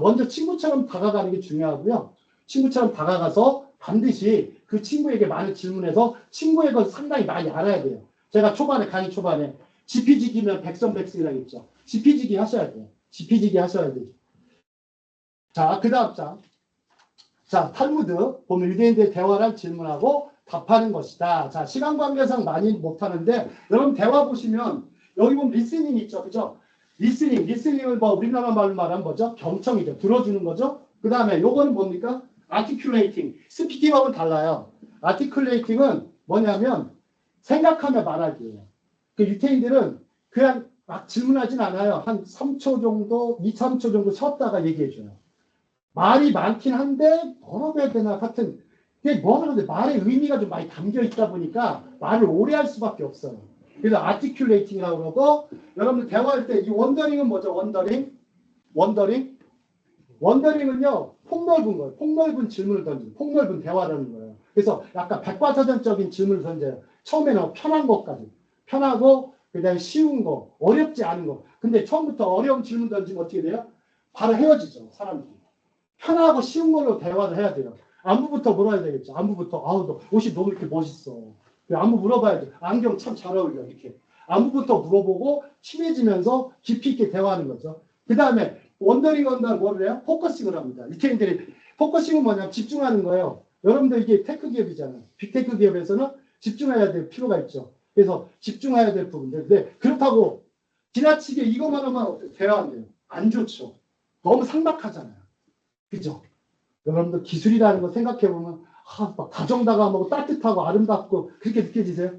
먼저 친구처럼 다가가는 게 중요하고요. 친구처럼 다가가서 반드시 그 친구에게 많은 질문해서 친구의 걸 상당히 많이 알아야 돼요. 제가 강의 초반에 지피지기면 백선백승이라고 했죠. 지피지기 하셔야 돼요. 지피지기 하셔야 돼요. 자, 그 다음 장. 자, 탈무드 보면 유대인들의 대화를 질문하고 답하는 것이다. 자, 시간 관계상 많이 못하는데 여러분 대화 보시면 여기 보면 리스닝 있죠. 그죠? 리스닝을 뭐 우리나라 말로 말하면 뭐죠? 경청이죠. 들어주는 거죠. 그 다음에 요거는 뭡니까? articulating. 스피킹하고는 달라요. articulating은 뭐냐면 생각하며 말하기예요. 그 유태인들은 그냥 막 질문하진 않아요. 한 3초 정도, 2, 3초 정도 쉬었다가 얘기해줘요. 말이 많긴 한데 뭐라고 해야 되나 같은 그게 뭐라고 해야 돼? 말의 의미가 좀 많이 담겨 있다 보니까 말을 오래 할 수밖에 없어요. 그래서 articulating이라고 그러고 여러분들 대화할 때 이 원더링은 뭐죠? 원더링은요 폭넓은 거예요. 폭넓은 질문을 던지는 폭넓은 대화라는 거예요. 그래서 약간 백과사전적인 질문을 던져요. 처음에는 편한 것까지 편하고 그다음에 쉬운 거 어렵지 않은 거. 근데 처음부터 어려운 질문 던지면 어떻게 돼요? 바로 헤어지죠 사람들이. 편하고 쉬운 걸로 대화를 해야 돼요. 안부부터 물어야 되겠죠. 안부부터 너 옷이 너무 이렇게 멋있어. 안부 물어봐야죠. 안경 참 잘 어울려 이렇게. 안부부터 물어보고 친해지면서 깊이 있게 대화하는 거죠. 그 다음에 원더링 한다는 뭐를 해요? 포커싱을 합니다. 유태인들이 포커싱은 뭐냐면 집중하는 거예요. 여러분들 이게 테크 기업이잖아요. 빅테크 기업에서는 집중해야 될 필요가 있죠. 그래서 집중해야 될 부분들. 근데 그렇다고 지나치게 이것만 하면 대화 안 돼요. 안 좋죠. 너무 삭막하잖아요. 그죠? 여러분들 기술이라는 거 생각해보면 막 다정다감하고 따뜻하고 아름답고 그렇게 느껴지세요?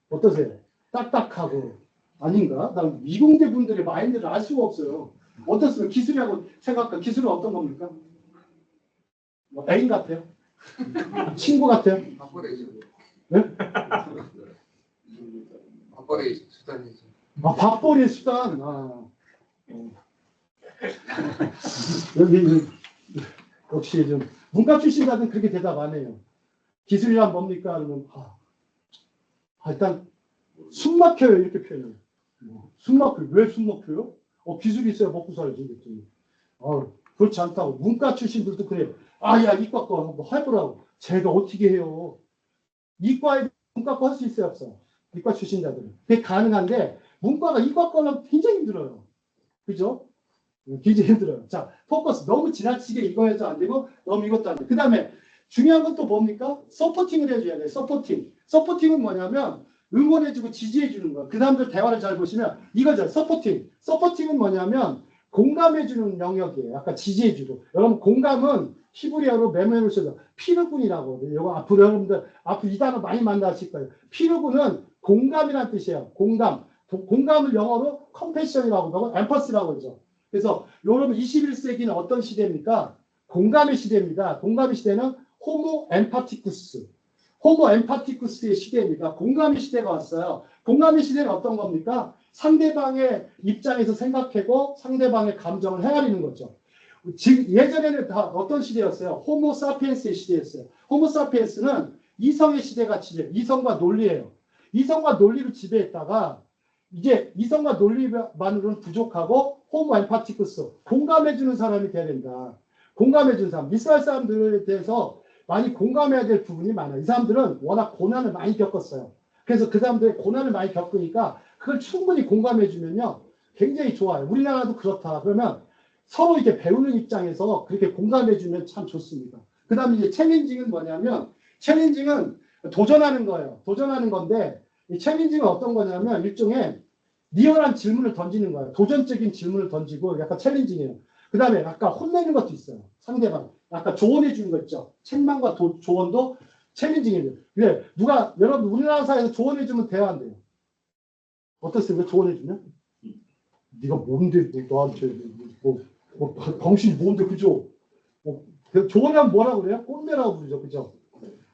어떠세요? 딱딱하고 아닌가? 난 미공대 분들의 마인드를 알 수가 없어요. 어떻습니까? 기술이라고 생각하 기술은 어떤 겁니까? 뭐 애인 같아요? 친구 같아요? 밥벌이죠. 네? 밥벌이 수단이죠. 밥벌이의 수단. 여기 역시 좀 문과 출신자들은 그렇게 대답 안 해요. 기술이란 뭡니까? 그러면 일단 숨 막혀요 이렇게 표현해요. 숨 막혀요. 왜 숨 막혀요? 기술이 있어야 먹고 살지 그랬더니 그렇지 않다고. 문과 출신들도 그래요. 야 이과 거 한번 해보라고. 제가 어떻게 해요? 이과에 문과 거 할 수 있어요 없어요? 이과 출신자들은. 그게 가능한데 문과가 이과 거는 굉장히 힘들어요. 그죠? 굉장히 힘들어요. 자, 포커스. 너무 지나치게 이거 해서 안 되고, 너무 이것도 안 돼. 그 다음에 중요한 건 또 뭡니까? 서포팅을 해줘야 돼. 서포팅. 서포팅은 뭐냐면, 응원해주고 지지해주는 거야. 그 사람들 대화를 잘 보시면, 이거죠. 서포팅. 서포팅은 뭐냐면, 공감해주는 영역이에요. 아까 지지해주고. 여러분, 공감은 히브리어로 메모를 써서 피르군이라고. 이거 앞으로 여러분들, 앞으로 이 단어 많이 만나실 거예요. 피르군은 공감이라는 뜻이에요. 공감. 공감을 영어로 컴패션이라고 하고, 엠퍼스라고 하죠. 그래서 여러분 21세기는 어떤 시대입니까? 공감의 시대입니다. 공감의 시대는 호모 엠파티쿠스. 호모 엠파티쿠스의 시대입니다. 공감의 시대가 왔어요. 공감의 시대는 어떤 겁니까? 상대방의 입장에서 생각하고 상대방의 감정을 헤아리는 거죠. 지금 예전에는 다 어떤 시대였어요? 호모 사피엔스의 시대였어요. 호모 사피엔스는 이성의 시대가 이성과 논리예요. 이성과 논리로 지배했다가 이제 이성과 논리만으로는 부족하고 호모 엠파티쿠스, 공감해주는 사람이 돼야 된다. 공감해주는 사람. 이스라엘 사람들에 대해서 많이 공감해야 될 부분이 많아요. 이 사람들은 워낙 고난을 많이 겪었어요. 그래서 그 사람들의 고난을 많이 겪으니까 그걸 충분히 공감해주면요. 굉장히 좋아요. 우리나라도 그렇다. 그러면 서로 이렇게 배우는 입장에서 그렇게 공감해주면 참 좋습니다. 그 다음에 이제 챌린징은 뭐냐면, 챌린징은 도전하는 거예요. 도전하는 건데, 이 챌린징은 어떤 거냐면 일종의 리얼한 질문을 던지는 거예요. 도전적인 질문을 던지고 약간 챌린징이에요. 그 다음에 아까 혼내는 것도 있어요. 상대방. 아까 조언해 주는 거 있죠. 책망과 조언도 챌린징이에요. 근데 여러분 우리나라 사회에서 조언해 주면 대화한대요. 어떻습니까? 조언해 주면? 네가 뭔데 너한테 당신이 뭔데 그죠? 조언하면 뭐라고 그래요? 꼰대라고 부르죠. 그죠?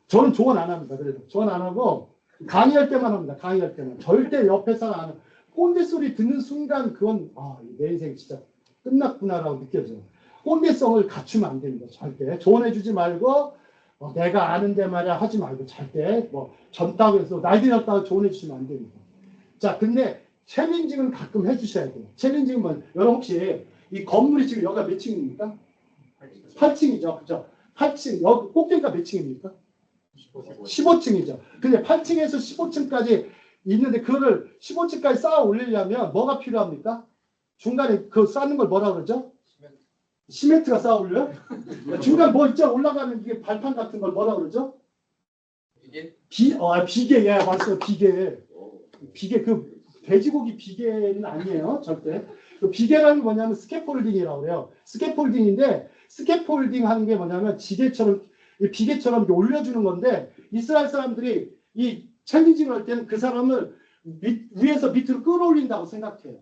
저는 조언 안 합니다. 그래도 조언 안 하고 강의할 때만 합니다. 강의할 때만. 절대 옆에서는 안 해요. 꼰대 소리 듣는 순간 그건 내 인생 진짜 끝났구나라고 느껴져요. 꼰대성을 갖추면 안 됩니다. 절대. 조언해주지 말고 내가 아는데 말이야 하지 말고 절대 젊다고 해서 나이 들었다고 조언해주시면 안 됩니다. 자, 근데 챌린징은 가끔 해주셔야 돼요. 챌린징은 뭐 여러분 혹시 이 건물이 지금 여기가 몇 층입니까? 8층이죠. 그죠? 8층. 여기 꼭대기가 몇 층입니까? 15층이죠. 근데 8층에서 15층까지 있는데 그거를 15층까지 쌓아 올리려면 뭐가 필요합니까? 중간에 그 쌓는 걸 뭐라 그러죠? 시멘트가 쌓아 올려요? 중간 뭐 있죠? 올라가는 이게 발판 같은 걸 뭐라 그러죠? 이게 비계. 예, 맞어요. 비계 그 돼지고기 비계는 아니에요. 절대. 그 비계라는 게 뭐냐면 스캐폴딩이라고 그래요. 스캐폴딩인데 스캐폴딩 하는 게 뭐냐면 지게처럼 비계처럼 이렇게 올려주는 건데 이스라엘 사람들이 이 챌린징을 할 때는 그 사람을 위에서 밑으로 끌어올린다고 생각해요.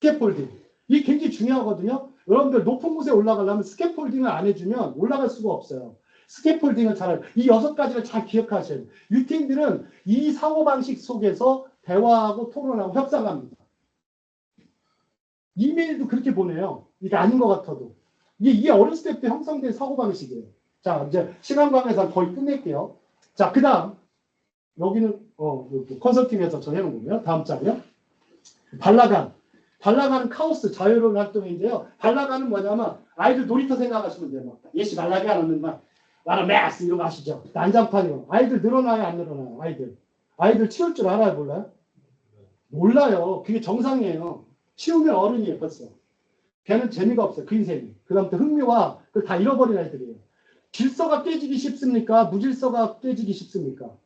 스캐폴딩. 이게 굉장히 중요하거든요. 여러분들 높은 곳에 올라가려면 스캐폴딩을 안 해주면 올라갈 수가 없어요. 스캐폴딩을 이 6가지를 잘 기억하셔야 돼요. 유태인들은 이 사고방식 속에서 대화하고 토론하고 협상합니다. 이메일도 그렇게 보내요. 이게 아닌 것 같아도. 이게 어렸을 때부터 형성된 사고방식이에요. 자, 이제 시간 관계상 거의 끝낼게요. 자, 그 다음. 여기는, 컨설팅에서 저 해놓은 거고요. 다음 장이요. 발라간은 카오스, 자유로운 활동인데요. 발라간은 뭐냐면, 아이들 놀이터 생각하시면 돼요. 예시 발라게 하는 나는 매스 이런 거 아시죠? 난장판이요. 아이들 늘어나요, 안 늘어나요? 아이들 치울 줄 알아요, 몰라요? 몰라요. 그게 정상이에요. 치우면 어른이에요, 벌써. 걔는 재미가 없어요, 그 인생이. 그 다음부터 흥미와 그걸 다 잃어버린 아이들이에요. 질서가 깨지기 쉽습니까? 무질서가 깨지기 쉽습니까?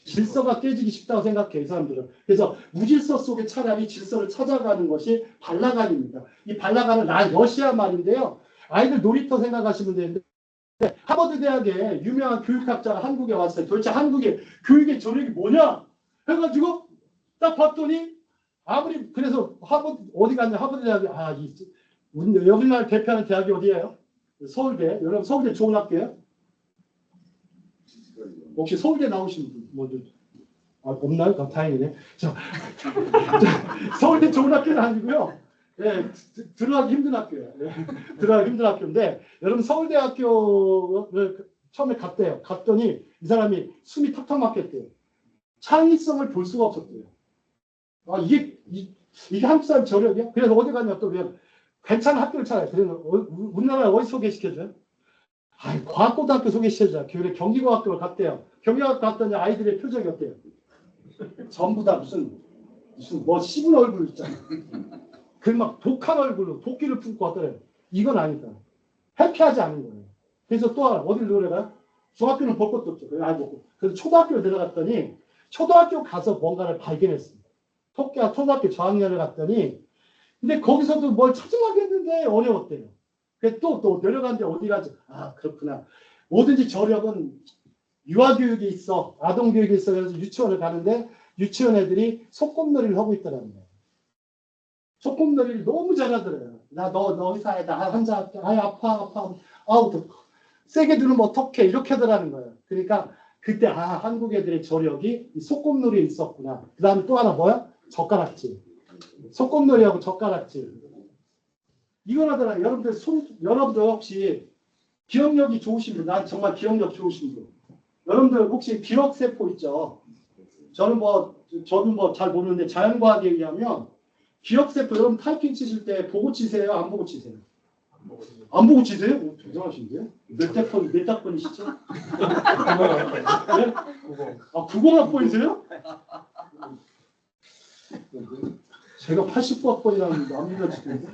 질서가 깨지기 쉽다고 생각해요, 이 사람들은. 그래서 무질서 속에 차라리 질서를 찾아가는 것이 발라간입니다. 이 발라간은 러시아 말인데요. 아이들 놀이터 생각하시면 되는데 하버드 대학에 유명한 교육학자가 한국에 왔어요. 도대체 한국의 교육의 전력이 뭐냐? 해가지고 딱 봤더니 그래서 어디 갔냐? 하버드 대학이 여기나라 대표하는 대학이 어디예요? 서울대. 여러분 서울대 좋은 학교예요? 혹시 서울대 나오신 분 없나요? 다행이네. 서울대 좋은 학교는 아니고요. 예, 들어가기 힘든 학교예요. 들어가기 힘든 학교인데 여러분 서울대학교를 처음에 갔대요. 갔더니 이 사람이 숨이 턱턱 막혔대요. 창의성을 볼 수가 없었대요. 이게 한국 사람 저력이야? 그래서 어디 가냐 또 왜 괜찮은 학교를 찾아요. 그래서 우리나라에 어디 소개시켜줘요? 과학고등학교 소개시켜줘요. 경기고등학교를 갔대요. 경기고등학교 갔더니 아이들의 표정이 어때요? 전부 다 무슨 씹은 얼굴 있잖아. 그 막 독한 얼굴로 도끼를 품고 왔더래요. 이건 아니다. 해피하지 않은 거예요. 그래서 또 하나, 어딜 노래가? 중학교는 볼 것도 없죠. 그래서 초등학교에 들어갔더니, 초등학교 가서 뭔가를 발견했습니다. 초등학교 저학년을 갔더니, 근데 거기서도 뭘 찾으려고 했는데 어려웠대요. 그래서 또 내려갔는데 어디 가지? 아, 그렇구나. 뭐든지 저력은 유아교육이 있어. 아동교육이 있어. 그래서 유치원을 가는데, 유치원 애들이 소꿉놀이를 하고 있더라는 거예요. 소꿉놀이를 너무 잘하더래요. 너 의사에다 환자 할게. 아이, 아파. 아우, 세게 누르면 어떡해. 이렇게 하더라는 거예요. 그러니까 그때, 한국 애들의 저력이 이 소꿉놀이에 있었구나. 그 다음에 또 하나 뭐야? 젓가락질. 소꿉놀이하고 젓가락질. 이걸 하더라. 여러분들 혹시 기억력이 좋으신 분, 난 정말 기억력 좋으신 분. 여러분들 혹시 기억세포 있죠? 저는 잘 모르는데 자연과학에 의하면 기억세포, 여러분 타이핑 치실 때 보고 치세요? 안 보고 치세요? 안 보고 치세요? 오, 대단하신데요? 몇 학번이시죠? 네? 아, 90학번이세요? 제가 89학번이라는 안 믿어지던데.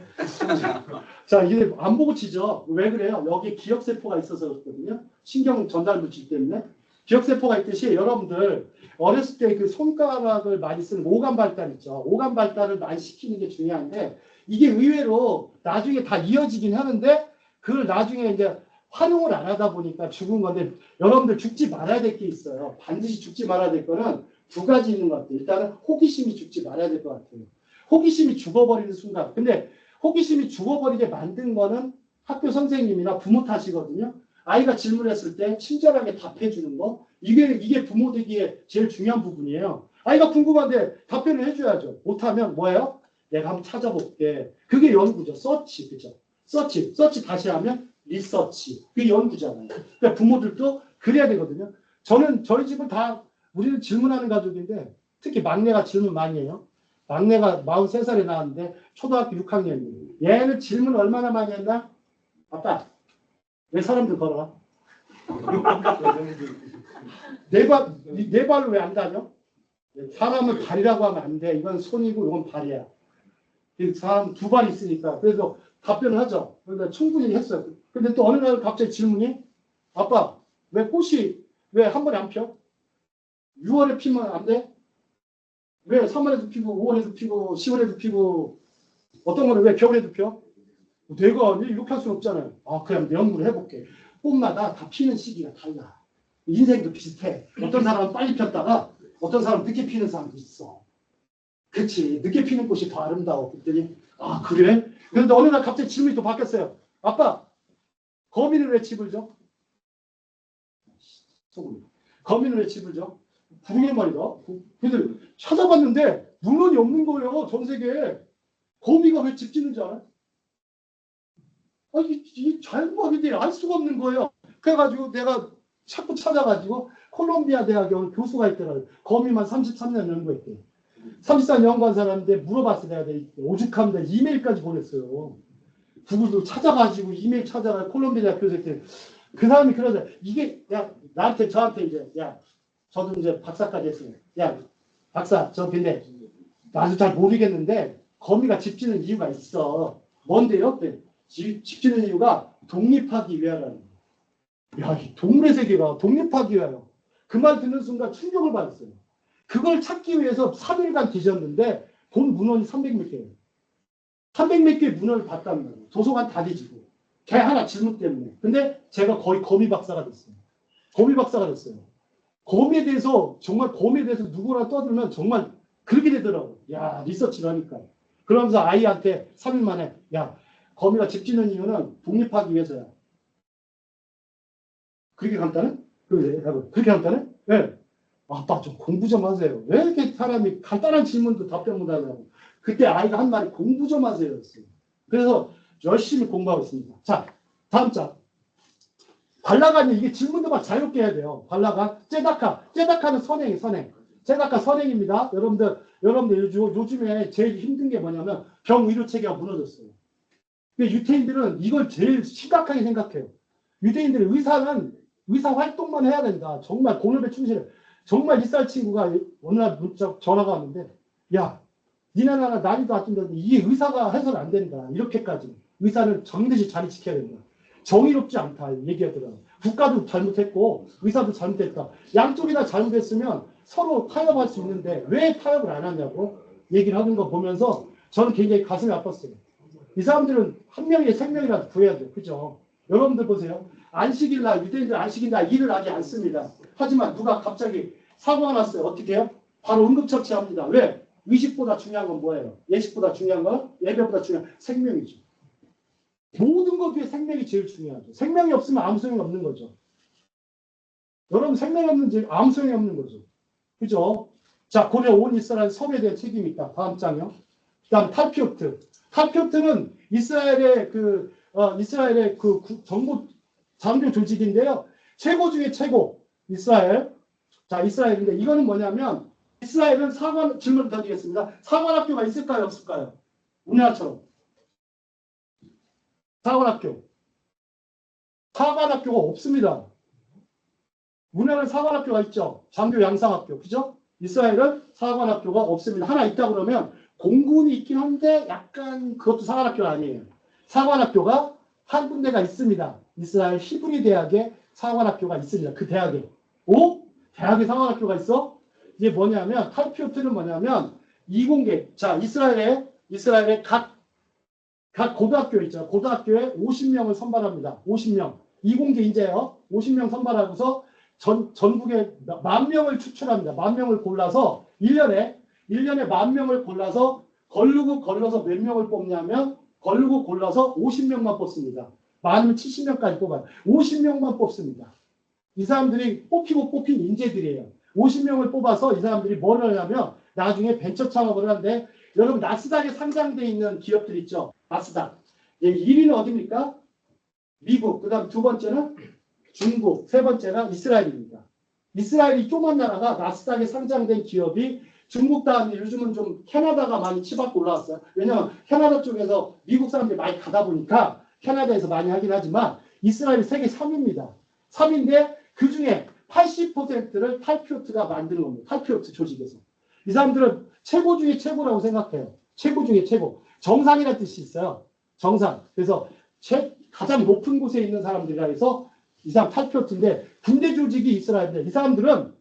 자, 이게 안 보고 치죠? 왜 그래요? 여기 기억세포가 있어서 그렇거든요. 신경 전달 물질 때문에. 기억세포가 있듯이 여러분들 어렸을 때 그 손가락을 많이 쓰는 오감 발달 있죠. 오감 발달을 많이 시키는 게 중요한데 이게 의외로 나중에 다 이어지긴 하는데 그걸 나중에 이제 활용을 안 하다 보니까 죽은 건데 여러분들 죽지 말아야 될 게 있어요. 반드시 죽지 말아야 될 거는 두 가지 있는 것 같아요. 일단은 호기심이 죽지 말아야 될 것 같아요. 호기심이 죽어버리는 순간. 근데 호기심이 죽어버리게 만든 거는 학교 선생님이나 부모 탓이거든요. 아이가 질문했을 때 친절하게 답해주는 거. 이게 부모 되기에 제일 중요한 부분이에요. 아이가 궁금한데 답변을 해줘야죠. 못하면 뭐예요? 내가 한번 찾아볼게. 그게 연구죠. 서치. 그죠? 서치 다시 하면 리서치. 그게 연구잖아요. 그러니까 부모들도 그래야 되거든요. 저희 집은 우리는 질문하는 가족인데 특히 막내가 질문 많이 해요. 막내가 43살에 나왔는데 초등학교 6학년이에요. 얘는 질문 얼마나 많이 했나? 아빠, 왜 사람들 걸어가? 내 발로 왜 안 다녀? 사람은 발이라고 하면 안 돼. 이건 손이고 이건 발이야. 사람 두 발 있으니까. 그래서 답변을 하죠. 그러니까 충분히 했어요. 근데 또 어느 날 갑자기 질문이 아빠, 왜 꽃이 왜 한 번에 안 펴? 6월에 피면 안 돼? 왜 3월에도 피고 5월에도 피고 10월에도 피고 어떤 거는 왜 겨울에도 펴? 내가 이렇게 할 수는 없잖아요. 그냥 연구를 해볼게. 꽃마다 다 피는 시기가 달라. 인생도 비슷해. 어떤 사람은 빨리 폈다가 어떤 사람은 늦게 피는 사람도 있어. 그치. 늦게 피는 꽃이 더 아름다워. 그랬더니 그래? 그런데 어느 날 갑자기 질문이 또 바뀌었어요. 아빠, 거미는 왜 집을 져? 거미는 왜 집을 져? 부르게 말이다. 그래서 찾아봤는데 문헌이 없는 거예요. 전 세계에. 거미가 왜 집 짓는지 알아요? 이 자연과학인데 알 수가 없는 거예요. 그래가지고 내가 자꾸 찾아가지고 콜롬비아 대학에 교수가 있더라고요. 거미만 33년 연구했대. 33년 연구한 사람인데 물어봤어. 내가 오죽합니다. 이메일까지 보냈어요. 구글도 찾아가지고 이메일 찾아가 콜롬비아 대학 교수한테 그 사람이 그러자 이게 저한테 이제 저도 이제 박사까지 했어요. 박사 근데 나도 잘 모르겠는데 거미가 집 짓는 이유가 있어. 뭔데요? 집 짓는 이유가 독립하기 위하라는 거예요. 이 동물의 세계가 독립하기 위하여. 그 말 듣는 순간 충격을 받았어요. 그걸 찾기 위해서 3일간 뒤졌는데 본 문헌이 300몇 개예요. 300몇 개의 문헌을 봤다는 거예요. 도서관 다 뒤지고. 걔 하나 질문 때문에. 근데 제가 거의 거미 박사가 됐어요. 거미 박사가 됐어요. 거미에 대해서 누구나 떠들면 정말 그렇게 되더라고요. 리서치를 하니까. 그러면서 아이한테 3일 만에 거미가 집 짓는 이유는 독립하기 위해서야. 그렇게 간단해? 그렇게 간단해? 네. 아빠 좀 공부 좀 하세요. 왜 이렇게 사람이 간단한 질문도 답변 못하냐고. 그때 아이가 한 말이 공부 좀 하세요. 그래서 열심히 공부하고 있습니다. 자, 다음 장. 발라간이 이게 질문도 막 자유롭게 해야 돼요. 발라간. 제다카는 선행. 제다카 선행입니다. 여러분들 요즘에 제일 힘든 게 뭐냐면 병의료 체계가 무너졌어요. 근데 유태인들은 이걸 제일 심각하게 생각해요. 유대인들은 의사 활동만 해야 된다. 정말 공업에 충실해. 정말 이쌀 친구가 어느 날 문자 전화가 왔는데 니네 나라 난리도 안 뜬다. 이게 의사가 해서는 안 된다. 이렇게까지. 의사는 정듯이 자리 지켜야 된다. 정의롭지 않다. 얘기하더라고. 국가도 잘못했고 의사도 잘못했다. 양쪽이 다 잘못했으면 서로 타협할 수 있는데 왜 타협을 안 하냐고 얘기를 하는 거 보면서 저는 굉장히 가슴이 아팠어요. 이 사람들은 한 명의 생명이라도 구해야 돼요. 그죠? 여러분들 보세요. 안식일 날, 유대인들 안식일 날 일을 하지 않습니다. 하지만 누가 갑자기 사고가 났어요. 어떻게 해요? 바로 응급처치합니다. 왜? 의식보다 중요한 건 뭐예요? 예식보다 중요한 건 예배보다 중요한 건 생명이죠. 모든 것 중에 생명이 제일 중요하죠. 생명이 없으면 아무 소용이 없는 거죠. 여러분 생명이 없는지 아무 소용이 없는 거죠. 그죠? 자, 고려 온 이스라엘 섬에 대한 책임이 있다. 다음 장요. 그 다음 탈피오트. 탈피오트는 이스라엘의 그 정보 장교 조직인데요. 최고 중에 최고. 이스라엘. 자, 이스라엘인데 이거는 뭐냐면 이스라엘은 질문 드리겠습니다. 사관학교가 있을까요? 없을까요? 우리나라처럼. 사관학교. 사관학교가 없습니다. 우리나라는 사관학교가 있죠. 장교 양상학교. 그죠? 이스라엘은 사관학교가 없습니다. 하나 있다 그러면 공군이 있긴 한데 약간 그것도 사관학교가 아니에요. 사관학교가 한 군데가 있습니다. 이스라엘 히브리 대학에 사관학교가 있습니다. 그 대학에. 오? 대학에 사관학교가 있어? 이게 뭐냐면 탈피오트는 뭐냐면 이공계. 자, 이스라엘의 각 고등학교 있죠. 고등학교에 50명을 선발합니다. 50명. 이공계 인재요. 50명 선발하고서 전국에 10,000명을 추출합니다. 10,000명을 골라서 1년에 10,000명을 골라서 걸러서 몇 명을 뽑냐면 걸르고 골라서 50명만 뽑습니다. 많으면 70명까지 뽑아요. 50명만 뽑습니다. 이 사람들이 뽑힌 인재들이에요. 50명을 뽑아서 이 사람들이 뭘 하냐면 나중에 벤처 창업을 하는데 여러분 나스닥에 상장되어 있는 기업들 있죠. 나스닥. 1위는 어디입니까? 미국. 그 다음 두 번째는 중국. 세 번째는 이스라엘입니다. 이스라엘이 조그만 나라가 나스닥에 상장된 기업이 중국 다음에 요즘은 좀 캐나다가 많이 치받고 올라왔어요. 왜냐하면 캐나다 쪽에서 미국 사람들이 많이 가다 보니까 캐나다에서 많이 하긴 하지만 이스라엘이 세계 3위입니다. 3위인데 그 중에 80%를 탈피오트가 만드는 겁니다. 탈피오트 조직에서. 이 사람들은 최고 중에 최고라고 생각해요. 최고 중에 최고. 정상이라는 뜻이 있어요. 정상. 그래서 가장 높은 곳에 있는 사람들이라 해서 이 사람 탈피오트인데 군대 조직이 이스라엘인데 이 사람들은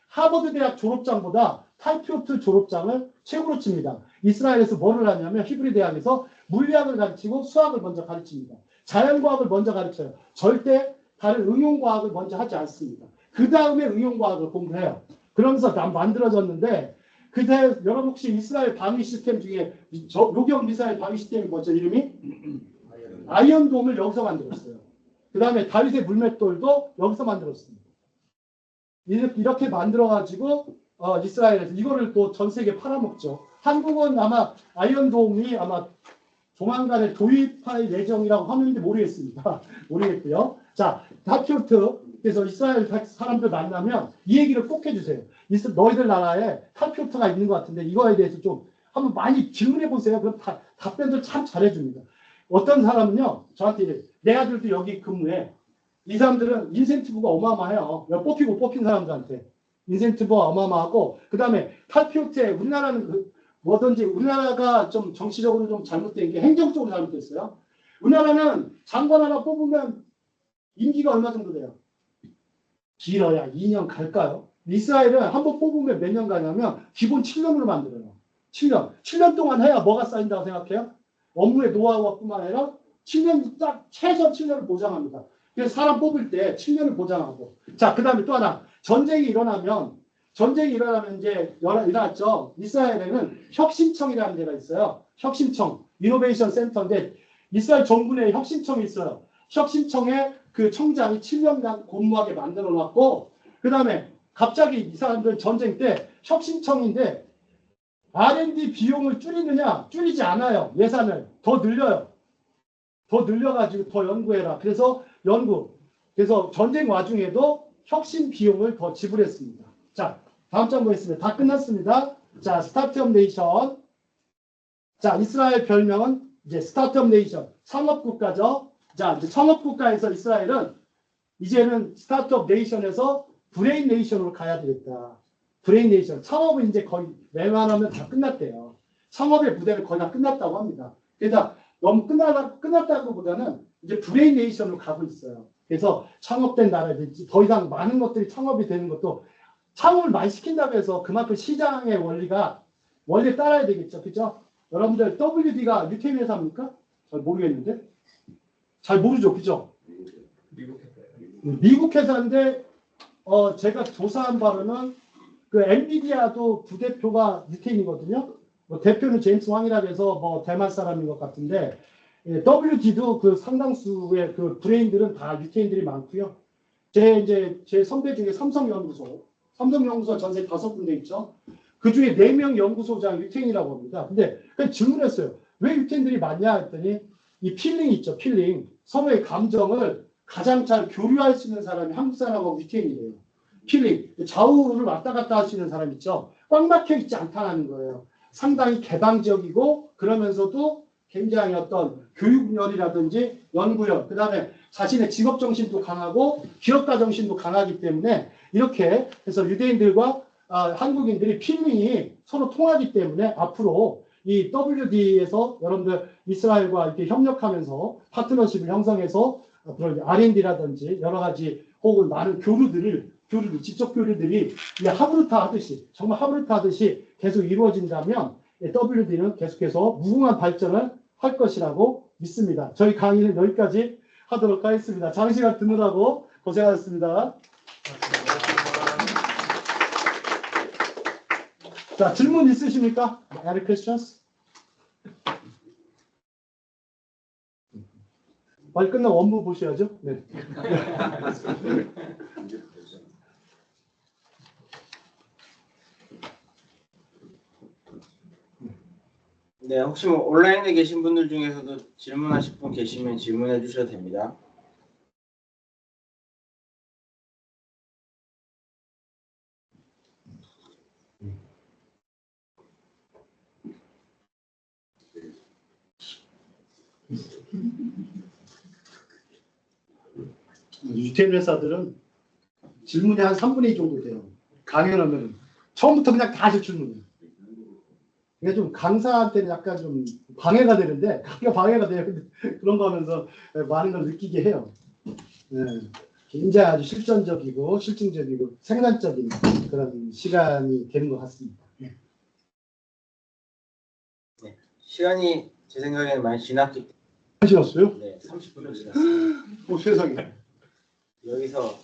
하버드 대학 졸업장보다 탈피오트 졸업장을 최고로 칩니다. 이스라엘에서 뭐를 하냐면 히브리 대학에서 물리학을 가르치고 수학을 먼저 가르칩니다. 자연과학을 먼저 가르쳐요. 절대 다른 응용과학을 먼저 하지 않습니다. 그 다음에 응용과학을 공부해요. 그러면서 만들어졌는데 그때 여러분 혹시 이스라엘 방위 시스템 중에 요격 미사일 방위 시스템이 뭐죠? 이름이? 아이언돔을 여기서 만들었어요. 그 다음에 다윗의 물맷돌도 여기서 만들었습니다. 이렇게 만들어가지고 이스라엘에서 이거를 또 전 세계에 팔아먹죠. 한국은 아마 아이언돔이 아마 조만간에 도입할 예정이라고 하는데 모르겠습니다. 모르겠고요. 자, 탈피오트. 그래서 이스라엘 사람들 만나면 이 얘기를 꼭 해주세요. 너희들 나라에 탈피오트가 있는 것 같은데 이거에 대해서 좀 한번 많이 질문해 보세요. 그럼 답변도 참 잘해줍니다. 어떤 사람은요, 저한테 내 아들도 여기 근무해. 이 사람들은 인센티브가 어마어마해요. 뽑힌 사람들한테. 인센티브가 어마어마하고, 그 다음에 탈피오트에 우리나라는 뭐든지 우리나라가 좀 정치적으로 좀 잘못된 게 행정적으로 잘못됐어요. 우리나라는 장관 하나 뽑으면 임기가 얼마 정도 돼요? 길어야 2년 갈까요? 이스라엘은 한번 뽑으면 몇 년 가냐면 기본 7년으로 만들어요. 7년. 7년 동안 해야 뭐가 쌓인다고 생각해요? 업무의 노하우가 뿐만 아니라 7년 딱 최소 7년을 보장합니다. 그래서 사람 뽑을 때 7년을 보장하고. 자, 그 다음에 또 하나. 전쟁이 일어나면 이제 일어났죠. 이스라엘에는 혁신청이라는 데가 있어요. 혁신청. 이노베이션 센터인데 이스라엘 정부 내에 혁신청이 있어요. 혁신청에 그 청장이 7년간 근무하게 만들어 놨고, 그 다음에 갑자기 이 사람들은 전쟁 때 혁신청인데 R&D 비용을 줄이지 않아요. 예산을 더 늘려요. 더 늘려가지고 더 연구해라. 그래서 전쟁 와중에도 혁신 비용을 더 지불했습니다. 자, 다음 장 보겠습니다. 다 끝났습니다. 자, 스타트업 네이션. 자, 이스라엘 별명은 이제 스타트업 네이션. 창업국가죠. 자, 이제 창업국가에서 이스라엘은 이제는 스타트업 네이션에서 브레인 네이션으로 가야 되겠다. 브레인 네이션. 창업은 이제 거의 웬만하면 다 끝났대요. 창업의 부대는 거의 다 끝났다고 합니다. 그러니까 너무 끝났다고보다는 이제 브레인네이션으로 가고 있어요. 그래서 창업된 나라든지 더 이상 많은 것들이 창업이 되는 것도 창업을 많이 시킨다고 해서 그만큼 시장의 원리 따라야 되겠죠. 그죠? 여러분들 WD가 UK 회사입니까? 잘 모르겠는데. 잘 모르죠. 그죠? 미국 회사인데 제가 조사한 바로는 그 엔비디아도 부대표가 유태인이거든요. 뭐 대표는 제임스 황이라고 해서 뭐 대만 사람인 것 같은데 WD도 그 상당수의 그 브레인들은 다 유태인들이 많고요. 제 선배 중에 삼성연구소 전세 5군데 있죠. 그 중에 4명 연구소장 유태인이라고 합니다. 근데 그냥 질문했어요. 왜 유태인들이 많냐 했더니 이 필링 있죠. 필링. 서로의 감정을 가장 잘 교류할 수 있는 사람이 한국 사람하고 유태인이래요. 필링. 좌우를 왔다 갔다 할 수 있는 사람 있죠. 꽉 막혀 있지 않다는 거예요. 상당히 개방적이고 그러면서도 굉장히 어떤 교육열이라든지 연구열, 그 다음에 자신의 직업 정신도 강하고 기업가 정신도 강하기 때문에 이렇게 해서 유대인들과 한국인들이 필링이 서로 통하기 때문에 앞으로 이 WD에서 여러분들 이스라엘과 이렇게 협력하면서 파트너십을 형성해서 그런 R&D라든지 여러 가지 혹은 많은 지적 교류들이 하브르타 하듯이 정말 하브르타 하듯이 계속 이루어진다면 WD는 계속해서 무궁한 발전을 할 것이라고 믿습니다. 저희 강의는 여기까지 하도록 하겠습니다. 장시간 듣느라고 고생하셨습니다. 자, 질문 있으십니까? Any questions? 빨리 끝나고 원무 보셔야죠. 네. 네, 혹시 뭐 온라인에 계신 분들 중에서도 질문하실 분 계시면 질문해 주셔도 됩니다. 유태인 회사들은 질문이 한 3분의 2 정도 돼요. 강연하면 처음부터 그냥 다 하실 질문이에요. 이게 좀 강사한테는 약간 좀 방해가 되는데, 방해가 돼요. 근데 그런 거 하면서 많은 걸 느끼게 해요. 네. 굉장히 아주 실전적이고 실증적이고 생산적인 그런 시간이 되는 것 같습니다. 네. 네, 시간이 제 생각에는 많이 지났기 때문에. 하셨어요? 네, 30분을 지났어요. 세상에. 여기서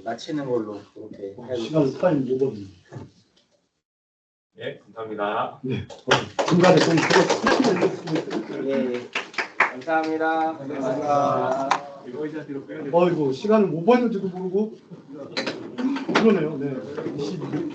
마치는 걸로 그렇게 시간 타임 오버입니다. 예, 감사합니다. 네. 중간에 좀 들었어요. 예, 감사합니다. 어이구, 시간을 못 봤는지도 모르고. 그러네요. 네. 20분.